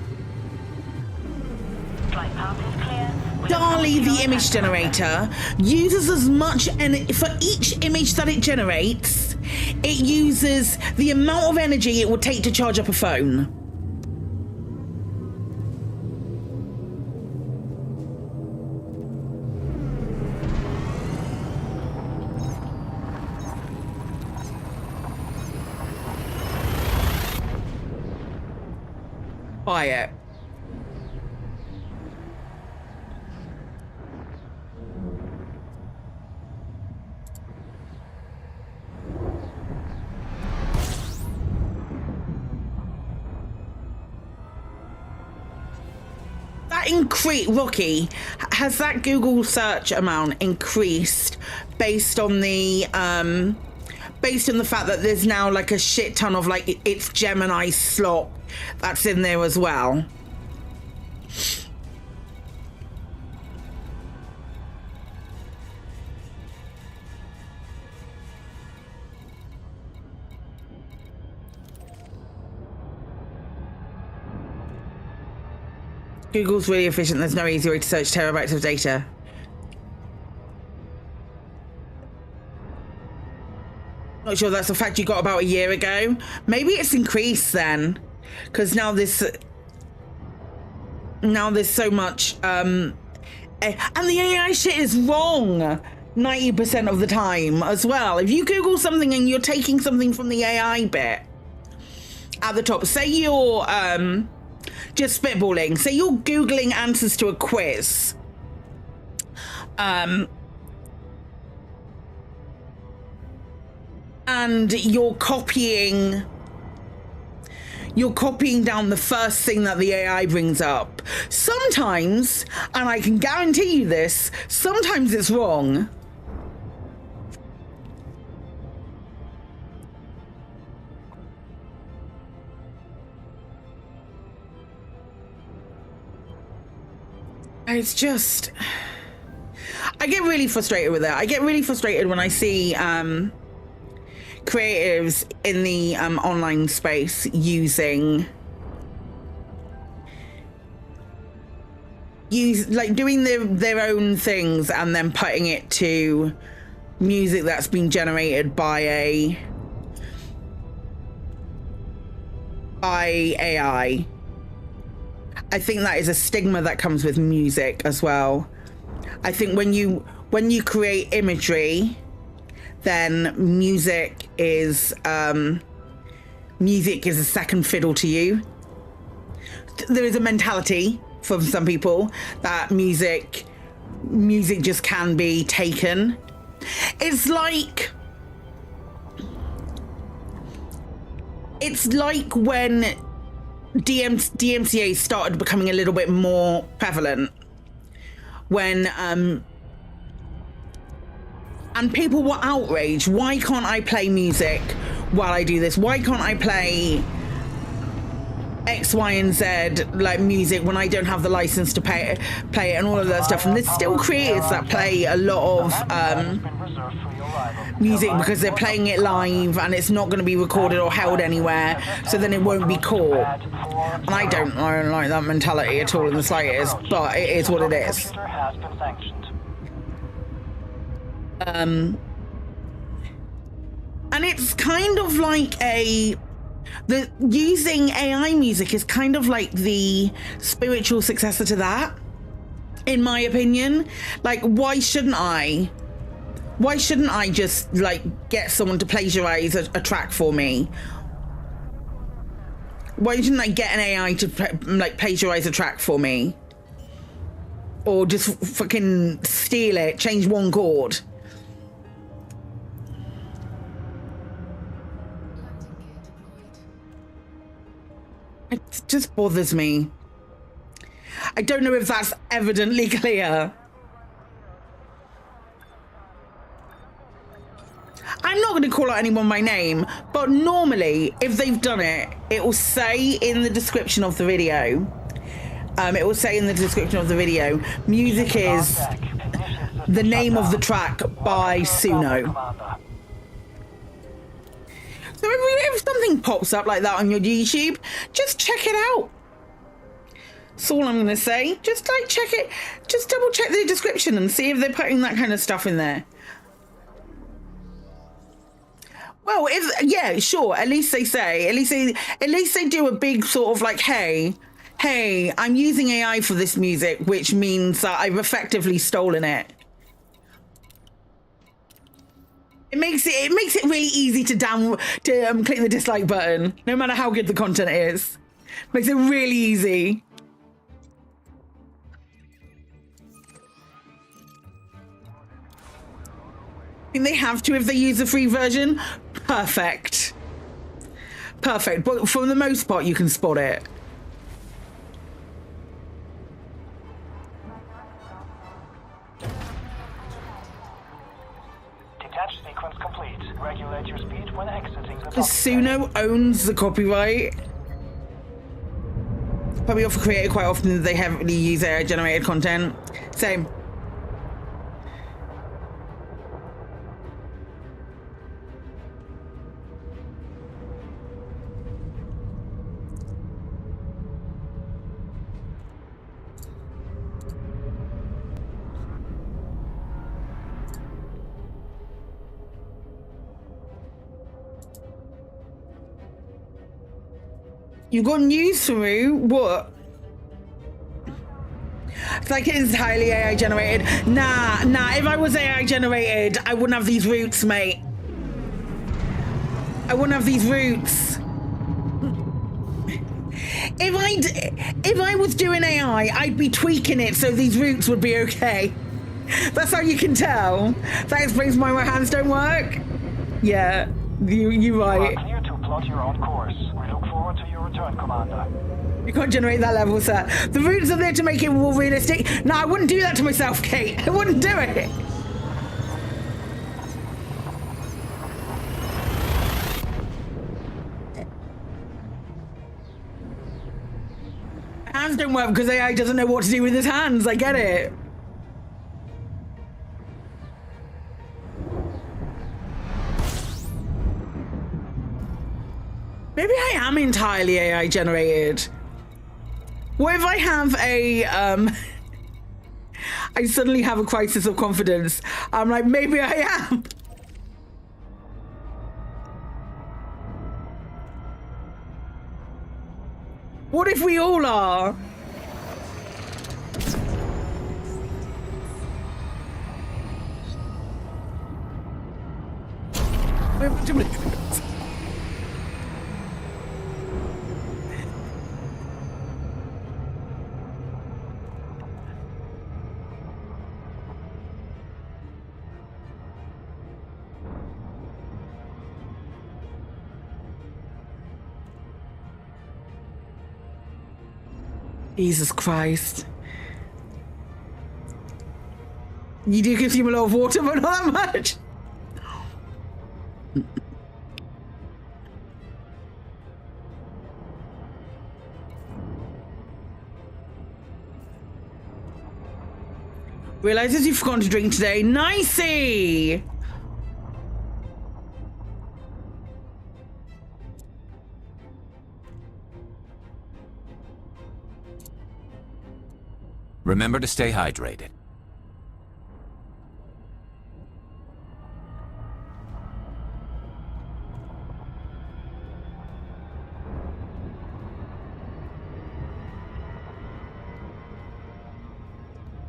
Flight path is clear. DALL-E, the image generator, uses as much, and for each image that it generates, it uses the amount of energy it would take to charge up a phone. Buy it. Rocky, has that Google search amount increased based on the fact that there's now like a shit ton of like it's Gemini slop that's in there as well? Google's really efficient. There's no easy way to search terabytes of data. Not sure that's a fact you got about a year ago. Maybe it's increased then, because now there's so much and the AI shit is wrong 90% of the time as well. If you Google something and you're taking something from the AI bit at the top, say you're just spitballing, say you're Googling answers to a quiz, and you're copying down the first thing that the AI brings up. Sometimes, and I can guarantee you this, sometimes it's wrong. It's just, I get really frustrated with it. I get really frustrated when I see creatives in the online space doing their own things and then putting it to music that's been generated by AI. I think that is a stigma that comes with music as well. I think when you create imagery, then music is a second fiddle to you. There is a mentality from some people that music just can be taken. It's like when DMCA started becoming a little bit more prevalent, when and people were outraged. Why can't I play music while I do this? Why can't I play X, Y, and Z like music when I don't have the license to play it and all of that stuff? And there's still creators that play a lot of music because they're playing it live and it's not going to be recorded or held anywhere, so then it won't be caught. And I don't like that mentality at all in the slightest, but it is what it is. And it's kind of like using AI music is kind of like the spiritual successor to that, in my opinion. Like, why shouldn't I just like get someone to plagiarize a track for me? Why shouldn't I get an AI to plagiarize a track for me? Or just fucking steal it, change one chord? It just bothers me. I don't know if that's evidently clear. I'm not going to call out anyone by name, but normally, if they've done it, it will say in the description of the video. Music is the name of the track by Suno. So if something pops up like that on your YouTube, just check it out. That's all I'm gonna say. Just like check it, just double check the description and see if they're putting that kind of stuff in there. Well, yeah, sure. At least they say. At least they do a big sort of like, hey, I'm using AI for this music, which means that I've effectively stolen it. It makes it really easy to click the dislike button, no matter how good the content is. Makes it really easy. I think they have to if they use the free version. Perfect. Perfect. But for the most part, you can spot it. Detach sequence complete. Regulate your speed when exiting the Suno owns the copyright. Probably offer creator quite often they heavily use AI generated content. Same. You got news for me? What? It's like it's entirely AI generated. Nah. If I was AI generated, I wouldn't have these roots, mate. I wouldn't have these roots. If I was doing AI, I'd be tweaking it so these roots would be okay. That's how you can tell. That explains why my hands don't work. Yeah, you're right. You are clear to plot your own course. We look forward to your return, Commander. You can't generate that level, sir. The roots are there to make it more realistic. No, I wouldn't do that to myself, Kate. I wouldn't do it. Hands don't work because AI doesn't know what to do with his hands. I get it. Maybe I am entirely AI generated. What if I have a, I suddenly have a crisis of confidence. I'm like, maybe I am. What if we all are? Jesus Christ. You do consume a lot of water, but not that much. Realizes you've forgotten to drink today. Nicey! Remember to stay hydrated.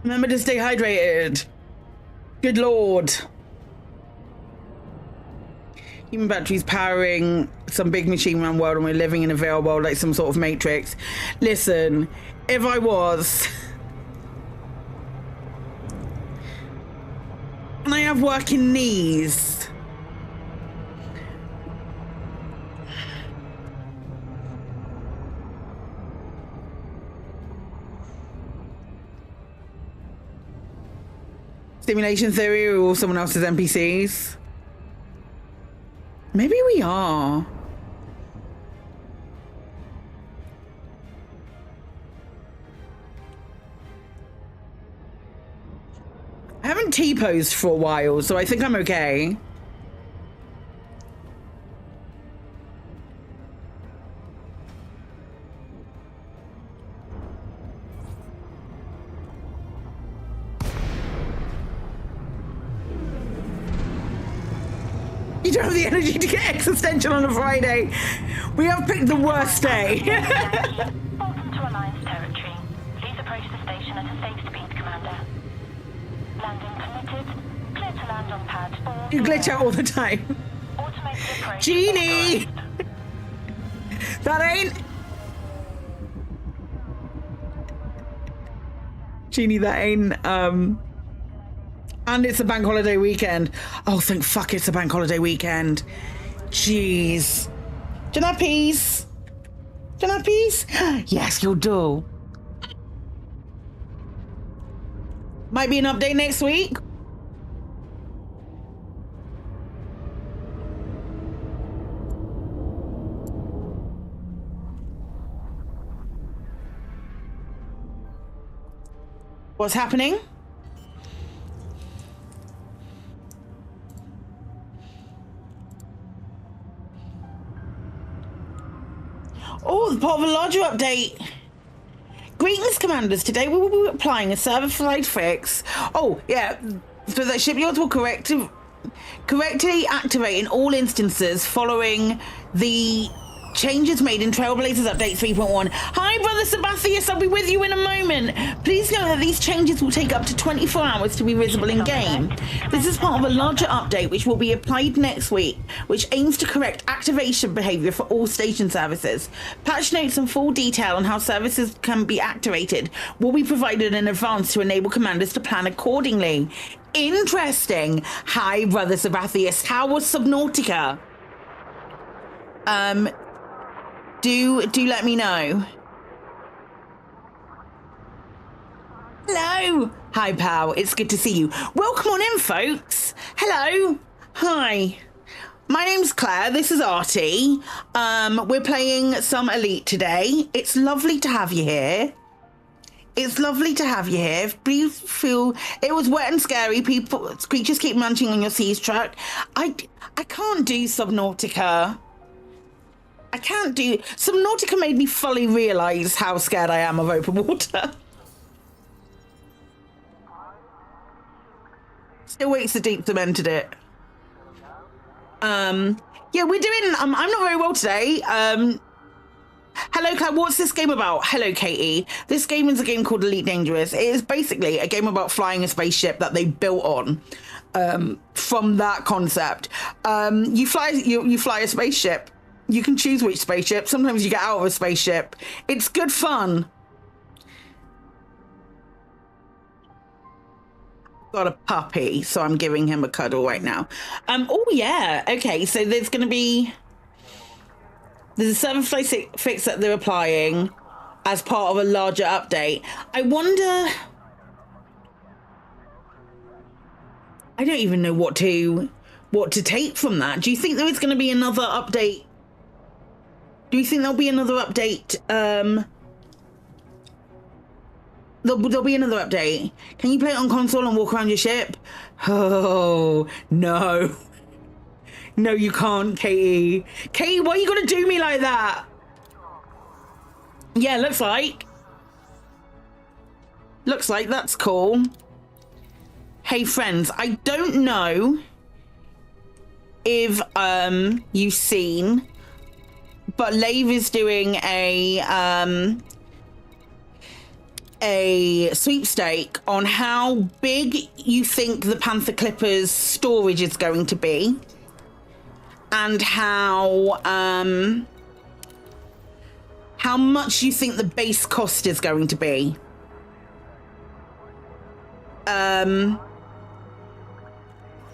Remember to stay hydrated. Good lord. Human batteries powering some big machine run world and we're living in a veil world like some sort of matrix. Listen, if I was... And I have working knees. Simulation theory or someone else's NPCs? Maybe we are. I haven't T-posed for a while, so I think I'm okay. You don't have the energy to get existential on a Friday. We have picked the worst day. Welcome to Alliance territory. Please approach the station at a safe speed, Commander. Landing permitted. Clear to land on pad 4. You glitch out all the time. Automated approach. Genie! That ain't... Genie, that ain't, and it's a bank holiday weekend. Oh, thank fuck it's a bank holiday weekend. Jeez. Do you have peas? Do you have peas? Yes, you do. Might be an update next week. What's happening? Oh, the part of a larger update. Greetings, commanders. Today we will be applying a server-side fix. Oh, yeah. So that shipyards will correctly activate in all instances following the changes made in Trailblazers Update 3.1. Hi, Brother Sabathius. I'll be with you in a moment. Please note that these changes will take up to 24 hours to be visible in-game. This is part of a larger update which will be applied next week, which aims to correct activation behavior for all station services. Patch notes and full detail on how services can be activated will be provided in advance to enable commanders to plan accordingly. Interesting. Hi, Brother Sabathius. How was Subnautica? Do let me know. Hello. Hi, pal. It's good to see you. Welcome on in, folks. Hello. Hi. My name's Claire. This is Artie. We're playing some Elite today. It's lovely to have you here. It's lovely to have you here. Please feel it was wet and scary. Creatures keep munching on your seas truck. I can't do Subnautica. I can't do... Subnautica made me fully realise how scared I am of open water. Still waits the deep cemented it. Yeah, we're doing... I'm not very well today. Hello, Claire. What's this game about? Hello, Katie. This game is a game called Elite Dangerous. It is basically a game about flying a spaceship that they built on. From that concept. You fly a spaceship. You can choose which spaceship. Sometimes you get out of a spaceship. It's good fun. Got a puppy, so I'm giving him a cuddle right now. Oh yeah. Okay, so there's a server fix that they're applying as part of a larger update. I wonder. I don't even know what to take from that. Do you think there is going to be another update? Do you think there'll be another update? There'll be another update. Can you play it on console and walk around your ship? Oh, no. No, you can't, Katie. Katie, why are you going to do me like that? Yeah, looks like that's cool. Hey, friends, I don't know if you've seen... But Lave is doing a sweepstake on how big you think the Panther Clipper's storage is going to be, and how much you think the base cost is going to be.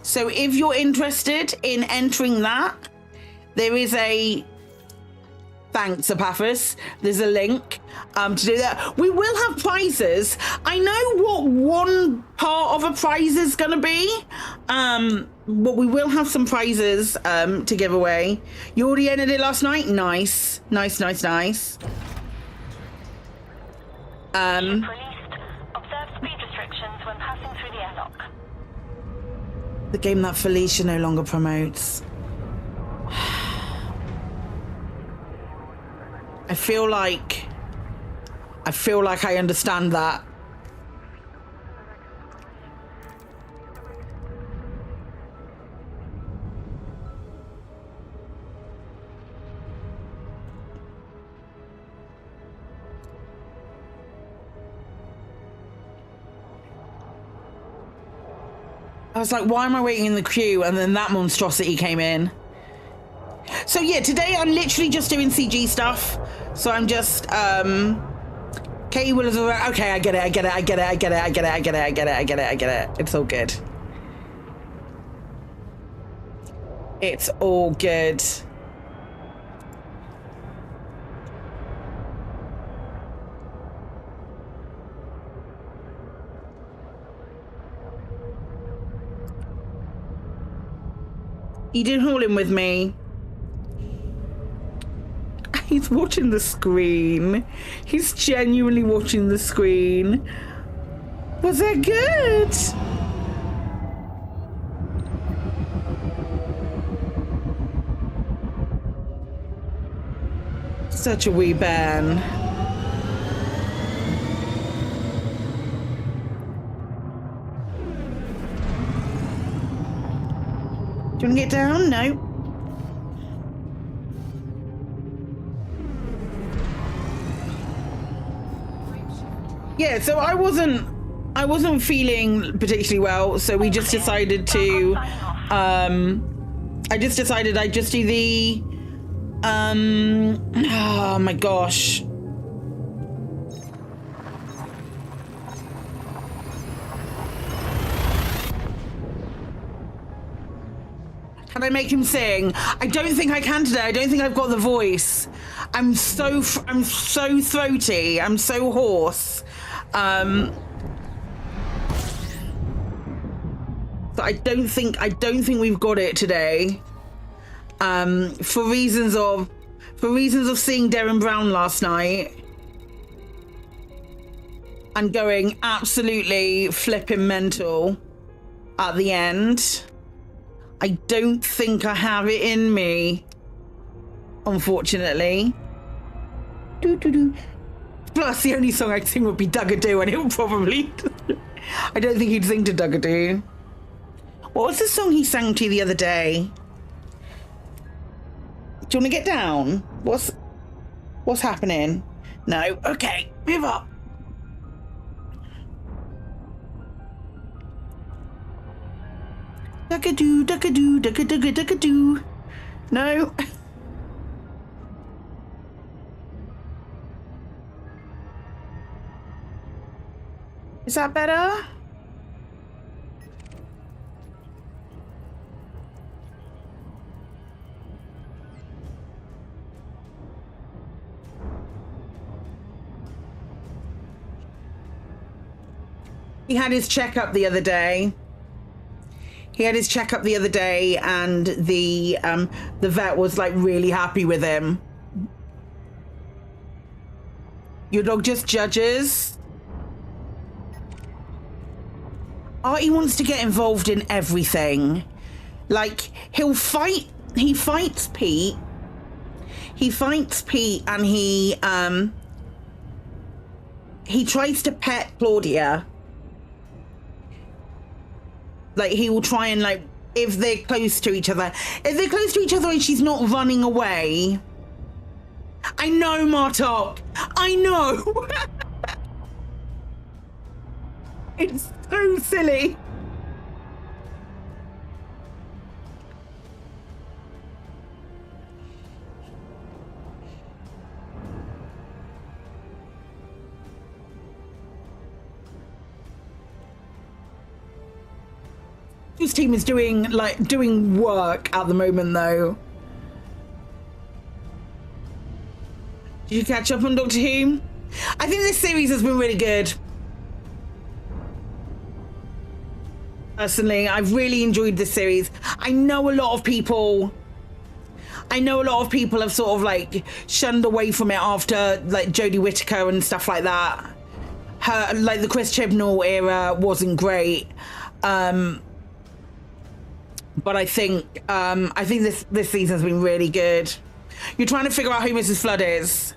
So if you're interested in entering that, there is a... Thanks, Epaphras. There's a link to do that. We will have prizes. I know what one part of a prize is going to be, but we will have some prizes to give away. You already ended it last night? Nice. Nice, nice, nice. Released. Observe speed restrictions when passing through the airlock. The game that Felicia no longer promotes. I feel like I understand that. was like, why am I waiting in the queue? And then that monstrosity came in. So yeah, today I'm literally just doing CG stuff. So I'm just, Katie Willis, okay, I get it. It's all good. It's all good. You didn't haul him with me. He's watching the screen. He's genuinely watching the screen. Was that good? Such a wee ban. Do you want to get down? No. Yeah, so I wasn't feeling particularly well, so we just decided to I'd just do the oh my gosh. Can I make him sing? I don't think I can today. I don't think I've got the voice. I'm so throaty. I'm so hoarse. So I don't think we've got it today. For reasons of seeing Derren Brown last night and going absolutely flipping mental at the end. I don't think I have it in me, unfortunately. Plus, the only song I'd sing would be Dugadoo, and he'll probably... I don't think he'd sing to Dugadoo. What was the song he sang to the other day? Do you want to get down? What's happening? No? Okay, move up. Duckadoo, duckadoo, duckadoo, duckadoo. No. Is that better? He had his checkup the other day. And the vet was like really happy with him. Your dog just judges. Artie wants to get involved in everything. Like, he fights Pete. And he tries to pet Claudia. Like, he will try and, like, if they're close to each other and she's not running away. I know, Martok. I know. It's so silly. His team is doing work at the moment, though. Did you catch up on Doctor Who? I think this series has been really good. Personally, I've really enjoyed this series. I know a lot of people have sort of like shunned away from it after like Jodie Whittaker and stuff like that. Her, like, the Chris Chibnall era wasn't great. But I think this season's been really good. You're trying to figure out who Mrs. Flood is.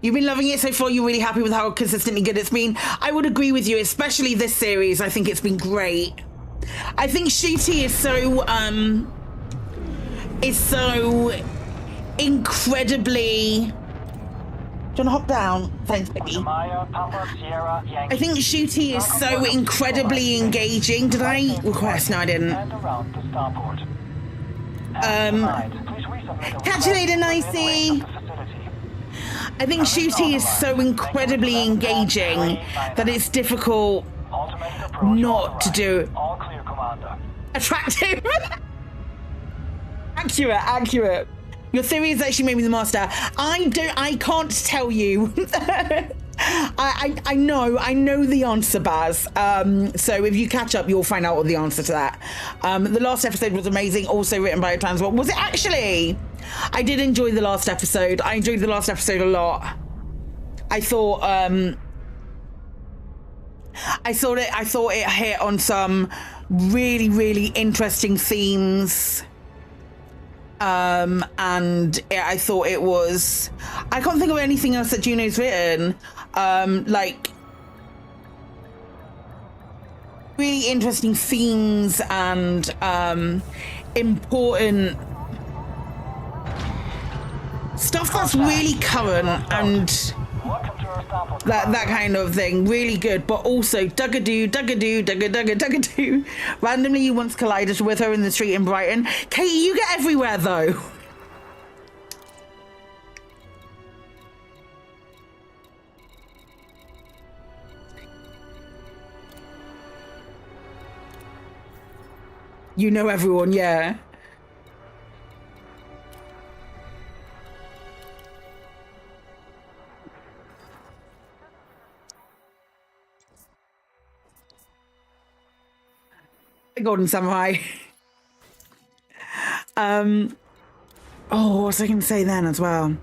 You've been loving it so far. You're really happy with how consistently good it's been. I would agree with you, especially this series. I think it's been great. I think Shooty is so incredibly Do you want to hop down? Thanks, baby. I think Shooty is so incredibly engaging. Did I request? No, I didn't. Catch you later, Nicey. I think Shooty is so incredibly engaging that it's difficult not to do. Attractive. Accurate. Your theory is that she made me the master. I can't tell you. I know the answer, Baz. So if you catch up, you'll find out what the answer to that. The last episode was amazing, also written by a trans woman. Was it actually? I did enjoy the last episode. I enjoyed the last episode a lot. I thought it hit on some really, really interesting themes. I thought it was, I can't think of anything else that Juno's written, like really interesting themes and important stuff that's really current and that kind of thing. Really good, but also dugga-doo. Randomly you once collided with her in the street in Brighton. Katie, you get everywhere though. You know everyone, yeah. Golden Samurai. Oh, what was I going to say then as well?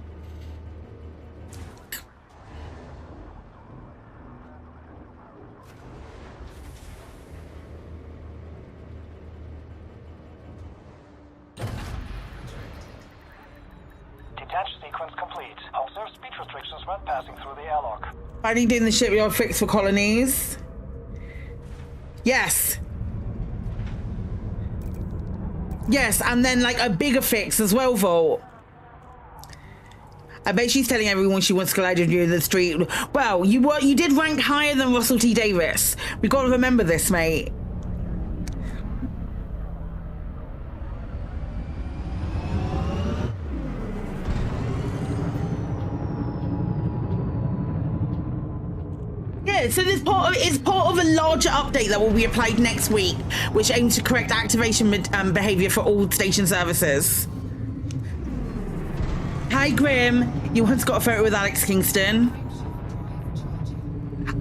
Detach sequence complete. Observe speed restrictions when passing through the airlock. Finally doing the shipyard fix for colonies. Yes. Yes, and then like a bigger fix as well, Volt. I bet she's telling everyone she wants to collide with you in the street. Well, you did rank higher than Russell T Davis. We got to remember this, mate. Yeah, so it's part of a larger update that will be applied next week, which aims to correct activation behavior for all station services. Hi, Grim. You once got a photo with Alex Kingston.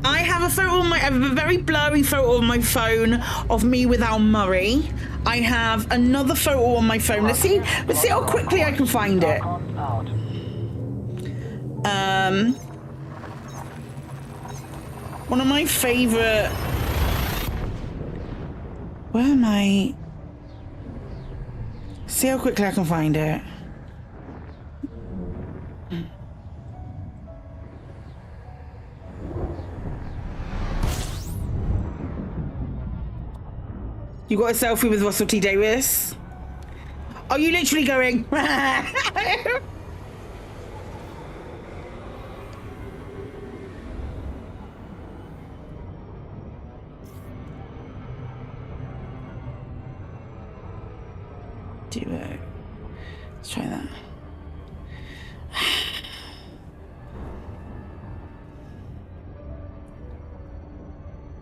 I have a photo on I have a very blurry photo on my phone of me with Al Murray. I have another photo on my phone. Let's see how quickly I can find it. One of my favorite. Where am I? See how quickly I can find it. You got a selfie with Russell T Davis? Are you literally going? Duo. Let's try that.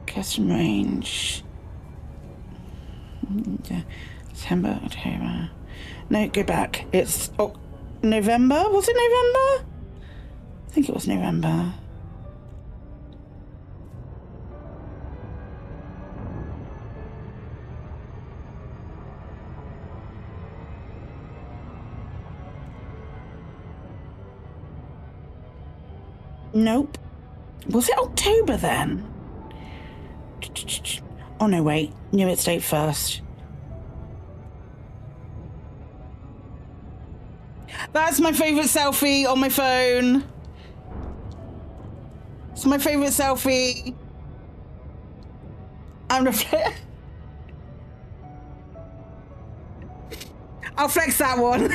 Custom range. September, October. No, go back. It's November? Was it November? I think it was November. Nope. Was it October then? Oh no, wait. New it date first. That's my favourite selfie on my phone. It's my favourite selfie. I'll flex that one.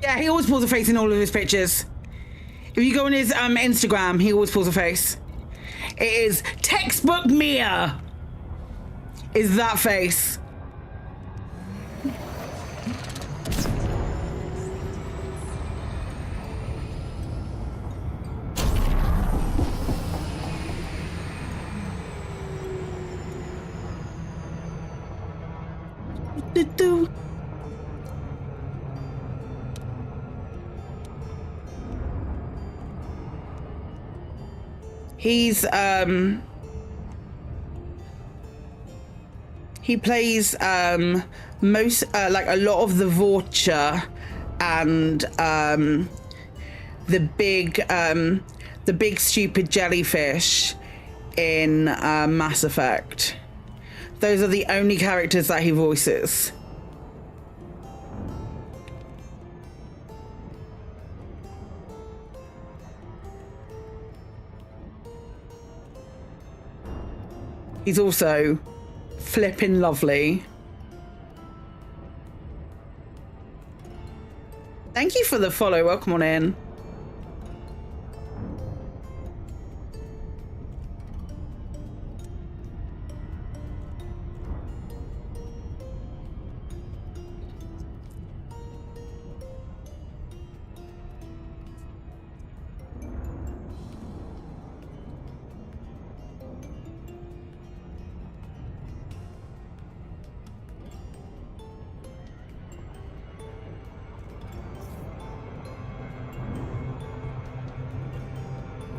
Yeah, he always pulls a face in all of his pictures. If you go on his Instagram, he always pulls a face. It is textbook Mia. Is that face. Do-do. He's he plays most like a lot of the Vorcha and the big stupid jellyfish in Mass Effect. Those are the only characters that he voices. He's also flipping lovely. Thank you for the follow. Welcome on in.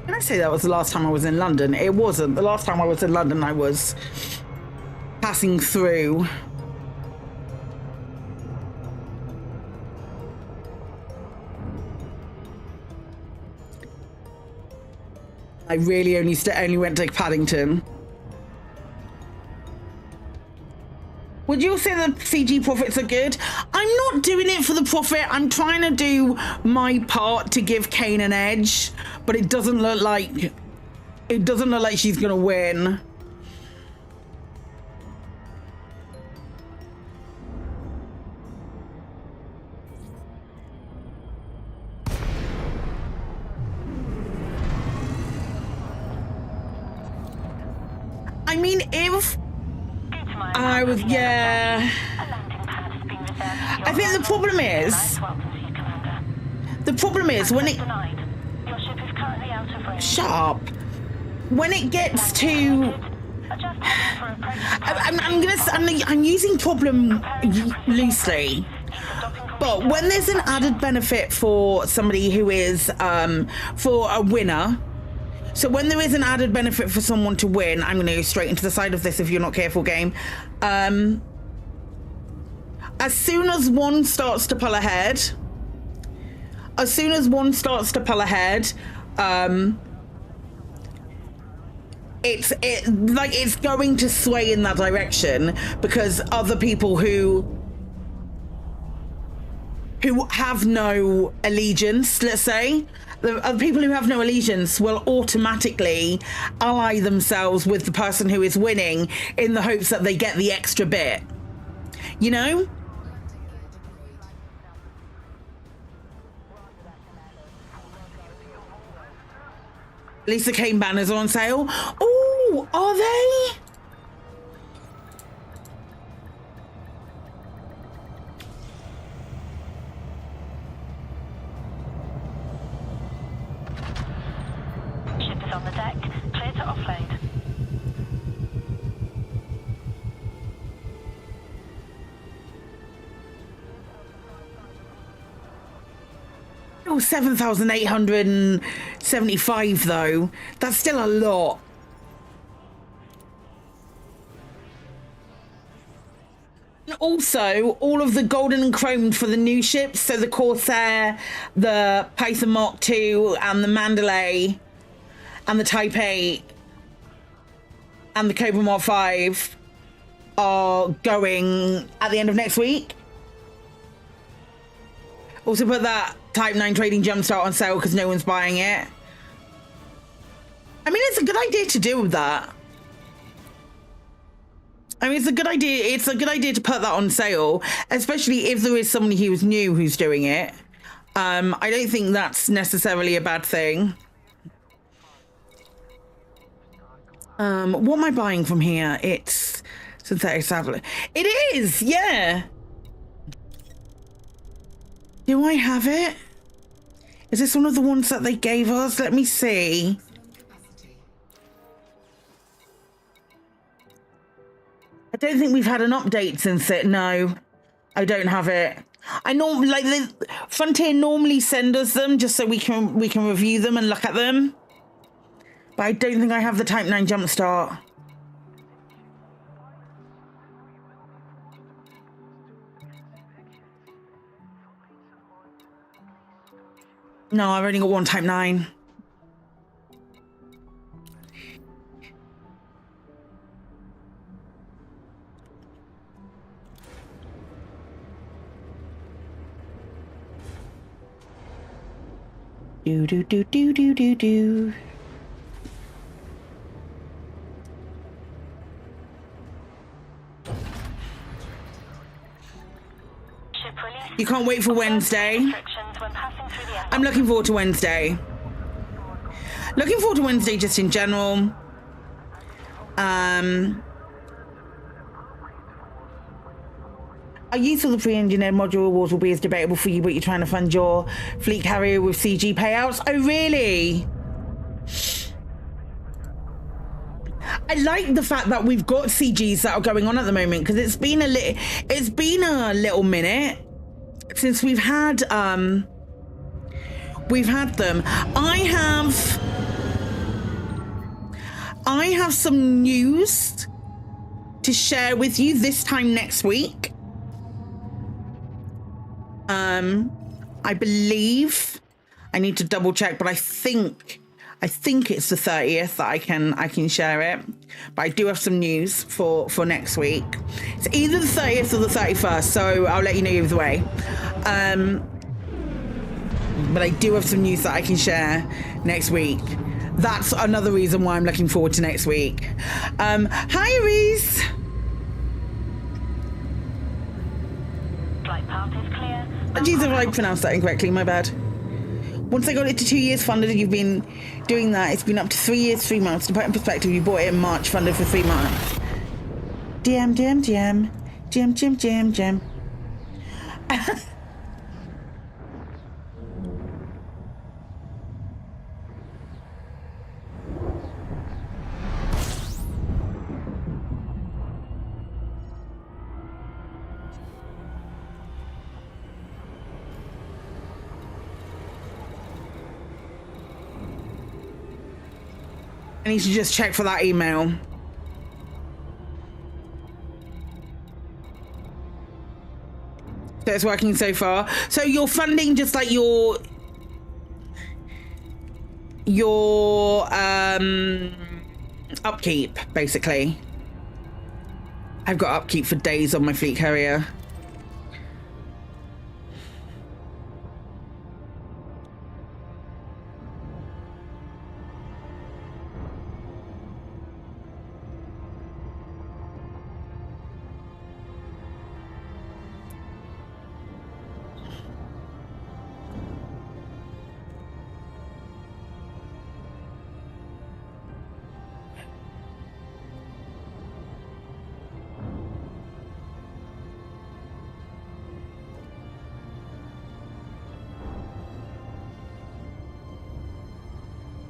Can I say that was the last time I was in London? It wasn't. The last time I was in London, I was passing through. I really only went to Paddington. Would you say the CG profits are good? I'm not doing it for the profit. I'm trying to do my part to give Kane an edge, but it doesn't look like she's gonna win. I mean, if I was, yeah. I think the problem is when it sharp when it gets to I'm using problem loosely, but when there's an added benefit for somebody who is for a winner. So when there is an added benefit for someone to win, I'm going to go straight into the side of this if you're not careful, game. As soon as one starts to pull ahead, it's going to sway in that direction, because other people who have no allegiance, let's say, the other people who have no allegiance will automatically ally themselves with the person who is winning in the hopes that they get the extra bit. You know? Lisa Kane banners are on sale. Oh, are they? Ship is on the deck. Clear to offload. Oh, 7,875 though. That's still a lot. And also, all of the golden and chromed for the new ships, so the Corsair, the Python Mark II, and the Mandalay, and the Type 8, and the Cobra Mark 5 are going at the end of next week. Also put that Type 9 trading jumpstart on sale because no one's buying it. I mean, it's a good idea to do that. I mean, it's a good idea. It's a good idea to put that on sale, especially if there is somebody who's new who's doing it. I don't think that's necessarily a bad thing. What am I buying from here? It's synthetic sapphire. It is, yeah. Do I have it? Is this one of the ones that they gave us? Let me see. I don't think we've had an update since it. No, I don't have it. I normally, like, the Frontier normally send us them just so we can review them and look at them. But I don't think I have the Type 9 Jumpstart. No, I've only got one Type 9. Do do do do do do do. You can't wait for Wednesday. I'm looking forward to Wednesday. Looking forward to Wednesday just in general. How useful the pre-engineered module awards will be is debatable for you, but you're trying to fund your fleet carrier with CG payouts. Oh, really? I like the fact that we've got CGs that are going on at the moment, because it's been a little minute since we've had them. I have some news to share with you this time next week. I believe, I need to double check, but I think it's the 30th that I can share it. But I do have some news for next week. It's either the 30th or the 31st, so I'll let you know either way. But I do have some news that I can share next week. That's another reason why I'm looking forward to next week. Hi, Reese. Flight path is clear. Oh, Jesus, I pronounced that incorrectly, my bad. Once I got it to 2 years funded, and you've been doing that, it's been up to 3 years, 3 months. To put it in perspective, you bought it in March, funded for 3 months. DM. I need to just check for that email. So it's working so far. So you're funding just like your upkeep, basically. I've got upkeep for days on my fleet carrier.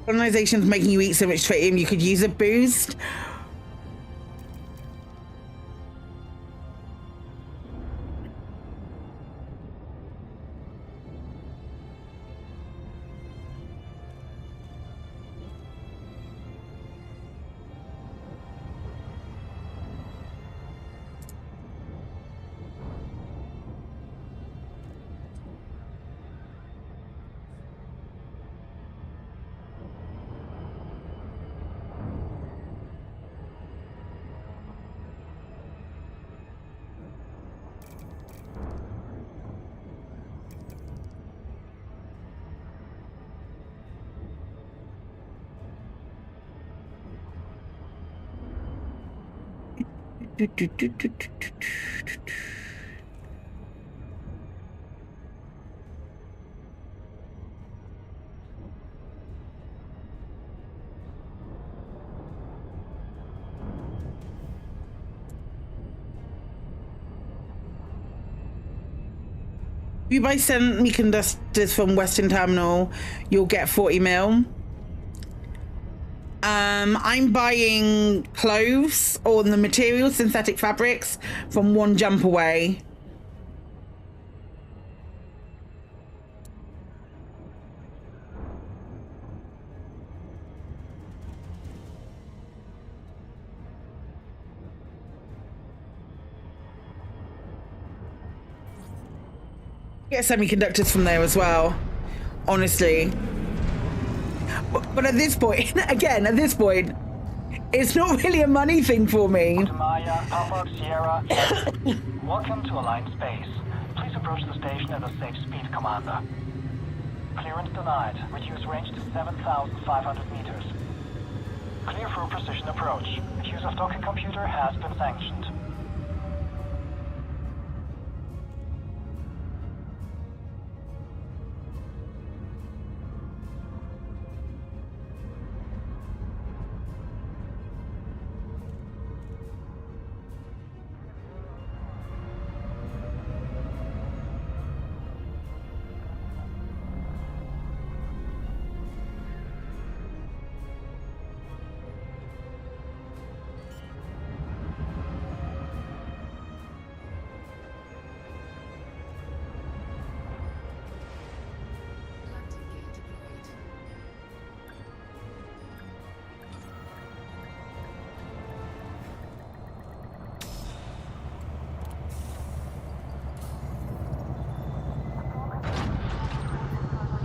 Colonization's making you eat so much tritium you could use a boost. you buy semiconductors from Western Terminal, you'll get 40 mil. I'm buying clothes or the materials, synthetic fabrics, from One Jump Away. Get semiconductors from there as well, honestly. But at this point, again, at this point, it's not really a money thing for me. Maya, Papa, Sierra, welcome to Aligned Space. Please approach the station at a safe speed, Commander. Clearance denied. Reduce range to 7,500 meters. Clear for precision approach. Use of docking computer has been sanctioned.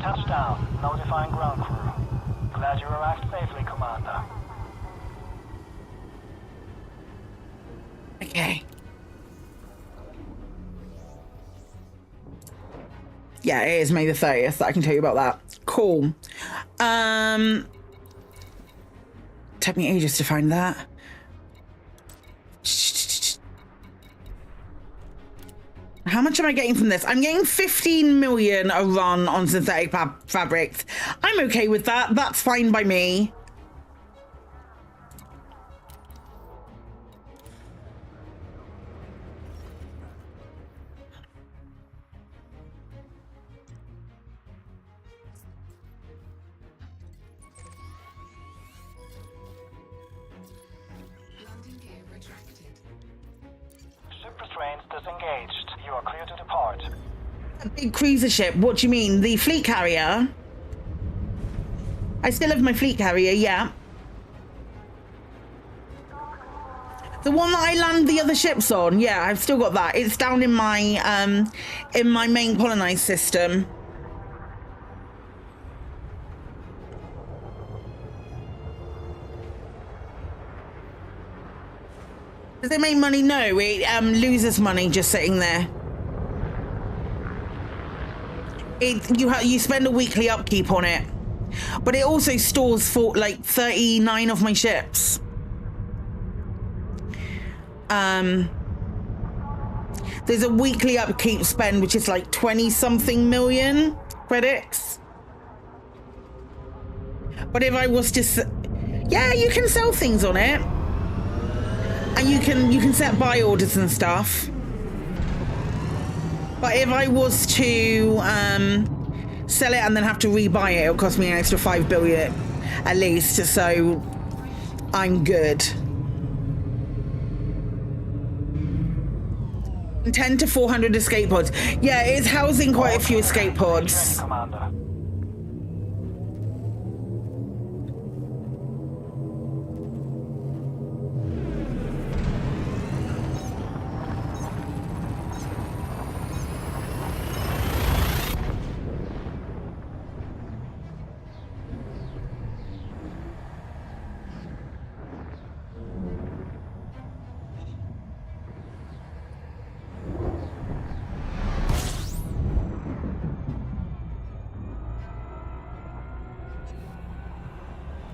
Touchdown. Notifying ground crew. Glad you arrived safely, Commander. Okay. Yeah, it is May the 30th. I can tell you about that. Cool. Took me ages to find that. How much am I getting from this? I'm getting 15 million a run on synthetic fabrics. I'm okay with that. That's fine by me. Ship restraints disengaged. You are clear to depart. A big cruiser ship? What do you mean? The fleet carrier? I still have my fleet carrier, yeah. The one that I land the other ships on, yeah, I've still got that. It's down in my main colonized system. Does it make money? No, it loses money just sitting there. You spend a weekly upkeep on it, but it also stores for like 39 of my ships. There's a weekly upkeep spend, which is like 20 something million credits. But if I was to, yeah, you can sell things on it. And you can set buy orders and stuff. But if I was to sell it and then have to rebuy it, it'll cost me an extra 5 billion at least. So I'm good. 10 to 400 escape pods. Yeah, it's housing quite a few escape pods.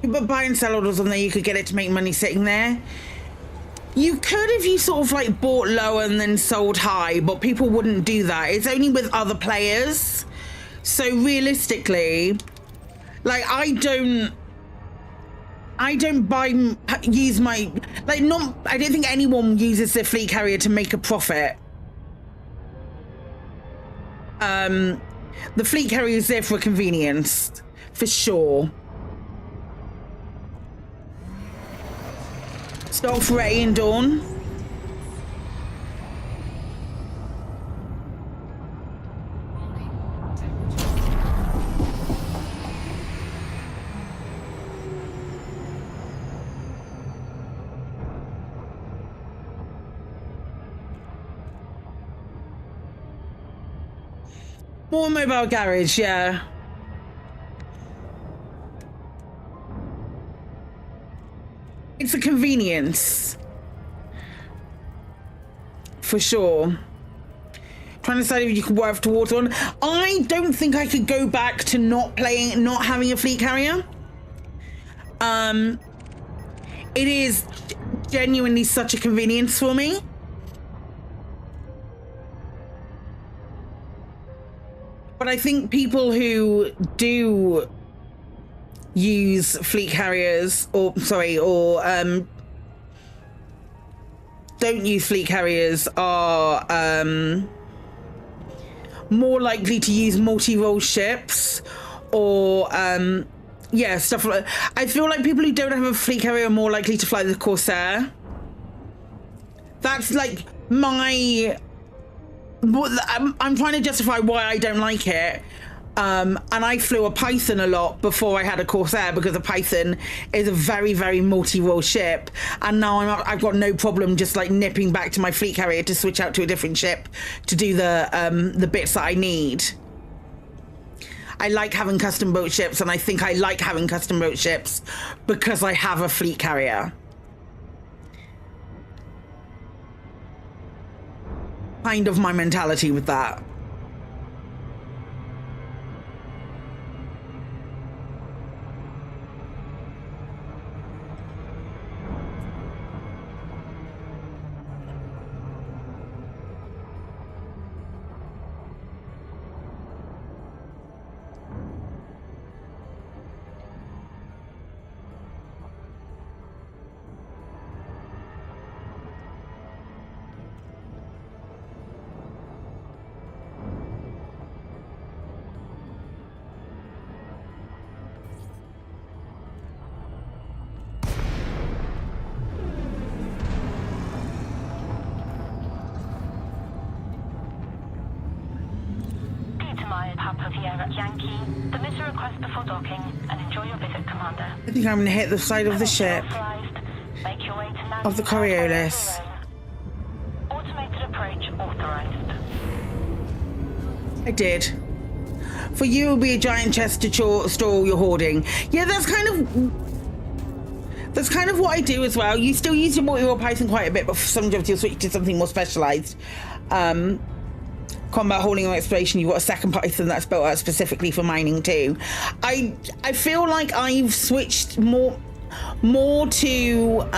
But buy and sell orders on there, you could get it to make money sitting there. You could if you sort of like bought low and then sold high, but people wouldn't do that. It's only with other players. So realistically, like I don't use my, like I don't think anyone uses their fleet carrier to make a profit. The fleet carrier is there for convenience, for sure. Stop for Ray and Dawn. More mobile garage, yeah. It's a convenience. For sure. Trying to decide if you can work towards one. I don't think I could go back to not having a fleet carrier. It is genuinely such a convenience for me. But I think people who do use fleet carriers, don't use fleet carriers, are more likely to use multi-role ships, or yeah, stuff like. I feel like people who don't have a fleet carrier are more likely to fly the Corsair. That's like my. I'm trying to justify why I don't like it. And I flew a Python a lot before I had a Corsair, because a Python is a very, very multi-role ship. And now I've got no problem just like nipping back to my fleet carrier to switch out to a different ship to do the bits that I need. I like having custom built ships, and I think I like having custom built ships because I have a fleet carrier. Kind of my mentality with that. Yankee, submit a request before docking and enjoy your visit, Commander. I think I'm going to hit the side of the ship. Make your way to Of the Coriolis. Automated approach authorized. I did. For you, it will be a giant chest to store all your hoarding. Yeah, that's kind of what I do as well. You still use your multi-role Python quite a bit, but for some jobs you'll switch to something more specialized. Combat hauling or exploration, you've got a second Python that's built out specifically for mining too. I feel like I've switched more to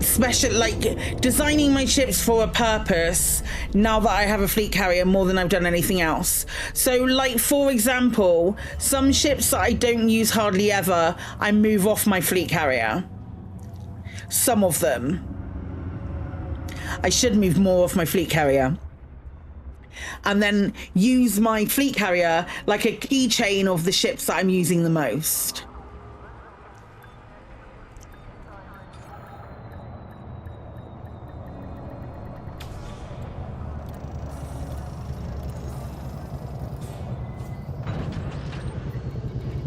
special, like designing my ships for a purpose now that I have a fleet carrier, more than I've done anything else. So like, for example, some ships that I don't use hardly ever, I move off my fleet carrier. Some of them. I should move more off my fleet carrier. And then use my fleet carrier like a keychain of the ships that I'm using the most.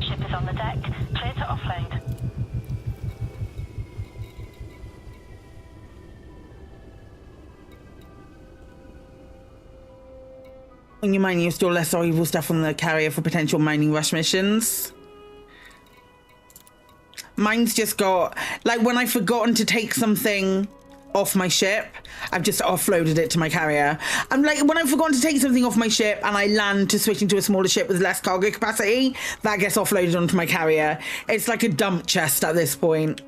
Ship is on the deck. Clear to offload. When you're mining, you store less valuable stuff on the carrier for potential mining rush missions. Mine's just got, like, when I've forgotten to take something off my ship, I've just offloaded it to my carrier. I'm like, when I've forgotten to take something off my ship and I land to switch into a smaller ship with less cargo capacity, that gets offloaded onto my carrier. It's like a dump chest at this point.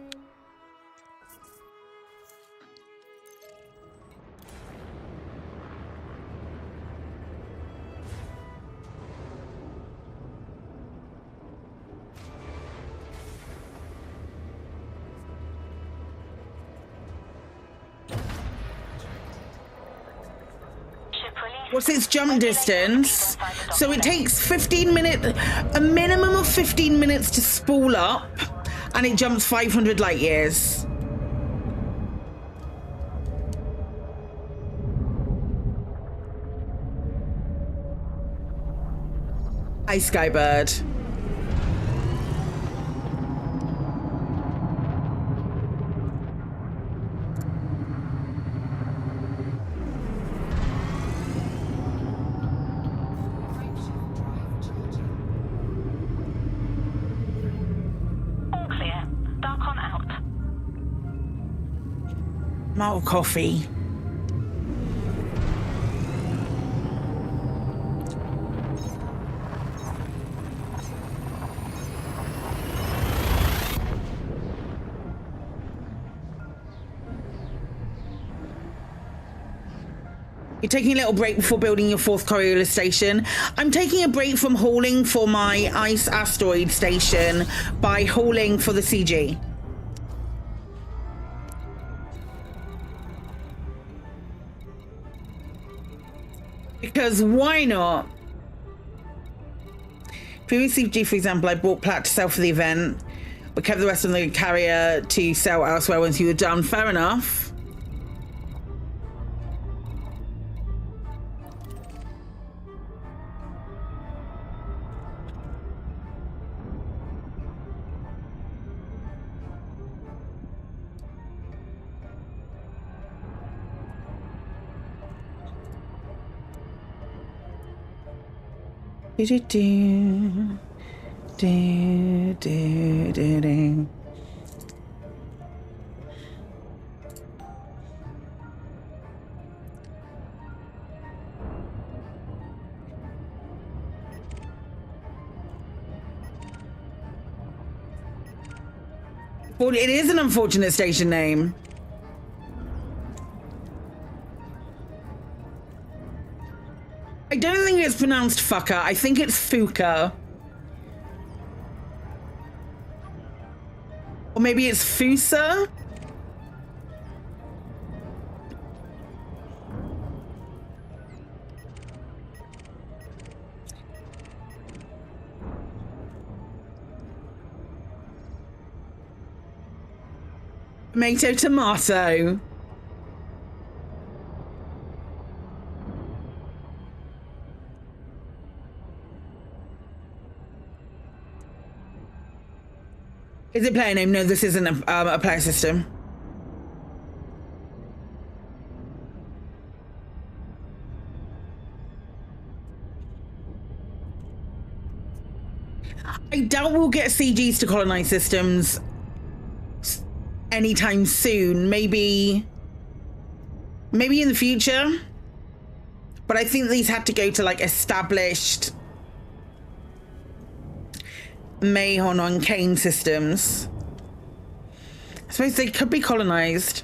What's its jump distance? So it takes 15 minutes, a minimum of 15 minutes to spool up, and it jumps 500 light years. Hi, Skybird. I'm out of coffee. You're taking a little break before building your 4th Coriolis station. I'm taking a break from hauling for my ice asteroid station by hauling for the CG. Because why not? Previously, CG, for example, I bought Platt to sell for the event, but kept the rest of the carrier to sell elsewhere once you were done. Fair enough. Do do do do do do. Well, it is an unfortunate station name. I don't think it's pronounced fucker. I think it's fuka. Or maybe it's fusa? Tomato, tomato. Is it player name? No, this isn't a player system. I doubt we'll get CGs to colonize systems anytime soon. Maybe in the future. But I think these had to go to like established Mahon on Kane systems. I suppose they could be colonized.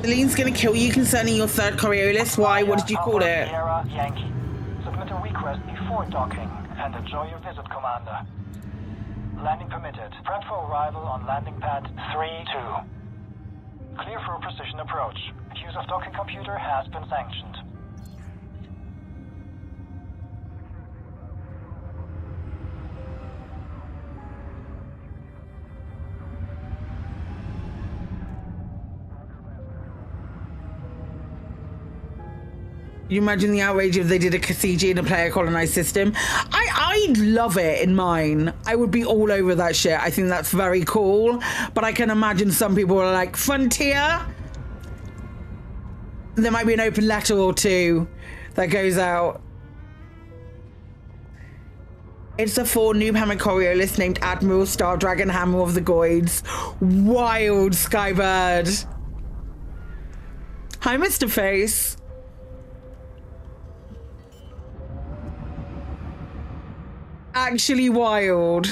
Celine's gonna kill you concerning your 3rd Coriolis. Why? What did you call it? Sierra Yankee. Submit a request before docking and enjoy your visit, Commander. Landing permitted. Prep for arrival on landing pad 3-2. Clear for a precision approach. Use of docking computer has been sanctioned. You imagine the outrage if they did a CG in a player colonized system. I'd love it in mine. I would be all over that shit. I think that's very cool. But I can imagine some people are like, Frontier? There might be an open letter or two that goes out. It's a 4 Noob Hammer Coriolis named Admiral Star Dragon Hammer of the Goids. Wild, Skybird. Hi, Mr. Face. Actually wild.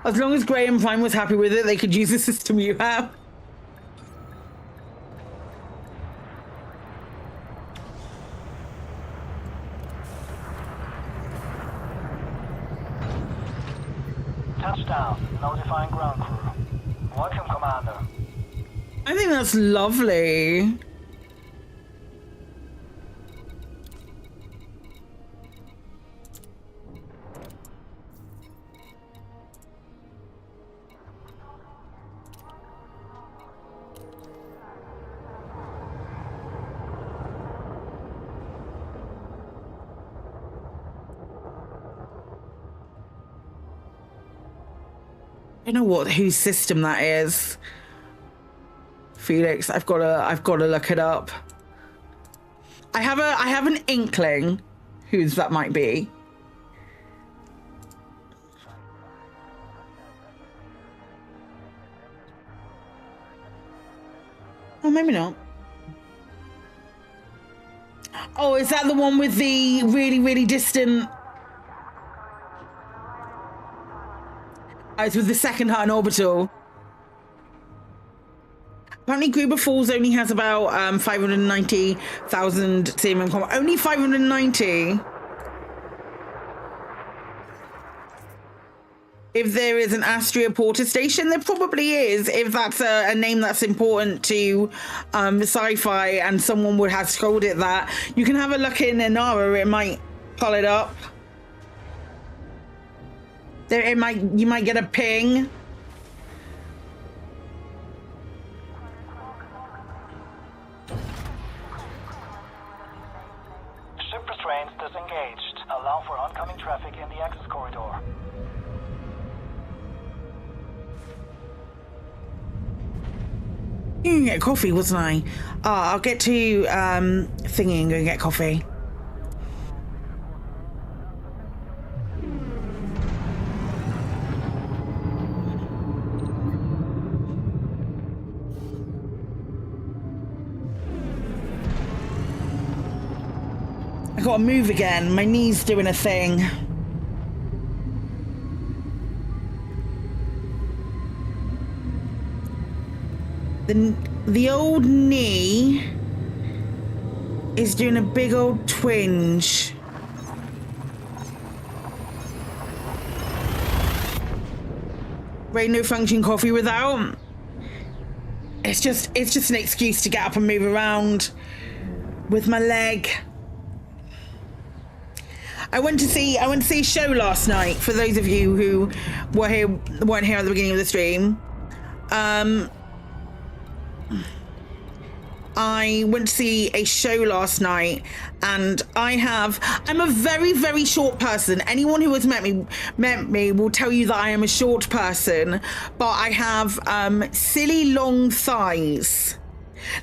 As long as Graham Prime was happy with it, they could use the system you have. Touchdown. Notifying ground crew. Welcome, Commander. I think that's lovely. I don't know whose system that is. Felix, I've gotta look it up. I have an inkling whose that might be. Oh, maybe not. Oh, is that the one with the really, really distant? It's with the second Hutton orbital. Apparently Gruber Falls only has about 590,000 CMM combat. Only 590. If there is an Astria Porter station, there probably is. If that's a name that's important to sci-fi and someone would have called it that. You can have a look in Inara, it might pull it up. You might get a ping. Ship restraints disengaged. Allow for oncoming traffic in the access corridor. You can get coffee, wasn't I? I'll get to thingy and go and get coffee. I gotta move again. My knee's doing a thing. The old knee is doing a big old twinge. Right, no function coffee without. It's just an excuse to get up and move around with my leg. I went to see a show last night. For those of you who weren't here at the beginning of the stream, I went to see a show last night, and I'm a very, very short person. Anyone who has met me will tell you that I am a short person, but I have silly long thighs.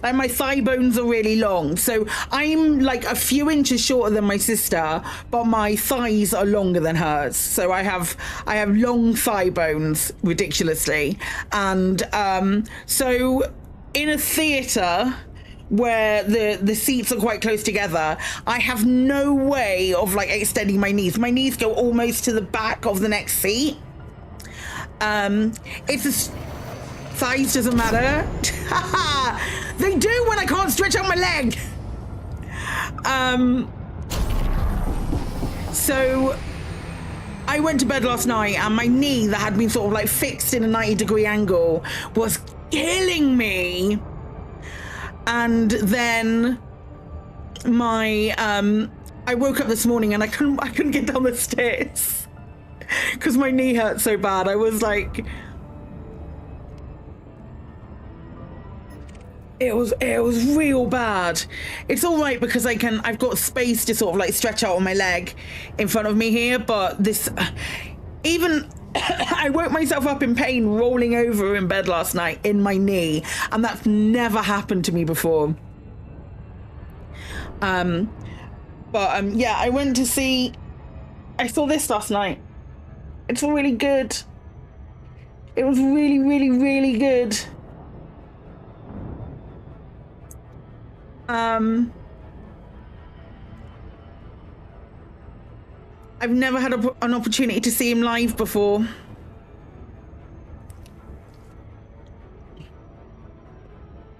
Like, my thigh bones are really long, so I'm like a few inches shorter than my sister, but my thighs are longer than hers. So I have long thigh bones, ridiculously. And so in a theatre where the seats are quite close together, I have no way of like extending my knees. My knees go almost to the back of the next seat. Thighs doesn't matter. They do when I can't stretch out my leg. So I went to bed last night, and my knee that had been sort of like fixed in a 90-degree angle was killing me. And then I woke up this morning and I couldn't get down the stairs because my knee hurt so bad. I was like, it was real bad. It's all right because I've got space to sort of like stretch out on my leg in front of me here, but this even I woke myself up in pain rolling over in bed last night in my knee, and that's never happened to me before. Yeah, I saw this last night. It's really good. It was really, really, really good. I've never had an opportunity to see him live before.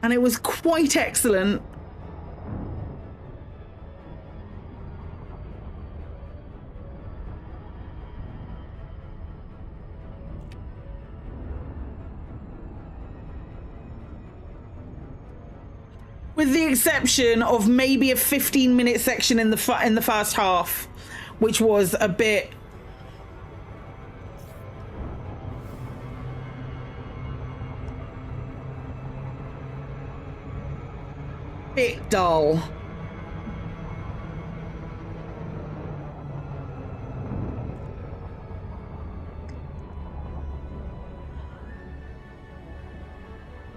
And it was quite excellent. With the exception of maybe a 15-minute section in the first half, which was a bit dull.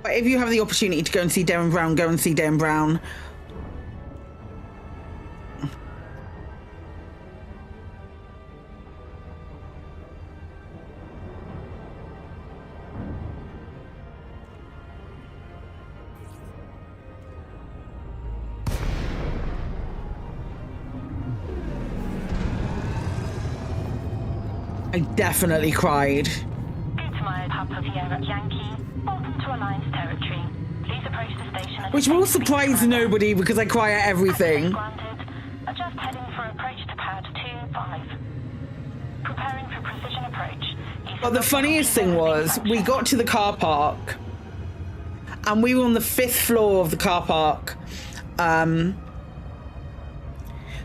But if you have the opportunity to go and see Darren Brown, go and see Darren Brown. I definitely cried. Which will surprise nobody because I cry at everything. Adjust heading for approach to pad 25. Preparing for precision approach. But the funniest thing was, we got to the car park and we were on the 5th floor of the car park.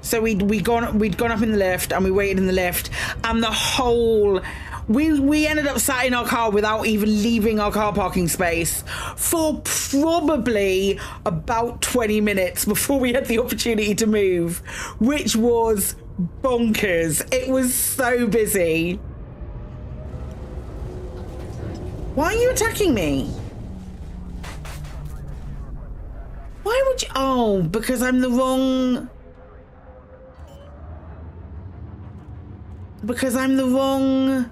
So we'd gone up in the lift and we waited in the lift, and the whole we ended up sat in our car without even leaving our car parking space for probably about 20 minutes before we had the opportunity to move, which was bonkers. It was so busy. Why are you attacking me? Why would you? Oh, because I'm the wrong... Because I'm the wrong...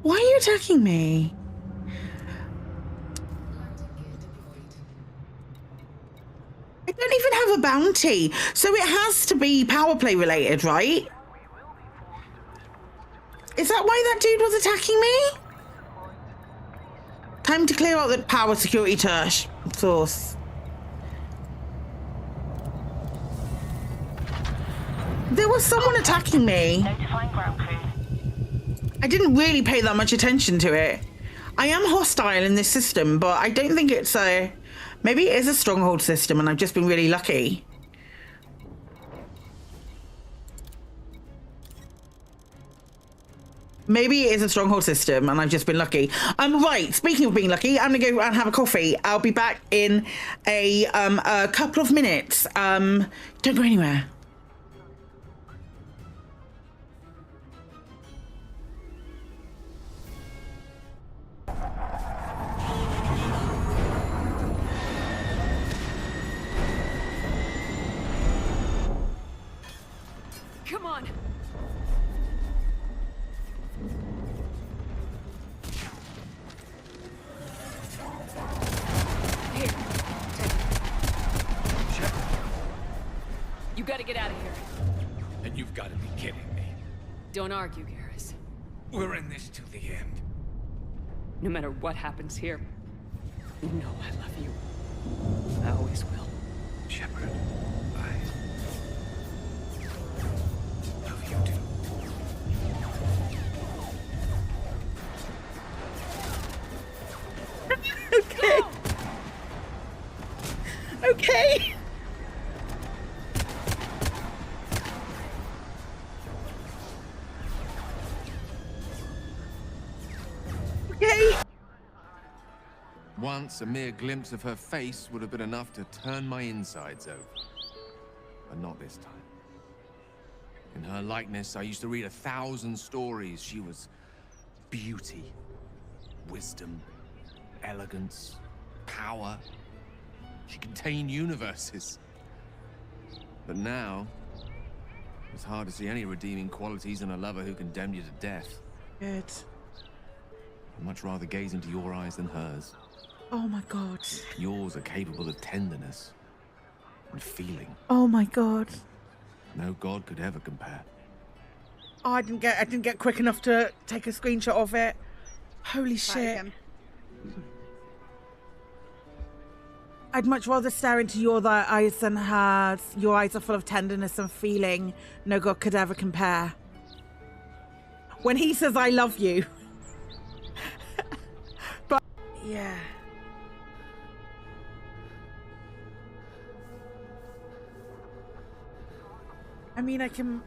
Why are you attacking me? I don't even have a bounty. So it has to be Powerplay related, right? Is that why that dude was attacking me? Time to clear out the power security source. There was someone attacking me. I didn't really pay that much attention to it. I am hostile in this system, but I don't think it's a... Maybe it is a stronghold system and I've just been really lucky. Maybe it is a stronghold system and I've just been lucky. Right, speaking of being lucky, I'm gonna go and have a coffee. I'll be back in a couple of minutes. Don't go anywhere. Come on. Here. You gotta get out of here. And you've got to be kidding me. Don't argue, Garrus. We're in this till the end. No matter what happens here, you know I love you. I always will. Shepard, I love you too. Okay. Okay. Okay. Once, a mere glimpse of her face would have been enough to turn my insides over. But not this time. In her likeness, I used to read 1,000 stories. She was beauty, wisdom, elegance, power. She contained universes. But now, it's hard to see any redeeming qualities in a lover who condemned you to death. Good. I'd much rather gaze into your eyes than hers. Oh my God. Yours are capable of tenderness and feeling. Oh my God. No god could ever compare. Oh, I didn't get quick enough to take a screenshot of it. Holy shit. I'd much rather stare into your eyes than hers. Your eyes are full of tenderness and feeling no god could ever compare. When he says, I love you. But, yeah. I mean, I can...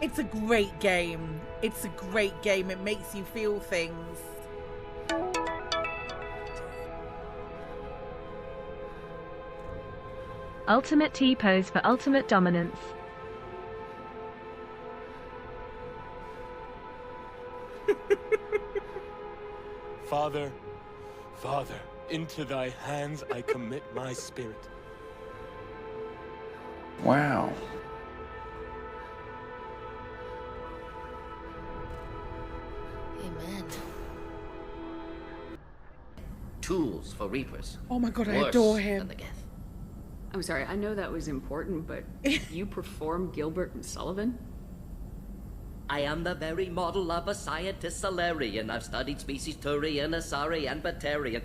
It's a great game. It's a great game. It makes you feel things. Ultimate T-pose for ultimate dominance. Father, Father, into thy hands I commit my spirit. Wow. Amen. Tools for Reapers. Oh my god, I Worse adore than him. the Geth. I'm sorry, I know that was important, but you perform Gilbert and Sullivan? I am the very model of a scientist Solarian. I've studied species Turian, Asari, and Batarian.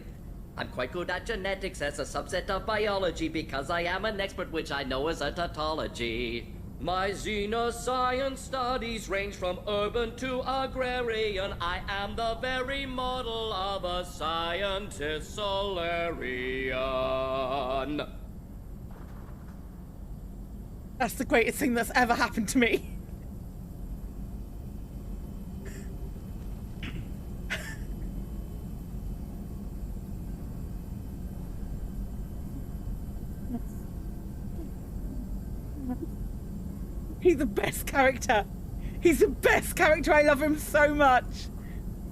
I'm quite good at genetics as a subset of biology because I am an expert, which I know is a tautology. My xenoscience studies range from urban to agrarian. I am the very model of a scientist Solarian. That's the greatest thing that's ever happened to me. He's the best character. He's the best character. I love him so much.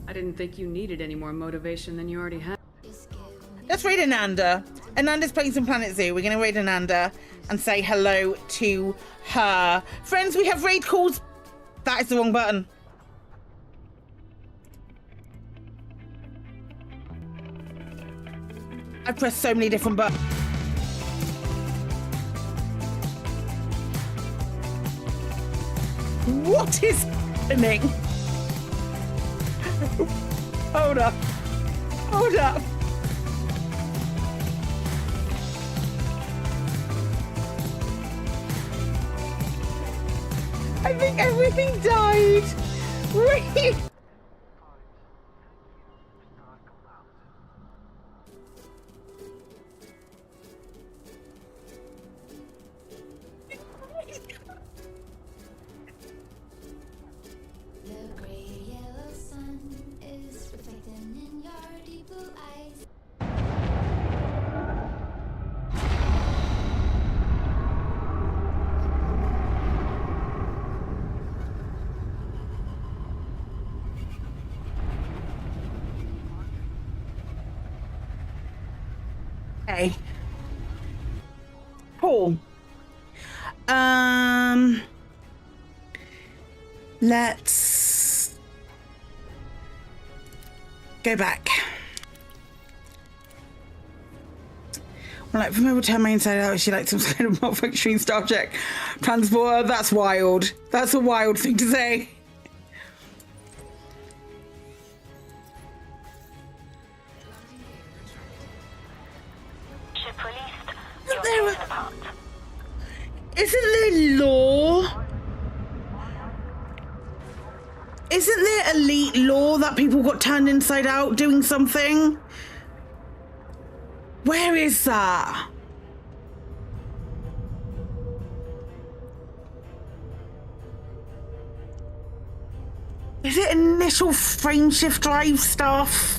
I didn't think you needed any more motivation than you already had. Let's raid Ananda. Ananda's playing some Planet Zoo. We're going to raid Ananda and say hello to her. Friends, we have raid calls. That is the wrong button. I pressed so many different buttons. What is happening? Hold up. Hold up. I think everything died. Wait. Okay. Cool. Let's go back. Well, like, from her return my inside out, she like some kind of malfunctioning starship transporter. That's wild. That's a wild thing to say. Isn't there law? Isn't there elite law that people got turned inside out doing something? Where is that? Is it initial frameshift drive stuff?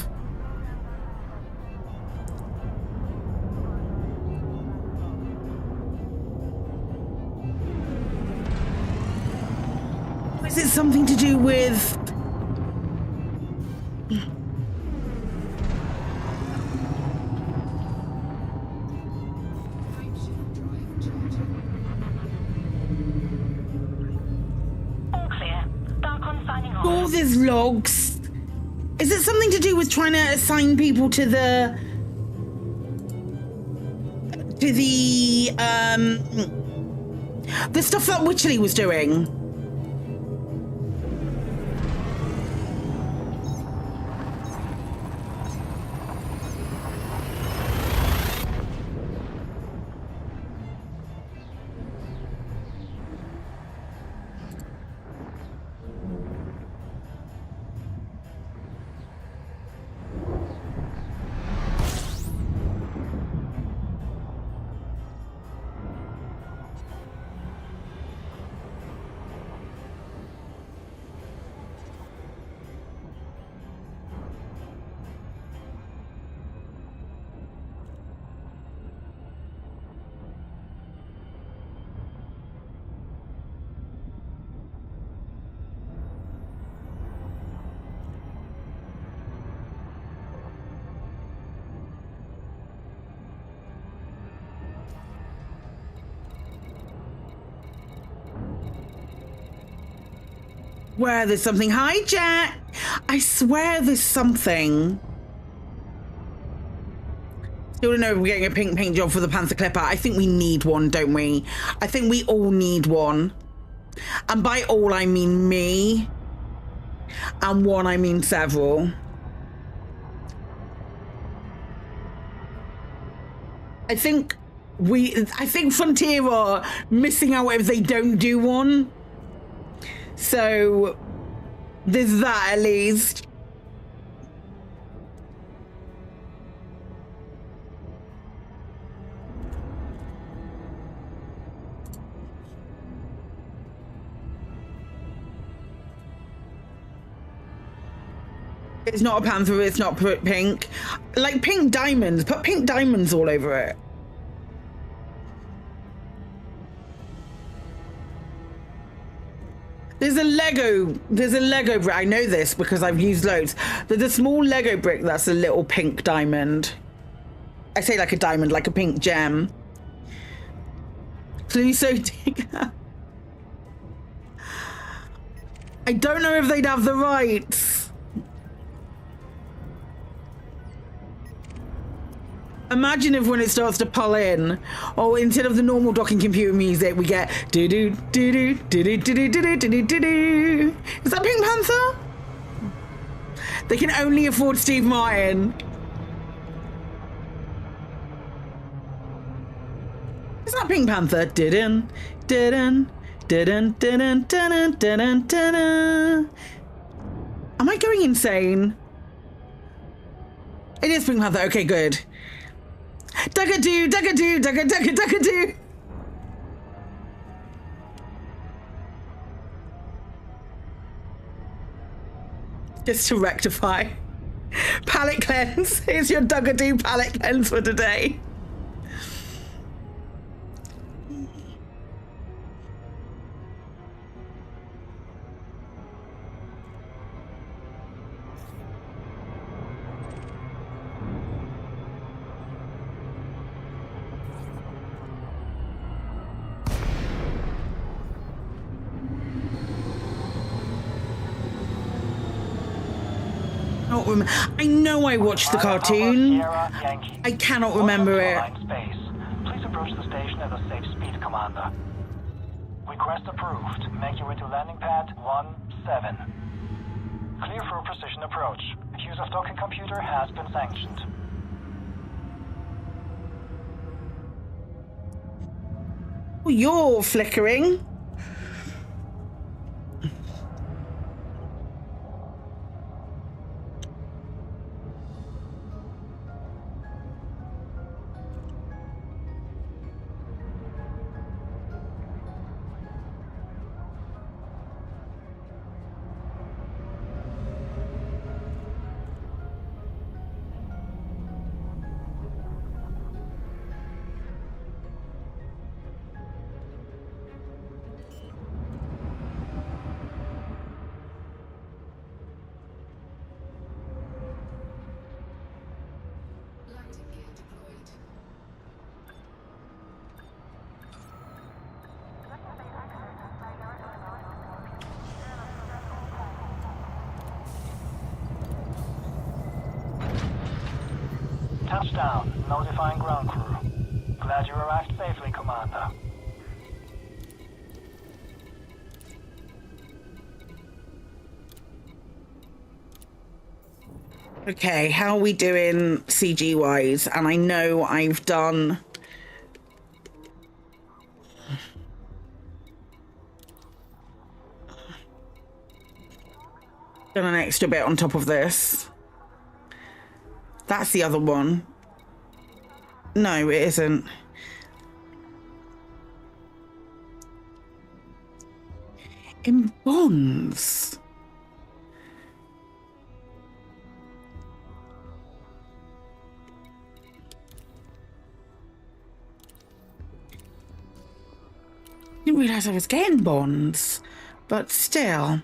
Is it something to do with... All clear. Darkon signing off. all these logs? Is it something to do with trying to assign people to the The stuff that Wycherley was doing. Where there's something. Hi, Jack. I swear there's something. Still don't know if we're getting a pink paint job for the Panther Clipper. I think we need one, don't we? I think we all need one. And by all, I mean me. And one, I mean several. I think Frontier are missing out if they don't do one. So there's that at least. It's not a panther, it's not pink. Like pink diamonds, put pink diamonds all over it. There's a Lego brick. I know this because I've used loads. There's a small Lego brick that's a little pink diamond. I say like a diamond, like a pink gem. Cluso Digger. I don't know if they'd have the rights. Imagine if when it starts to pull in, or instead of the normal docking computer music, we get do do do do do do do do do do do do. Is that Pink Panther? They can only afford Steve Martin. Is that Pink Panther? Didn't, didn't, didn't, didn't, didn't, didn't, didn't. Am I going insane? It is Pink Panther. Okay, good. Dugga-doo, dugga-doo, dugga-dugga, dugga-doo. Just to rectify. Palette cleanse. Here's your dugga-doo palette cleanse for today. I know I watched the cartoon. I cannot remember it. Please approach the station at a safe speed, Commander. Request approved. Make your way to landing pad 17. Clear for precision approach. Use of docking computer has been sanctioned. Oh, you're flickering. Touchdown. Notifying ground crew. Glad you arrived safely, Commander. Okay, how are we doing CG wise? And I know I've done an extra bit on top of this. That's the other one. No, it isn't. In bonds. Didn't realise I was getting bonds, but still.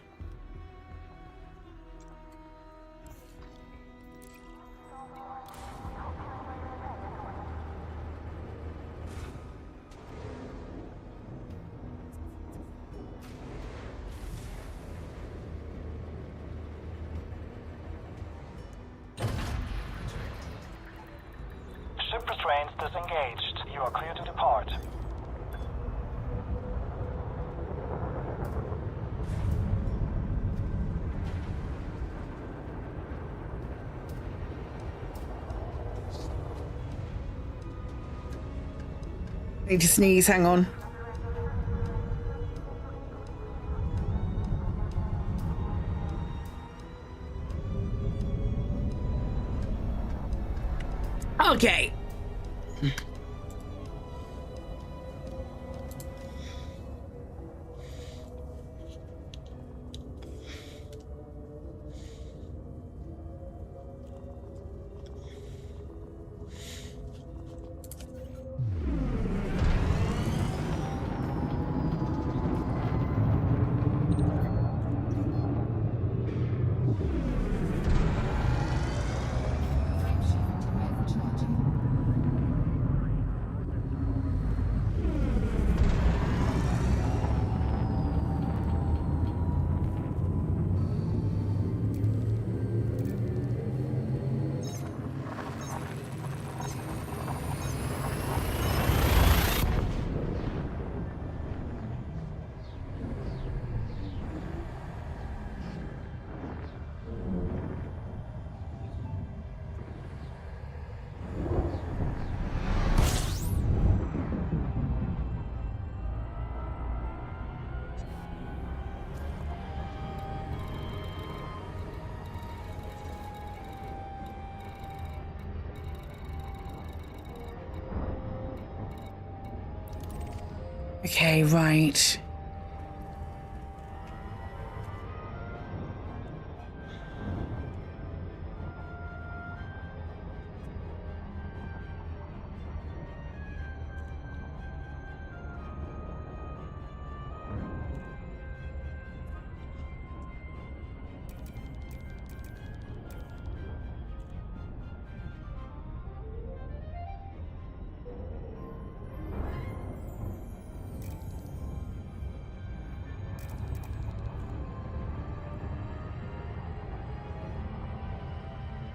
Ship restraints disengaged. You are clear to depart. I need to sneeze, hang on. Okay. Okay, right.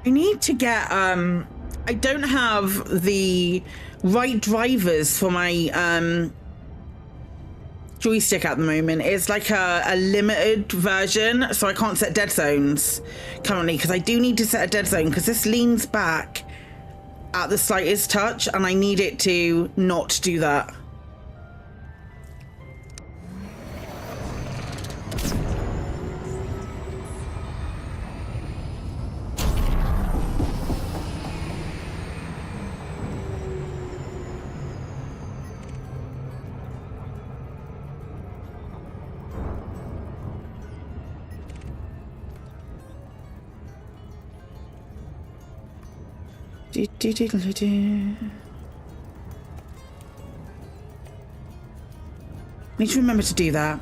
I need to get, I don't have the right drivers for my, joystick at the moment. It's like a limited version, so I can't set dead zones currently, because I do need to set a dead zone, because this leans back at the slightest touch, and I need it to not do that. Need to remember to do that.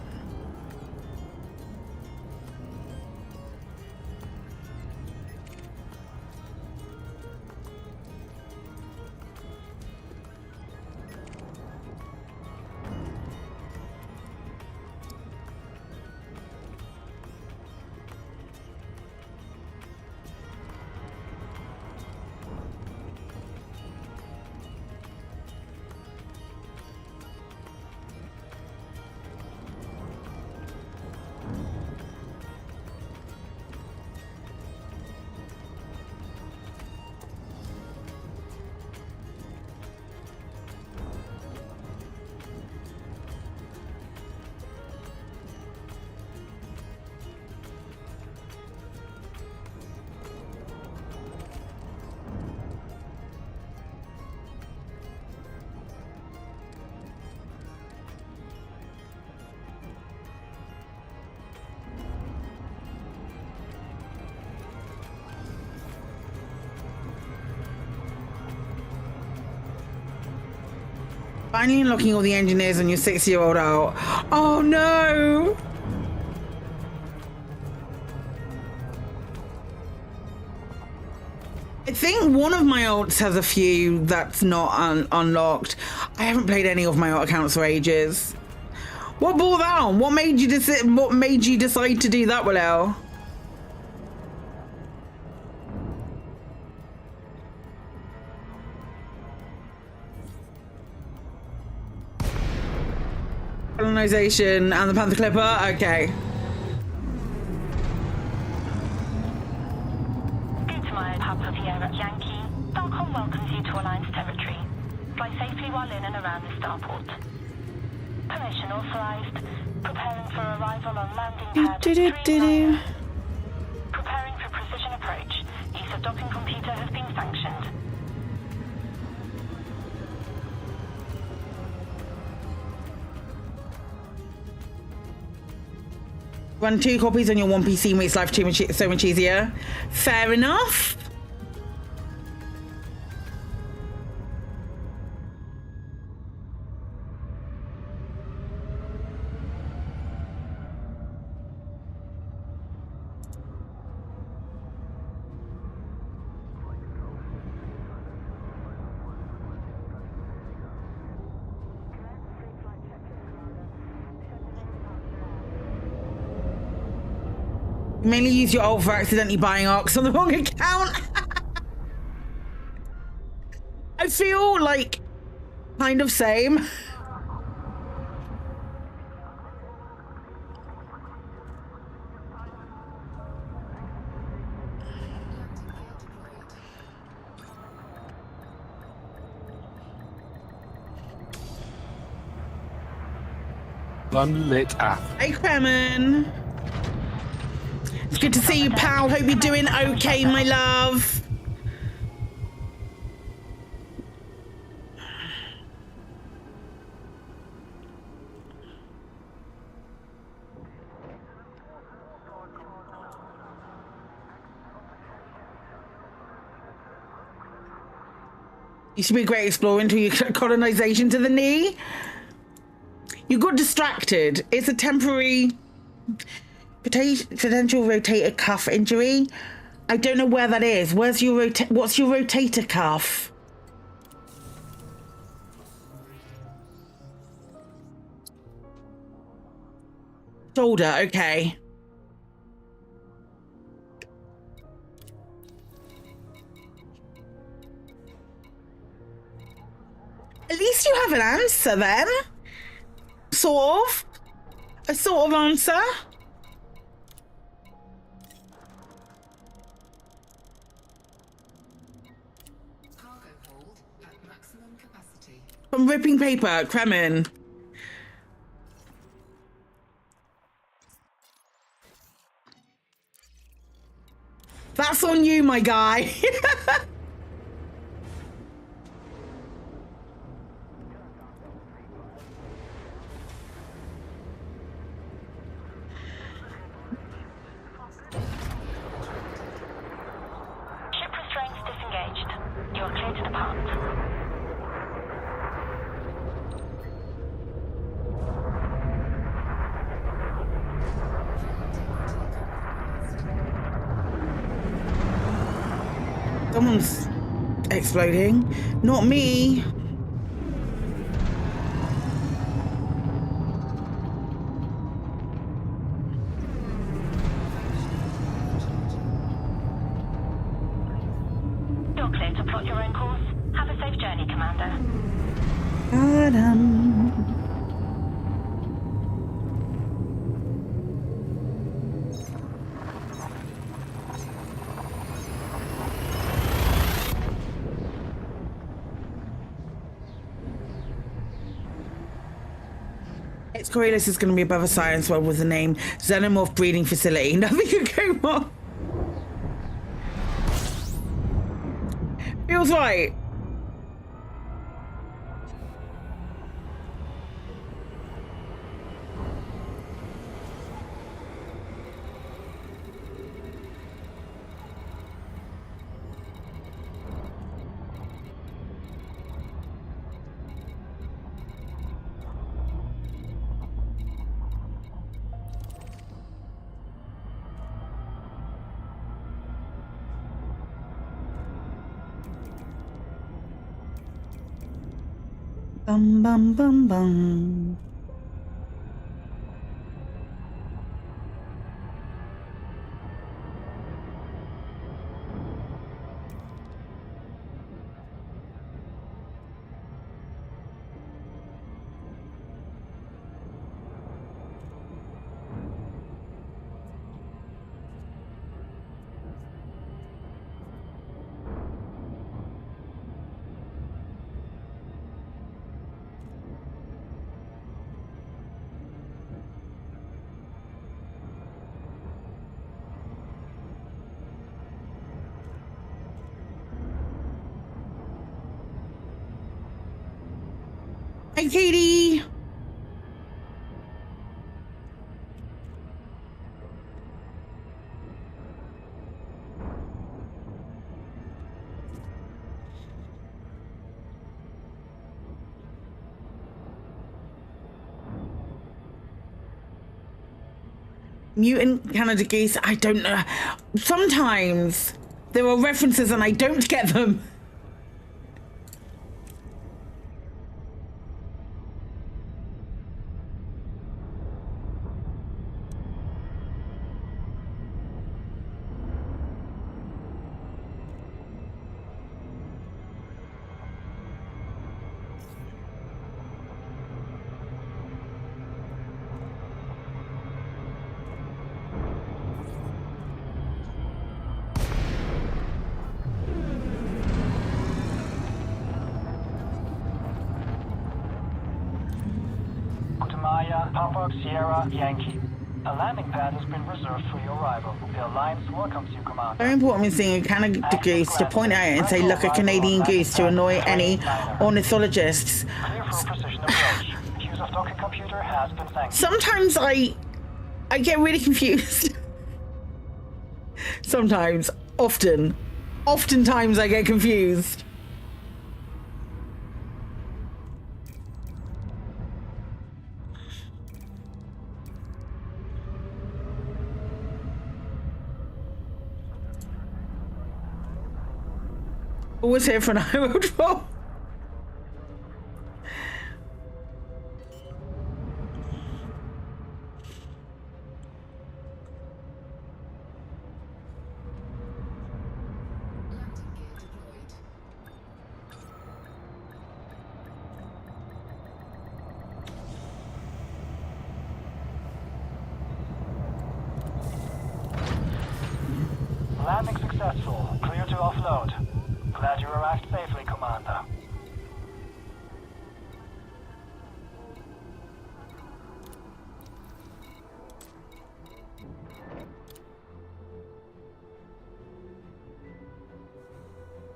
Finally unlocking all the engineers on your 6-year-old out. Oh no! I think one of my alts has a few that's not unlocked. I haven't played any of my alt accounts for ages. What brought that on? What made you decide to do that, Willel? Colonization and the Panther Clipper? Okay. Yankee, Darkholm welcomes you to Alliance territory. Fly safely while in and around the starport. Permission authorized. Preparing for arrival on landing pad 39. Preparing for precision approach. Use of docking computer has been sanctioned. Run 2 copies on your one PC makes life so much easier. Fair enough. Mainly use your ult for accidentally buying arcs on the wrong account. I feel like kind of same. Unlit app. Hey, Kremen. It's good to see you, pal. Hope you're doing okay, my love. You should be a great explorer until you colonization to the knee. You got distracted. It's a temporary potential rotator cuff injury. I don't know where that is. What's your rotator cuff? Shoulder, okay. At least you have an answer then. Sort of. A sort of answer. From ripping paper, Kremen. That's on you, my guy. Ship restraints disengaged. You are clear to depart. Someone's exploding. Not me. You're clear to plot your own course. Have a safe journey, Commander. Coriolis is going to be above a science world with the name Xenomorph Breeding Facility. Nothing could go wrong. Feels right. Bum bum bum bum. Hi, Katie. Mutant Canada geese. I don't know. Sometimes there are references and I don't get them. Papa Sierra Yankee. A landing pad has been reserved for your arrival. The Alliance welcomes you, Commander. Very important when seeing a Canada goose to point out and say, look, a Canadian goose, to annoy any ornithologists. Clear for precision approach. Use of docking computer has been sanctioned. Sometimes I get really confused. Sometimes. Oftentimes I get confused. Always here for an eye roll. Landing successful. Clear to offload. Glad you arrived safely, Commander.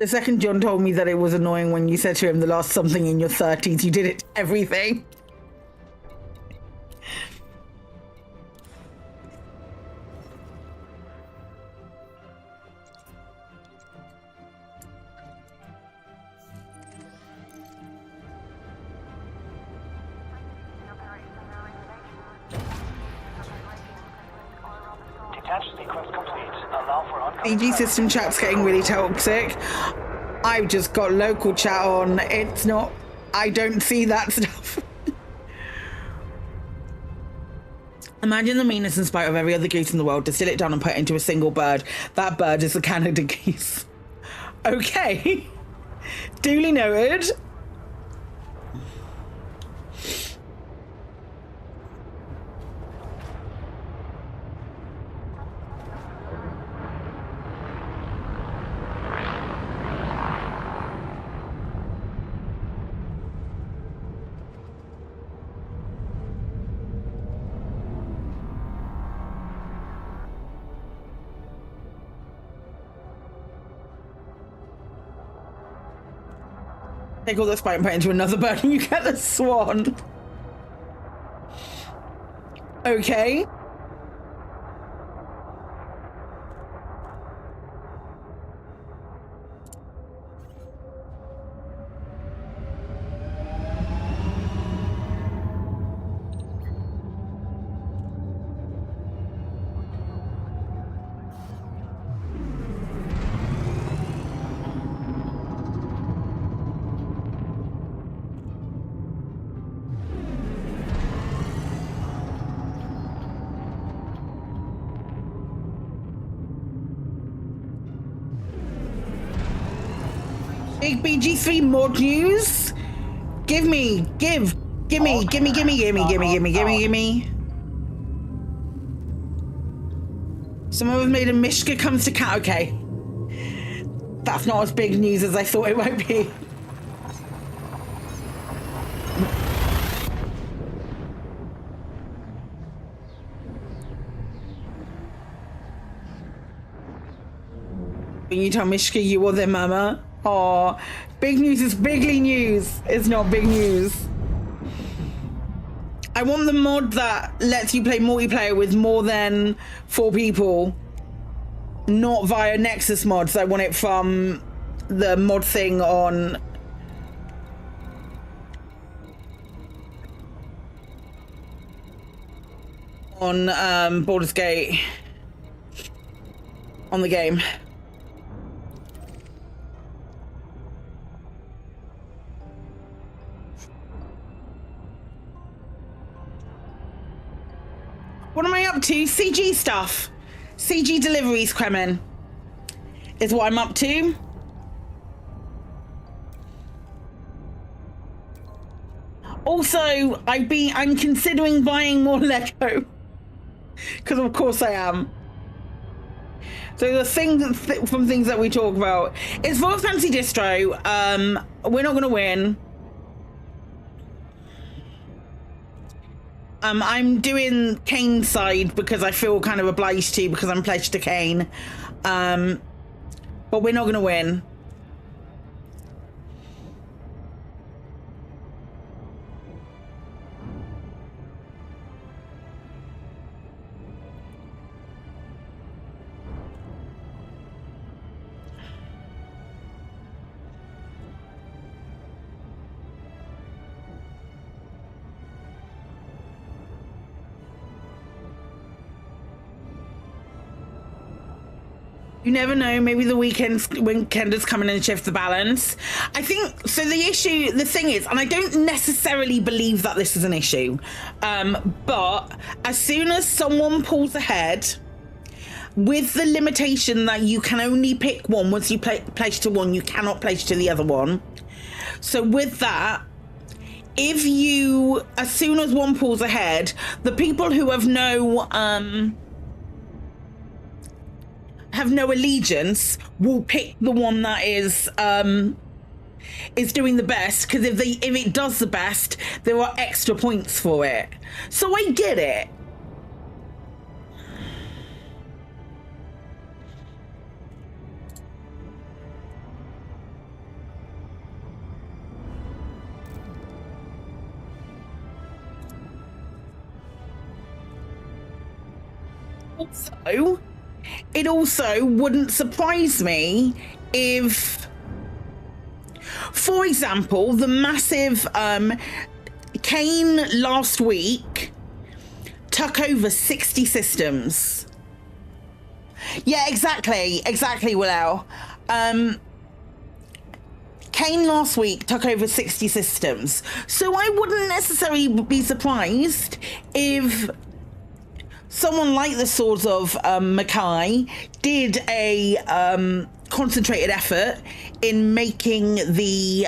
The second John told me that it was annoying when you said to him the last something in your 30s, you did it to everything. EG system chat's getting really toxic. I've just got local chat on. It's not, I don't see that stuff. Imagine the meanness and spite of every other goose in the world, distill it down and put it into a single bird. That bird is the Canada geese. Okay. Duly noted. Take all the spite and put it into another bird and you get the swan. Okay. Big BG3 mod news. Gimme. Someone have made a Mishka comes to cat. Okay. That's not as big news as I thought it might be. When you tell Mishka you are their mama. Oh, big news is bigly news. It's not big news. I want the mod that lets you play multiplayer with more than 4 people. Not via Nexus mods. I want it from the mod thing on Baldur's Gate on the game. What am I up to? CG stuff. CG deliveries, Kremen, is what I'm up to. Also, I'm considering buying more Lego. Because of course I am. So the thing from things that we talk about is Final Fantasy Distro. We're not gonna win. I'm doing Kane's side because I feel kind of obliged to because I'm pledged to Kane. But we're not gonna win. You never know, maybe the weekenders come in and shift the balance. I think, so the thing is, and I don't necessarily believe that this is an issue, but as soon as someone pulls ahead, with the limitation that you can only pick one, once you pledge to one, you cannot pledge to the other one. So with that, as soon as one pulls ahead, the people who have no allegiance will pick the one that is doing the best, because if it does the best, there are extra points for it. So I get it. Also, it also wouldn't surprise me if, for example, the massive Kane last week took over 60 systems. Yeah, exactly, Willow. Kane last week took over 60 systems. So I wouldn't necessarily be surprised if someone like the Swords of Makai did a concentrated effort in making the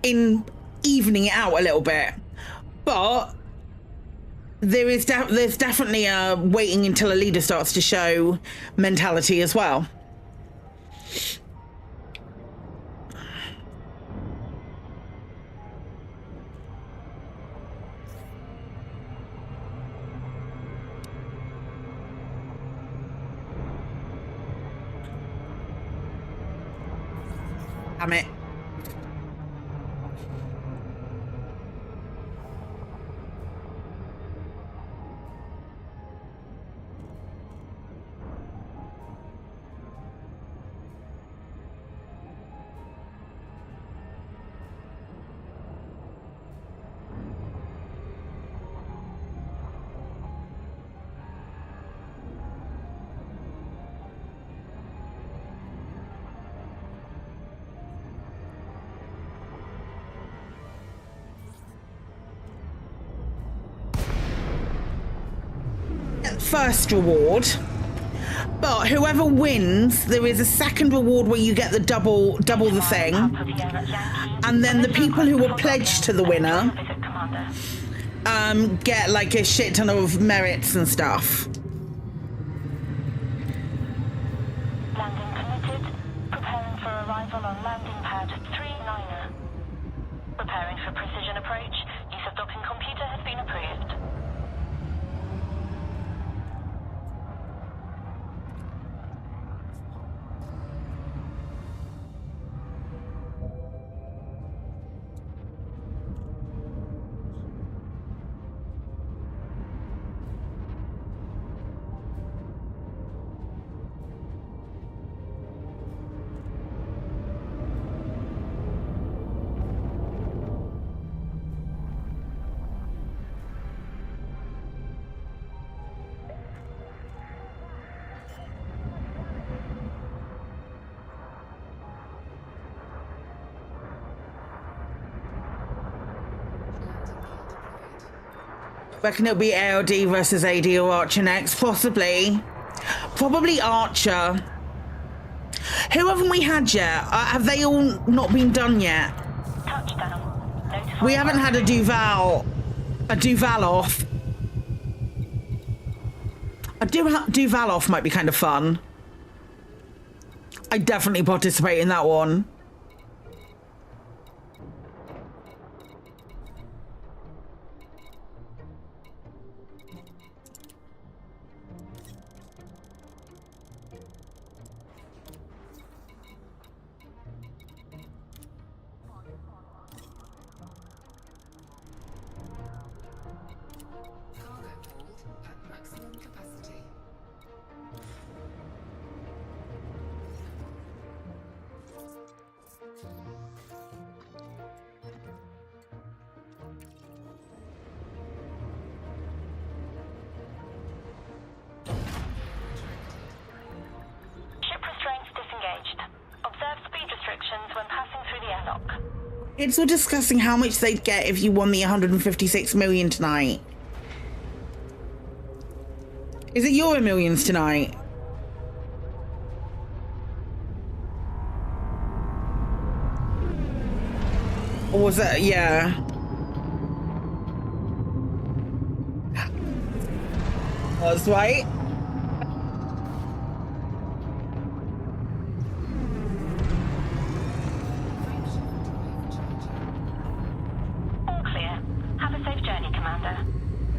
in evening it out a little bit, but there's definitely a waiting until a leader starts to show mentality as well. Damn it. First reward, But whoever wins, there is a second reward where you get the double the thing. And then the people who were pledged to the winner get like a shit ton of merits and stuff. Landing committed. Preparing for arrival on landing pad 39er. Preparing for precision approach. Use of docking computer has been approved. Reckon it'll be AOD versus AD or Archer next. Possibly. Probably Archer. Who haven't we had yet? Have they all not been done yet? We haven't had a Duval off. A Duval off might be kind of fun. I'd definitely participate in that one. It's all discussing how much they'd get if you won the 156 million tonight. Is it Euro Millions tonight? Or was it? Yeah. That's right.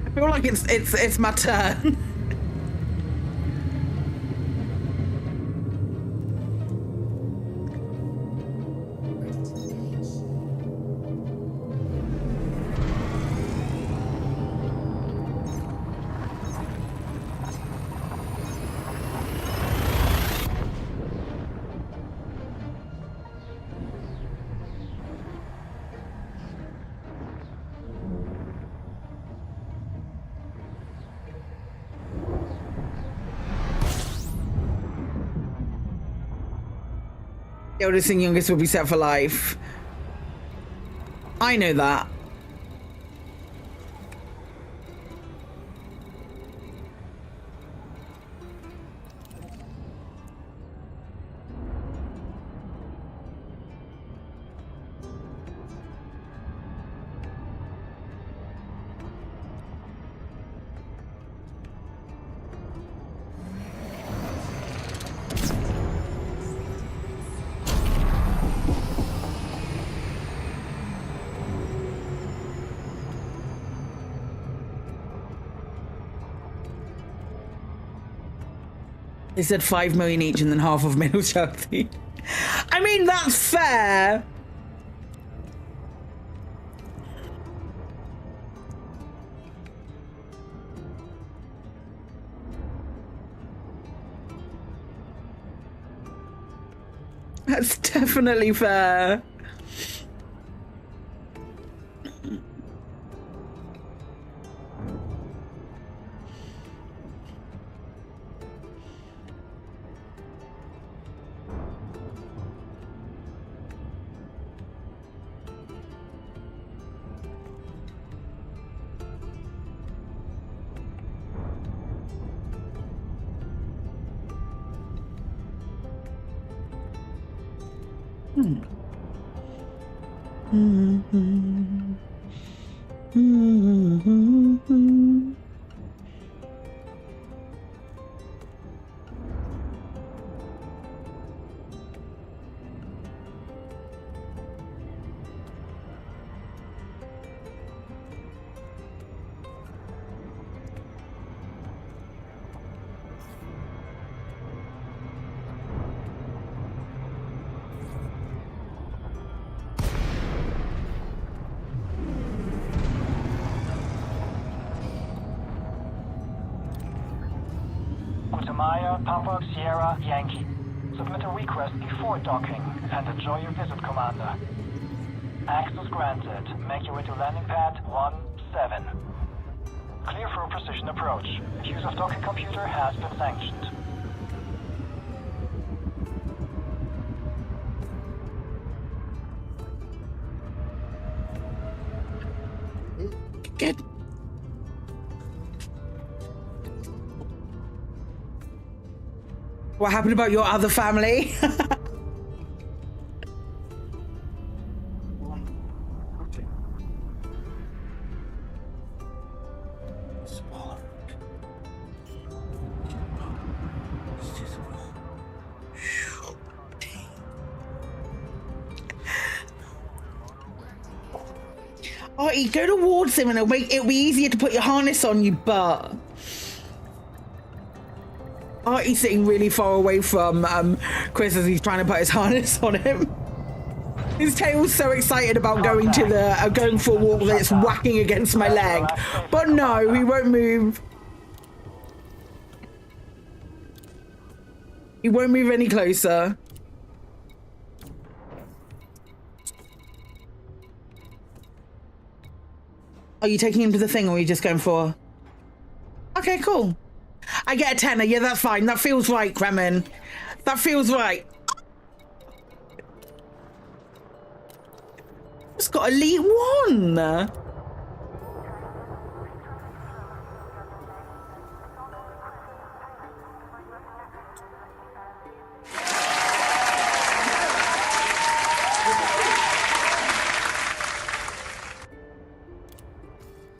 I feel like it's my turn. The oldest and youngest will be set for life. I know that. They said 5 million each and then half of Middle Chelsea. I mean, that's fair. That's definitely fair. Maya, Papa, Sierra, Yankee. Submit a request before docking and enjoy your visit, Commander. Access granted. Make your way to landing pad 17. Clear for a precision approach. Use of docking computer has been sanctioned. Good. What happened about your other family? Artie, go towards him and it'll be easier to put your harness on, you butt. Artie's sitting really far away from Chris as he's trying to put his harness on him. His tail's so excited about going to the going for a walk that it's whacking against my leg. But no, he won't move. He won't move any closer. Are you taking him to the thing or are you just going for... Okay, cool. I get a tenner. Yeah, that's fine. That feels right, Kremen. That feels right. It's got Elite 1.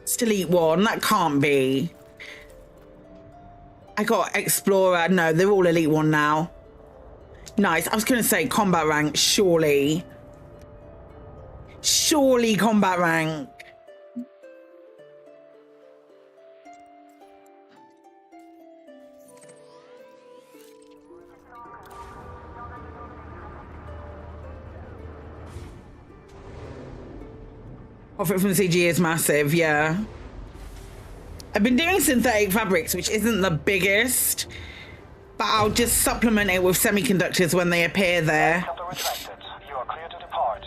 It's Elite 1. That can't be. I got Explorer. No, they're all Elite 1 now. Nice. I was going to say combat rank, surely. Surely combat rank. Profit from CG is massive, yeah. I've been doing synthetic fabrics, which isn't the biggest, but I'll just supplement it with semiconductors when they appear there. You are clear to depart.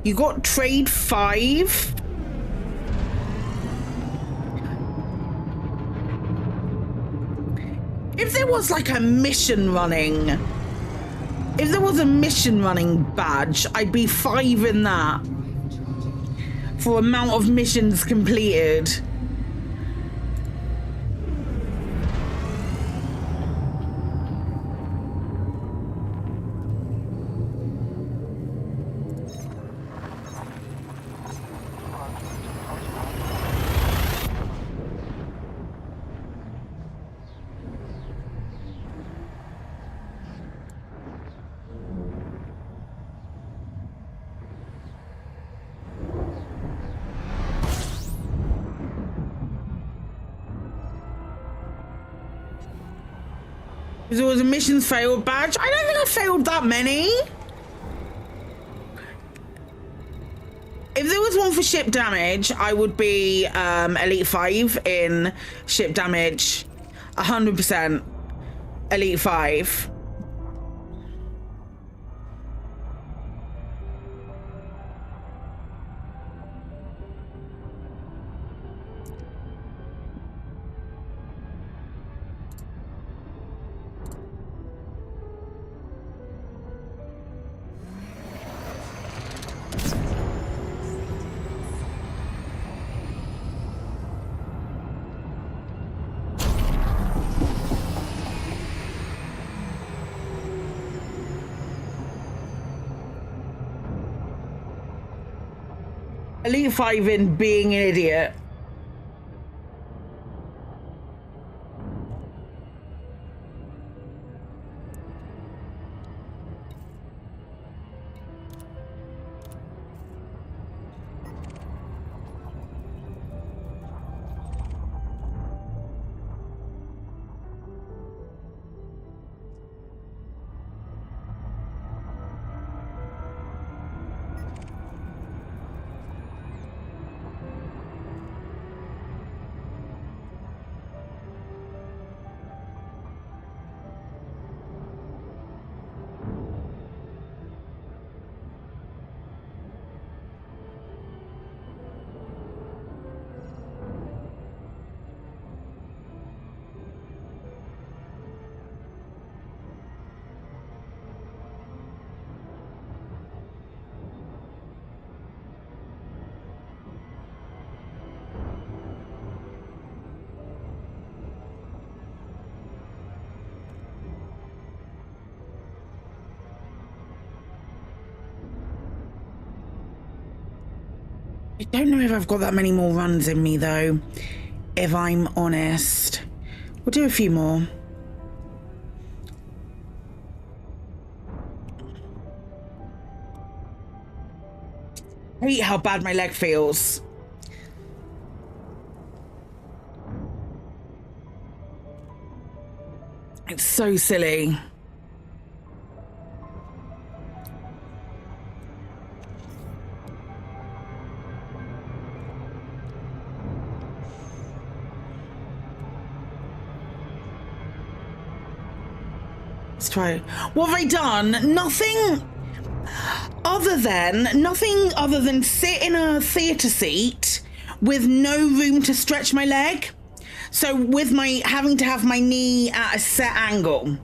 You got trade 5. If there was like a mission running, if there was a mission running badge, I'd be 5 in that for amount of missions completed. If there was a missions failed badge, I don't think I failed that many. If there was one for ship damage, I would be Elite 5 in ship damage. 100% Elite 5. Elite 5 in being an idiot. I don't know if I've got that many more runs in me though, if I'm honest. We'll do a few more. I hate how bad my leg feels. It's so silly. Let's try. What have I done? Nothing other than sit in a theatre seat with no room to stretch my leg. So with my having to have my knee at a set angle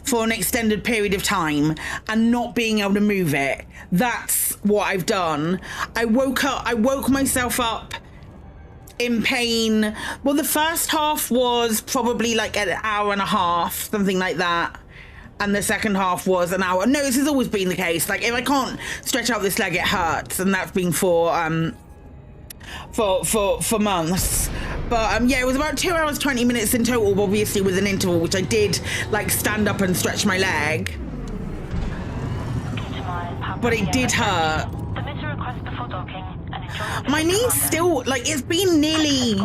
for an extended period of time and not being able to move it. That's what I've done. I woke myself up in pain. Well, the first half was probably like an hour and a half, something like that. And the second half was an hour. No, this has always been the case. Like if I can't stretch out this leg, it hurts. And that's been for months. But yeah, it was about 2 hours, 20 minutes in total, obviously with an interval, which I did like stand up and stretch my leg. But it did hurt. My knee's still, like, it's been nearly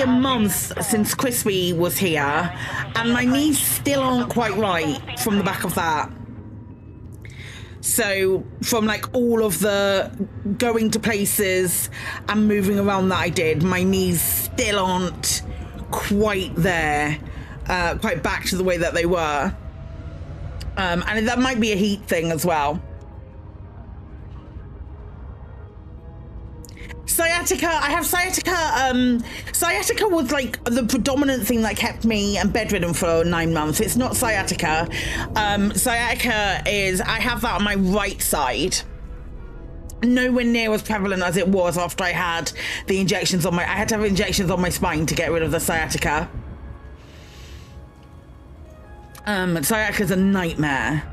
a month since Crispy was here, and my knees still aren't quite right from the back of that. So from like all of the going to places and moving around that I did, my knees still aren't quite there, quite back to the way that they were. And that might be a heat thing as well. Sciatica, I have sciatica. Sciatica was like the predominant thing that kept me bedridden for 9 months. It's not sciatica. Sciatica is, I have that on my right side. Nowhere near as prevalent as it was after I had the injections on I had to have injections on my spine to get rid of the sciatica. Sciatica is a nightmare.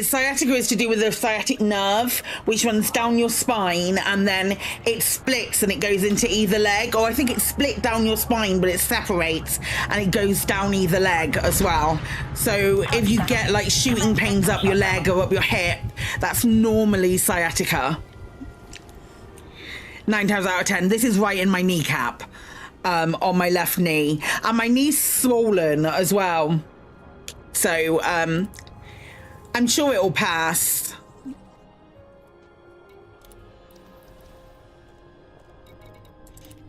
Sciatica is to do with the sciatic nerve, which runs down your spine, and then it splits and it goes into either leg. Or I think it's split down your spine, but it separates and it goes down either leg as well. So if you get like shooting pains up your leg or up your hip, that's normally sciatica. 9 times out of 10. This is right in my kneecap, on my left knee, and my knee's swollen as well. So I'm sure it'll pass.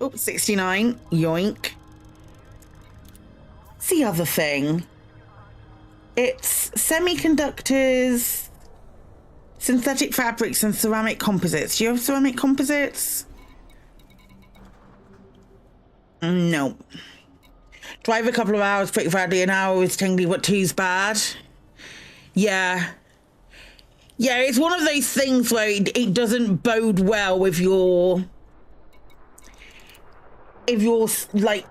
Oh, 69. Yoink. It's the other thing. It's semiconductors, synthetic fabrics, and ceramic composites. Do you have ceramic composites? No. Drive a couple of hours, quick Bradley, an hour with tingly, what two's bad? Yeah, it's one of those things where it doesn't bode well with if you're like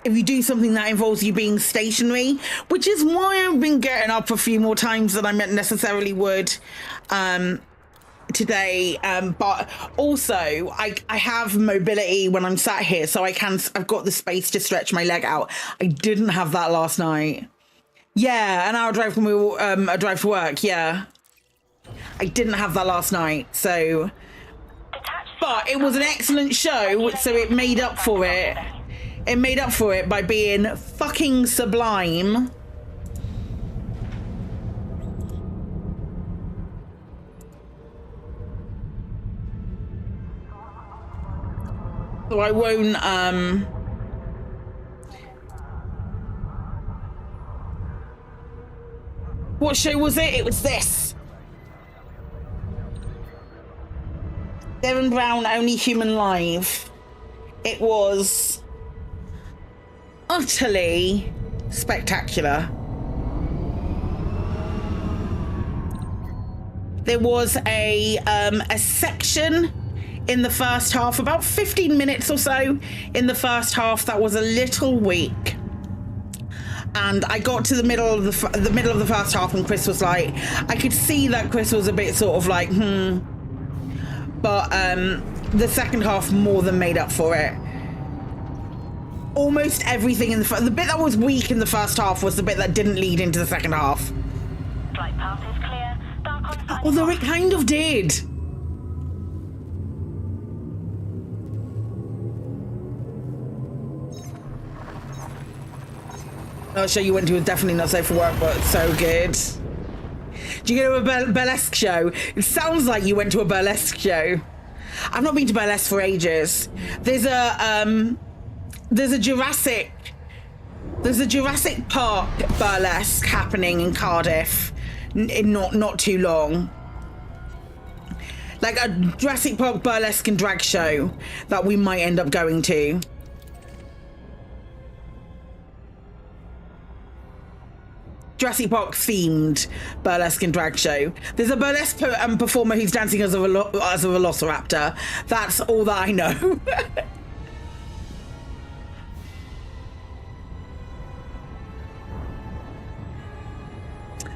if you do something that involves you being stationary, which is why I've been getting up a few more times than I necessarily would today. But also I have mobility when I'm sat here, so I've got the space to stretch my leg out. I didn't have that last night. Yeah, an hour drive from a drive to work. Yeah, I didn't have that last night. So, but it was an excellent show, so it made up for it. It made up for it by being fucking sublime. So I won't, what show was it? It was this. Devon Brown, Only Human Live. It was utterly spectacular. There was a section in the first half, about 15 minutes or so in the first half, that was a little weak. And I got to the middle of the first half, and Chris was like, I could see that Chris was a bit sort of like, But the second half more than made up for it. Almost everything in the bit that was weak in the first half was the bit that didn't lead into the second half. Flight path is clear. Dark on Although it kind of did. I'll show you went to a definitely not safe for work, but so good. Did you go to a burlesque show? It sounds like you went to a burlesque show. I've not been to burlesque for ages. There's a Jurassic Park burlesque happening in Cardiff in not too long. Like a Jurassic Park burlesque and drag show that we might end up going to. Jurassic Park themed burlesque and drag show. There's a burlesque performer who's dancing as a velociraptor. That's all that I know.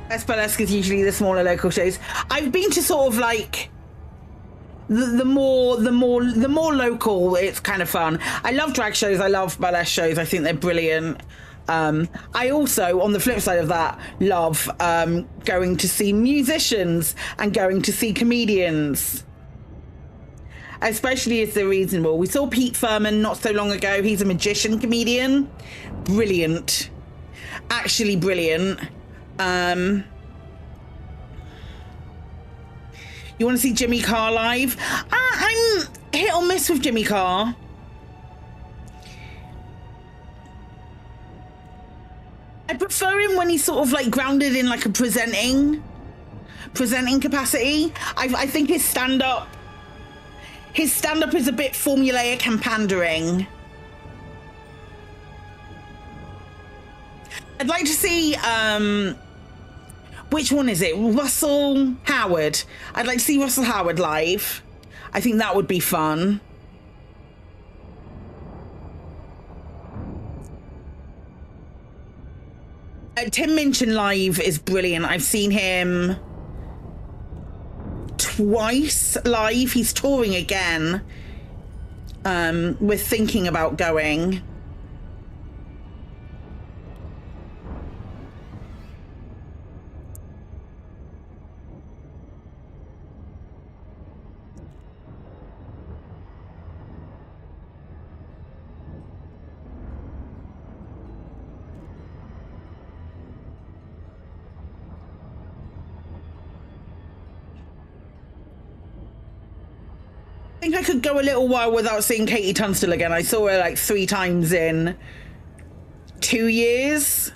Best burlesque is usually the smaller local shows. I've been to sort of like the more local. It's kind of fun. I love drag shows. I love burlesque shows. I think they're brilliant. I also, on the flip side of that, love going to see musicians and going to see comedians, especially if they're reasonable. We saw Pete Furman not so long ago. He's a magician comedian. Brilliant. Actually brilliant. You want to see Jimmy Carr live? I'm hit or miss with Jimmy Carr. I prefer him when he's sort of like grounded in like a presenting capacity. I think his stand-up is a bit formulaic and pandering. I'd like to see which one is it? Russell Howard. I'd like to see Russell Howard live. I think that would be fun. Tim Minchin live is brilliant. I've seen him twice live. He's touring again. We're thinking about going. I think I could go a little while without seeing Katie Tunstall again. I saw her like 3 times in 2 years.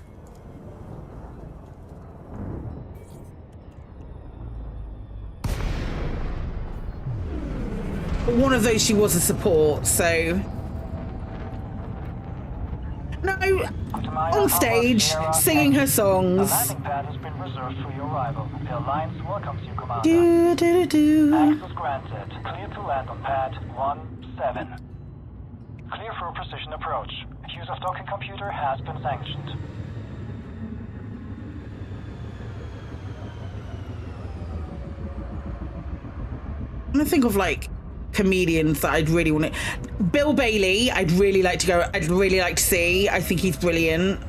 But one of those she was a support, so... No, on stage, singing her songs. A landing pad has been reserved for your arrival. The Alliance welcomes you, Commander. Access granted. Clear to land on pad 17. Clear for a precision approach. Use of docking computer has been sanctioned. I'm gonna think of like comedians that I'd really want to. Bill Bailey, I'd really like to see. I think he's brilliant.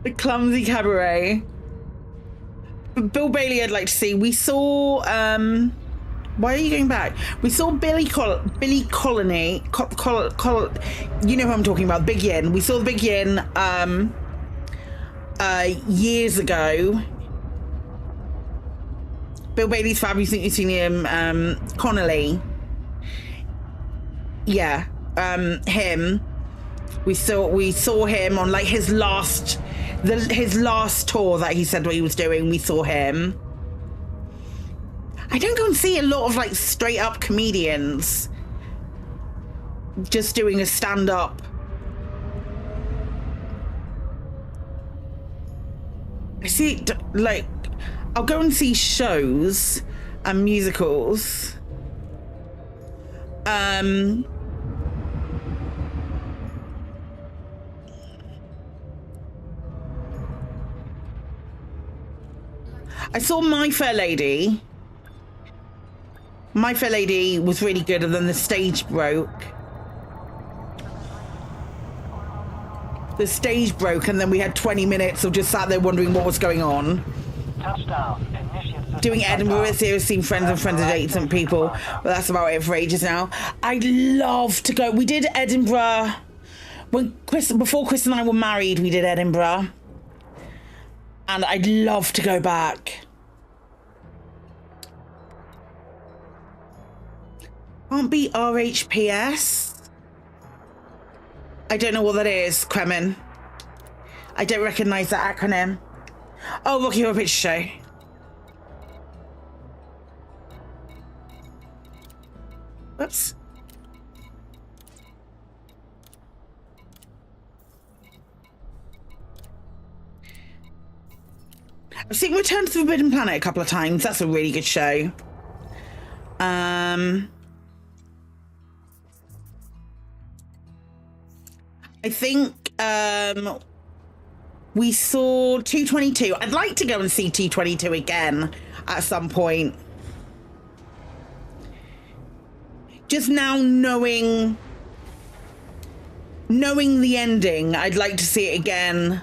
The Clumsy Cabaret. But Bill Bailey, I'd like to see. We saw. Why are you going back? We saw Billy Colony. You know who I'm talking about. Big Yin. We saw the Big Yin. Years ago. Bill Bailey's fab. You think you've seen him? Connolly. Yeah. Him. We saw him on like his last tour that he said what he was doing. We saw him. I don't go and see a lot of like straight up comedians just doing a stand up. I see, like, I'll go and see shows and musicals. I saw My Fair Lady. My Fair Lady was really good, and then the stage broke. The stage broke, and then we had 20 minutes of just sat there wondering what was going on. Touchdown. Doing Edinburgh, seeing Friends and Friends of Decent People, but that's about it for ages now. I'd love to go. We did Edinburgh before Chris and I were married. We did Edinburgh, and I'd love to go back. Can't be RHPS. I don't know what that is, Kremen. I don't recognise that acronym. Oh, Rocky Horror Picture Show. Whoops. I've seen Return to the Forbidden Planet a couple of times. That's a really good show. I think we saw 222. I'd like to go and see 222 again at some point. Just now knowing the ending, I'd like to see it again.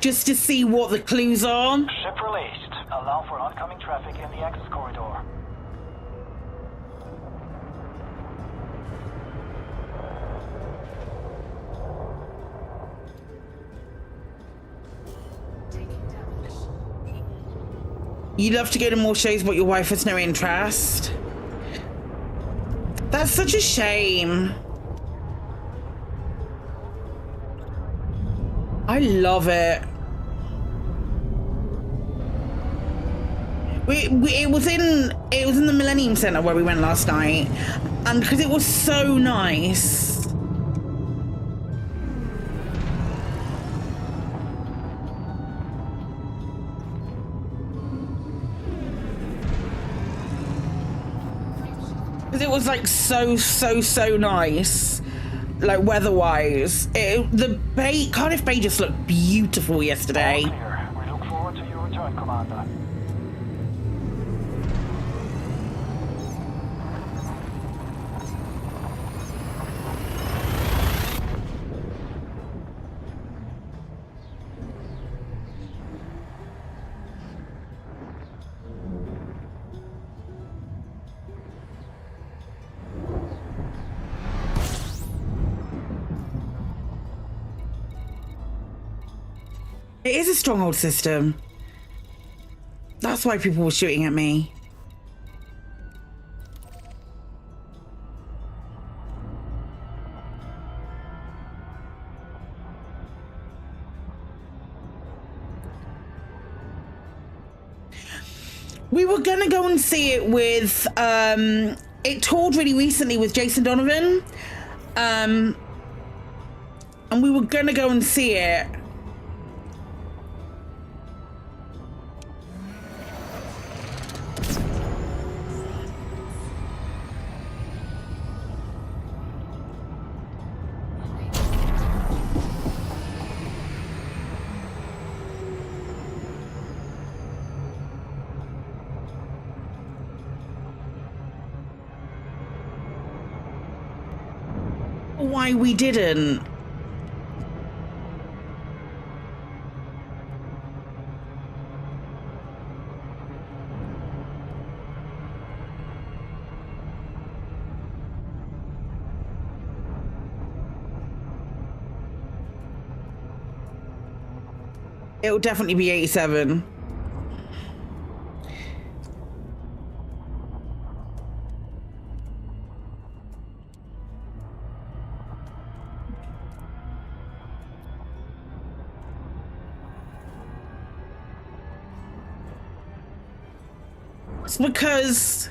Just to see what the clues are. Ship released. Allow for oncoming traffic in the access corridor. You'd love to go to more shows, but your wife has no interest. That's such a shame. I love it. It was in the Millennium Center where we went last night, and because it was so nice. It was like so nice, like weather-wise. The bay, Cardiff Bay, just looked beautiful yesterday. All clear. We look forward to your return, Commander. It is a stronghold system. That's why people were shooting at me. We were gonna go and see it with, it toured really recently with Jason Donovan. And we were gonna go and see it. why we didn't. It'll definitely be 87. It's because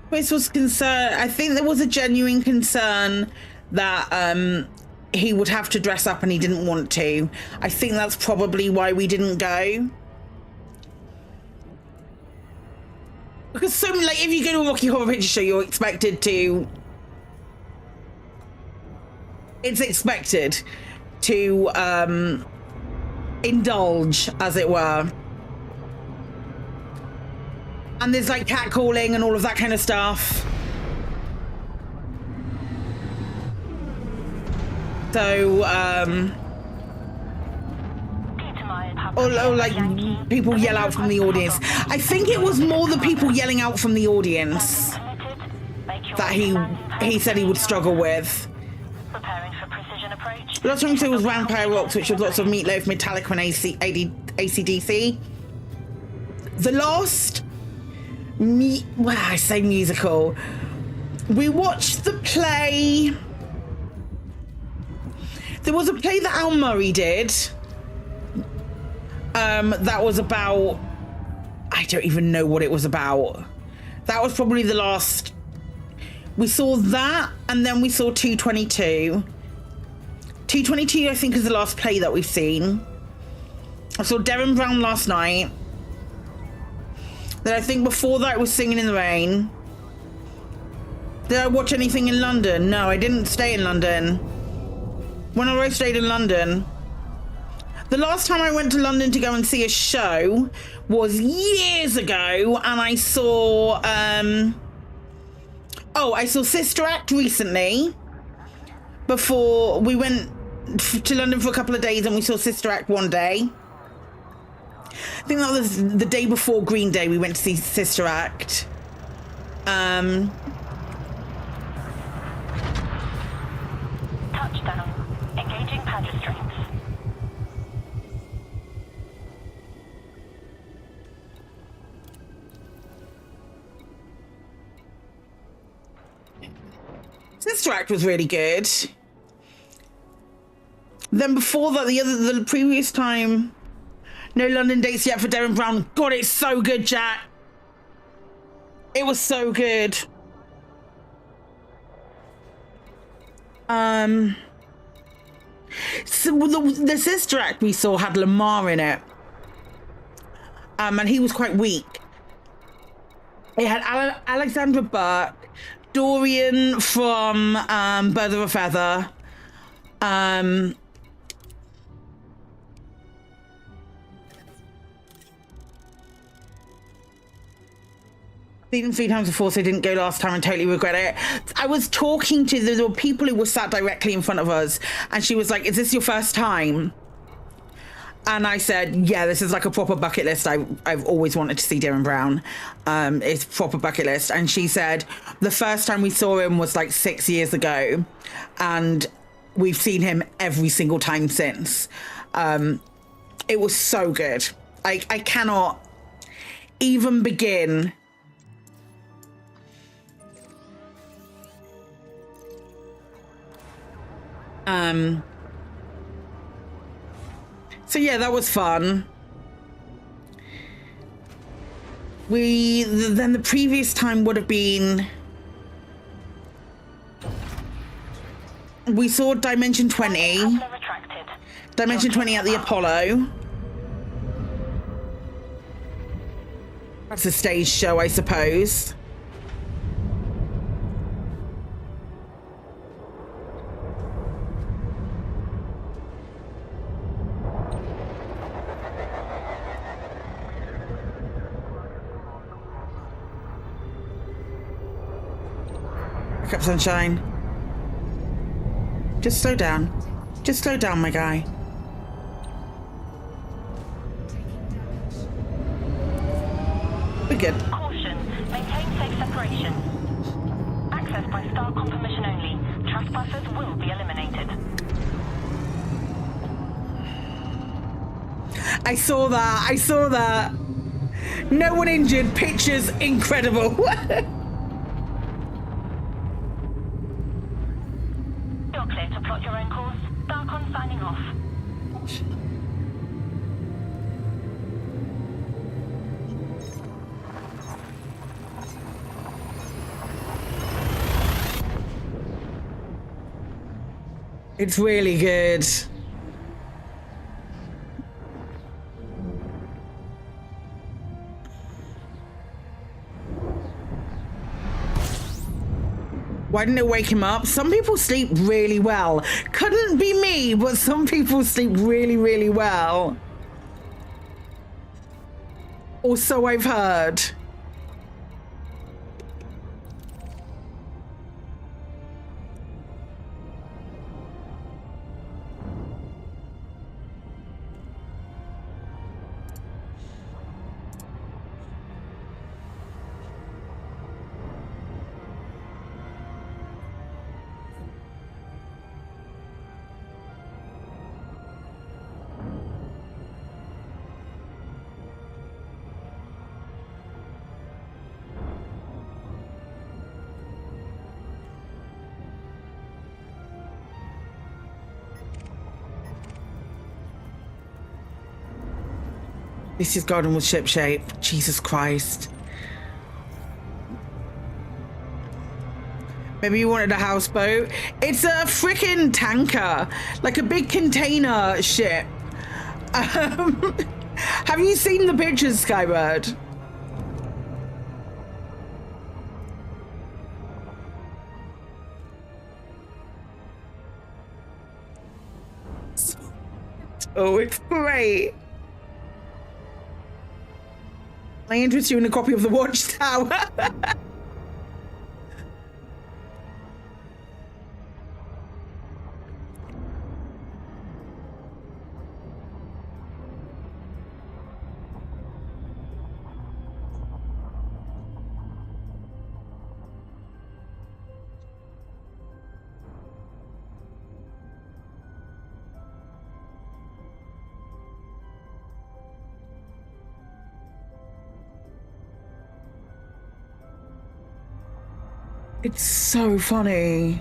Chris was concerned. I think there was a genuine concern that he would have to dress up and he didn't want to. I think that's probably why we didn't go. Because so, like, if you go to a Rocky Horror Picture Show, you're expected to... It's expected to indulge, as it were. And there's, like, catcalling and all of that kind of stuff. So, or like people yell out from the audience. I think it was more the people yelling out from the audience that he said he would struggle with. Last time it was Round Power Rocks, which was lots of Meatloaf, Metallica, and AC/DC. The last, I say musical. We watched the play. There was a play that Al Murray did. That was about, I don't even know what it was about. That was probably the last. We saw that, and then we saw 222. 222, I think, is the last play that we've seen. I saw Derren Brown last night. Then I think before that was Singing in the Rain. Did I watch anything in London? No, I didn't stay in London. When I stayed in London, the last time I went to London to go and see a show was years ago, and I saw, I saw Sister Act recently. Before we went to London for a couple of days, and we saw Sister Act one day. I think that was the day before Green Day. We went to see Sister Act. Touchdown. Engaging pageant streams. Sister Act was really good. Then before that, the previous time, no London dates yet for Derren Brown. God, it's so good, Jack. It was so good. So the Sister Act we saw had Lamar in it. And he was quite weak. It had Alexandra Burke, Dorian from Birds of a Feather. Seen him 3 times before, so I didn't go last time and totally regret it. I was talking to, there were people who were sat directly in front of us, and she was like, is this your first time? And I said, yeah, this is like a proper bucket list. I've always wanted to see Derren Brown. It's proper bucket list. And she said, the first time we saw him was like 6 years ago, and we've seen him every single time since. It was so good. I cannot even begin so yeah, that was fun. Then the previous time would have been, we saw Dimension 20. Dimension 20 at the Apollo. That's a stage show, I suppose. up, sunshine. Just slow down. Just slow down, my guy. We're good. Caution. Maintain safe separation. Access by star confirmation only. Trespassers will be eliminated. I saw that. I saw that. No one injured. Pictures incredible. You're clear to plot your own course. Darkon signing off. It's really good. Why didn't it wake him up? Some people sleep really well. Couldn't be me, but some people sleep really, really well. Or so I've heard. This is garden with ship shape. Jesus Christ. Maybe you wanted a houseboat. It's a freaking tanker, like a big container ship. Have you seen the pictures, Skybird? Oh, it's great. I interest you in a copy of the Watchtower. It's so funny.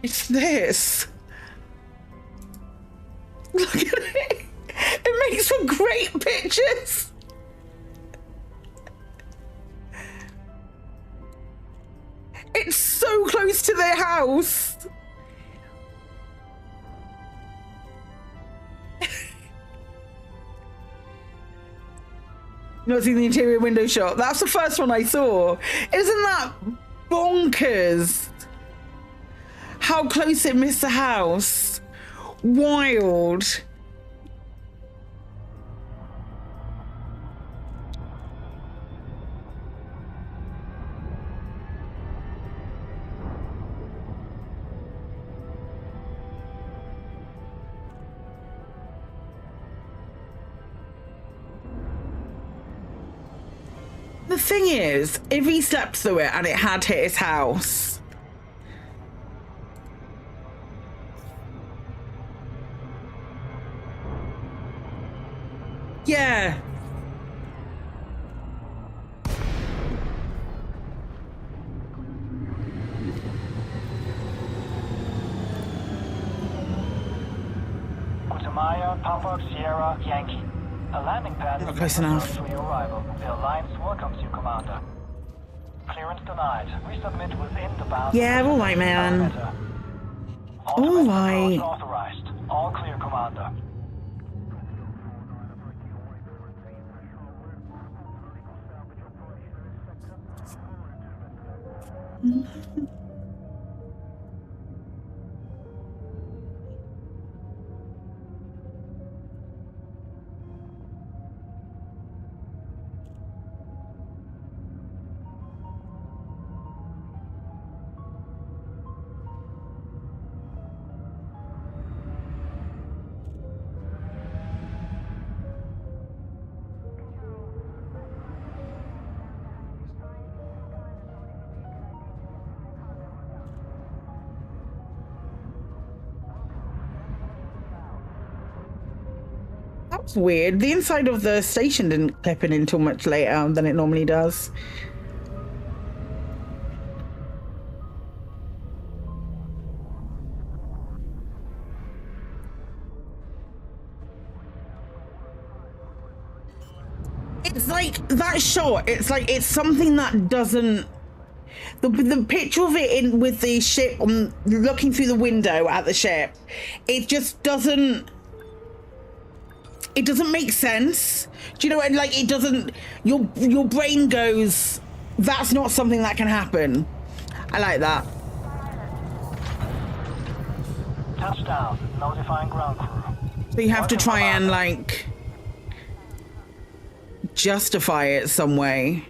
It's this. Look at it. It makes for great pictures. It's so close to their house. Not seeing the interior window shot. That's the first one I saw. Isn't that bonkers? How close it missed the house. Wild. The thing is, if he slept through it and it had hit his house, yeah. Guatemala, Papa, Sierra, Yankee. A landing pad Not close enough. to your arrival. The Alliance welcomes you, Commander. Clearance denied. Resubmit within the bounds. Yeah, all right, man. All right. Authorized. All clear, Commander. That's weird. The inside of the station didn't clip in until much later than it normally does. It's like that shot. It's like it's something that doesn't. The picture of it in with the ship looking through the window at the ship, it just doesn't. It doesn't make sense. Do you know what? Like it doesn't. Your brain goes, that's not something that can happen. I like that. Touchdown. Notifying ground crew. So you have to try and like justify it some way.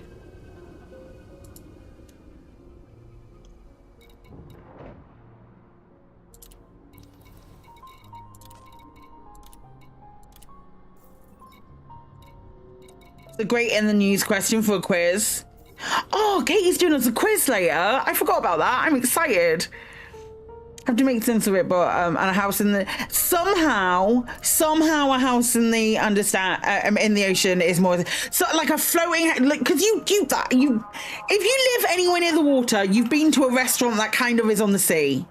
The great in the news question for a quiz. Oh, Katie's doing us a quiz later. I forgot about that. I'm excited. Have to make sense of it, but and a house in the somehow a house in the in the ocean is more so like a floating, like because you if you live anywhere near the water, you've been to a restaurant that kind of is on the sea.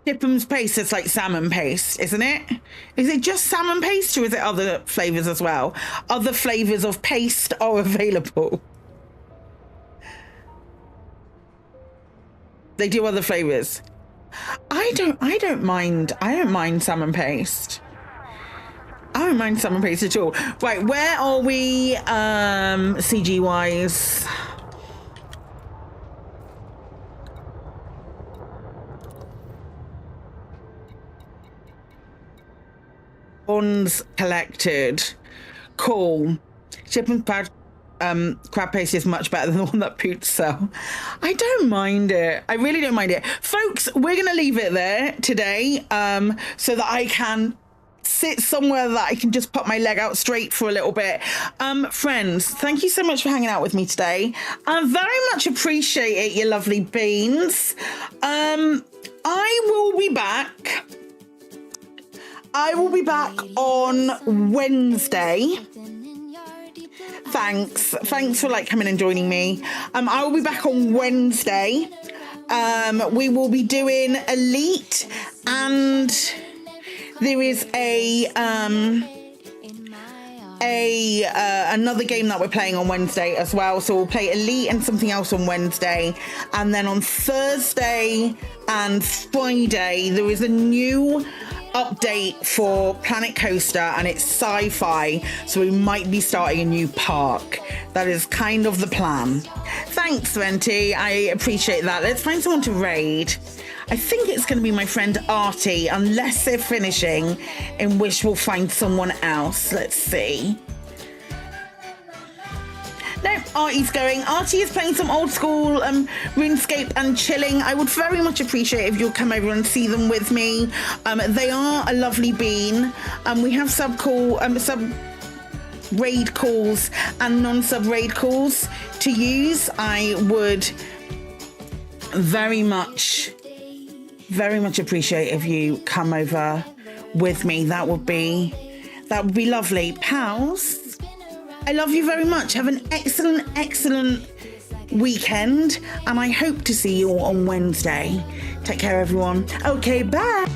Chipham's paste is like salmon paste, isn't it? Is it just salmon paste or is it other flavors as well? Other flavors of paste are available. They do other flavors. I don't mind salmon paste. I don't mind salmon paste at all. Right, where are we CG wise? Bonds collected. Cool. Shipping crab paste is much better than the one that Poots sell. I don't mind it. I really don't mind it. Folks, we're going to leave it there today so that I can sit somewhere that I can just put my leg out straight for a little bit. Friends, thank you so much for hanging out with me today. I very much appreciate it, you lovely beans. I will be back. I will be back on Wednesday. Thanks for like coming and joining me. I will be back on Wednesday. We will be doing Elite, and there is another game that we're playing on Wednesday as well. So we'll play Elite and something else on Wednesday, and then on Thursday and Friday there is a new update for Planet Coaster, and it's sci-fi, so we might be starting a new park. That is kind of the plan. Thanks, Venti. I appreciate that. Let's find someone to raid. I think it's going to be my friend Artie, unless they're finishing, in which we'll find someone else. Let's see. No, Artie's going. Artie is playing some old school RuneScape and chilling. I would very much appreciate if you'll come over and see them with me. They are a lovely bean. We have sub raid calls and non-sub raid calls to use. I would very much appreciate if you come over with me. That would be lovely. Pals, I love you very much. Have an excellent weekend, and I hope to see you all on Wednesday. Take care, everyone. Okay, bye.